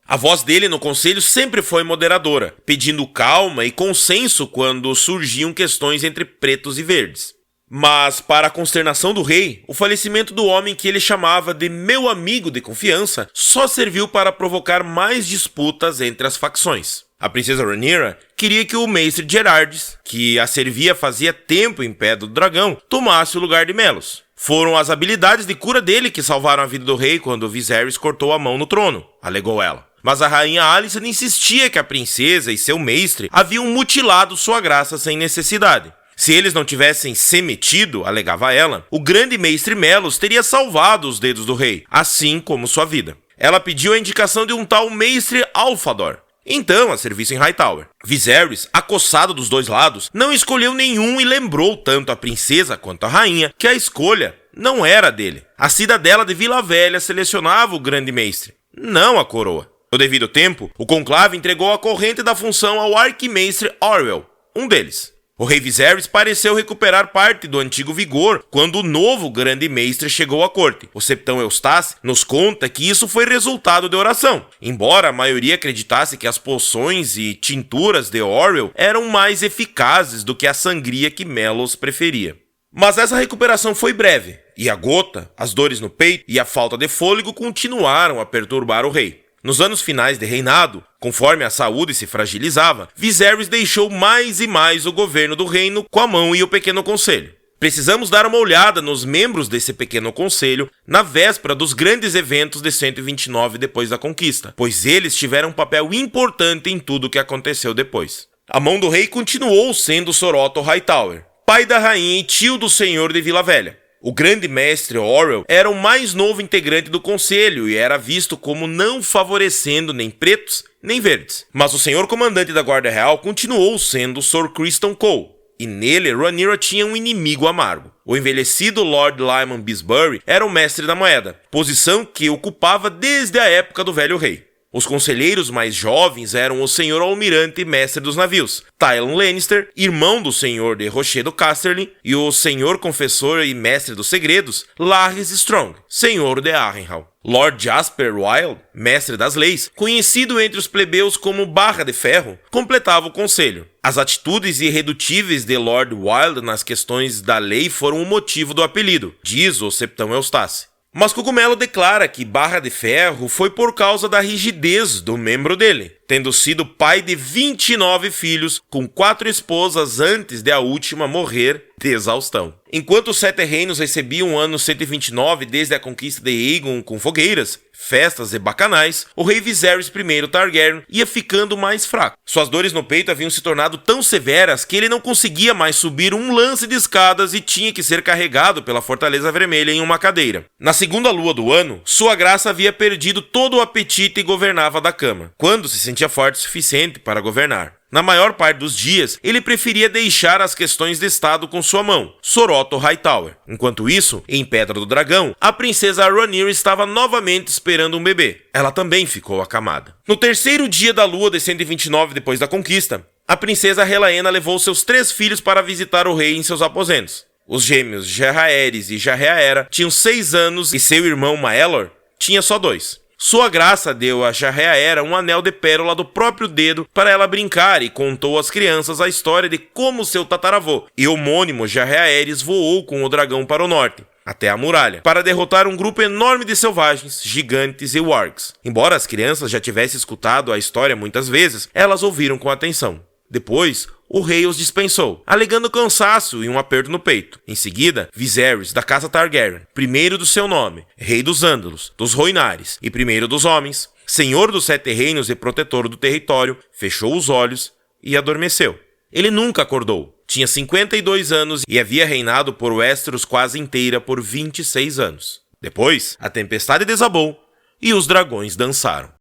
A voz dele no conselho sempre foi moderadora, pedindo calma e consenso quando surgiam questões entre pretos e verdes. Mas, para a consternação do rei, o falecimento do homem que ele chamava de meu amigo de confiança só serviu para provocar mais disputas entre as facções. A princesa Rhaenyra queria que o mestre Gerardes, que a servia fazia tempo em Pedra do Dragão, tomasse o lugar de Melos. Foram as habilidades de cura dele que salvaram a vida do rei quando Viserys cortou a mão no trono, alegou ela. Mas a rainha Alicent insistia que a princesa e seu mestre haviam mutilado Sua Graça sem necessidade. Se eles não tivessem se metido, alegava ela, o grande mestre Melos teria salvado os dedos do rei, assim como sua vida. Ela pediu a indicação de um tal mestre Alfador, então a serviço em Hightower. Viserys, acossado dos 2 lados, não escolheu nenhum e lembrou tanto a princesa quanto a rainha que a escolha não era dele. A cidadela de Vila Velha selecionava o grande mestre, não a coroa. No devido tempo, o conclave entregou a corrente da função ao arquimestre Orwell, um deles. O rei Viserys pareceu recuperar parte do antigo vigor quando o novo grande mestre chegou à corte. O septão Eustace nos conta que isso foi resultado de oração, embora a maioria acreditasse que as poções e tinturas de Orwell eram mais eficazes do que a sangria que Melos preferia. Mas essa recuperação foi breve, e a gota, as dores no peito e a falta de fôlego continuaram a perturbar o rei. Nos anos finais de reinado, conforme a saúde se fragilizava, Viserys deixou mais e mais o governo do reino com a mão e o pequeno conselho. Precisamos dar uma olhada nos membros desse pequeno conselho na véspera dos grandes eventos de 129 depois da conquista, pois eles tiveram um papel importante em tudo o que aconteceu depois. A mão do rei continuou sendo Sir Otto Hightower, pai da rainha e tio do senhor de Vila Velha. O grande mestre Orwell era o mais novo integrante do conselho e era visto como não favorecendo nem pretos nem verdes. Mas o senhor comandante da Guarda Real continuou sendo Sir Criston Cole, e nele Rhaenyra tinha um inimigo amargo. O envelhecido Lord Lyman Bisbury era o mestre da moeda, posição que ocupava desde a época do velho rei. Os conselheiros mais jovens eram o Senhor Almirante e Mestre dos Navios, Tywin Lannister, irmão do Senhor de Rochedo Casterly, e o Senhor Confessor e Mestre dos Segredos, Larys Strong, Senhor de Harrenhal. Lord Jasper Wilde, Mestre das Leis, conhecido entre os plebeus como Barra de Ferro, completava o conselho. As atitudes irredutíveis de Lord Wilde nas questões da lei foram o motivo do apelido, diz o Septão Eustace. Mas Cogumelo declara que Barra de Ferro foi por causa da rigidez do membro dele, tendo sido pai de 29 filhos com 4 esposas antes de a última morrer de exaustão. Enquanto os Sete Reinos recebiam o ano 129 desde a conquista de Aegon com fogueiras, festas e bacanais, o rei Viserys I Targaryen ia ficando mais fraco. Suas dores no peito haviam se tornado tão severas que ele não conseguia mais subir um lance de escadas e tinha que ser carregado pela Fortaleza Vermelha em uma cadeira. Na segunda lua do ano, sua graça havia perdido todo o apetite e governava da cama, quando se sentia forte o suficiente para governar. Na maior parte dos dias, ele preferia deixar as questões de estado com sua mão, Soroto Hightower. Enquanto isso, em Pedra do Dragão, a princesa Rhaenyra estava novamente esperando um bebê. Ela também ficou acamada. No terceiro dia da lua de 129 depois da conquista, a princesa Relaena levou seus 3 filhos para visitar o rei em seus aposentos. Os gêmeos Jaehaerys e Jaehaera tinham 6 anos e seu irmão Maelor tinha só 2. Sua graça deu a Jaehaera um anel de pérola do próprio dedo para ela brincar e contou às crianças a história de como seu tataravô e homônimo Jaehaerys voou com o dragão para o norte, até a muralha, para derrotar um grupo enorme de selvagens, gigantes e wargs. Embora as crianças já tivessem escutado a história muitas vezes, elas ouviram com atenção. Depois, o rei os dispensou, alegando cansaço e um aperto no peito. Em seguida, Viserys, da casa Targaryen, primeiro do seu nome, rei dos Ândalos, dos Rhoynares e primeiro dos homens, senhor dos 7 reinos e protetor do território, fechou os olhos e adormeceu. Ele nunca acordou. Tinha 52 anos e havia reinado por Westeros quase inteira por 26 anos. Depois, a tempestade desabou e os dragões dançaram.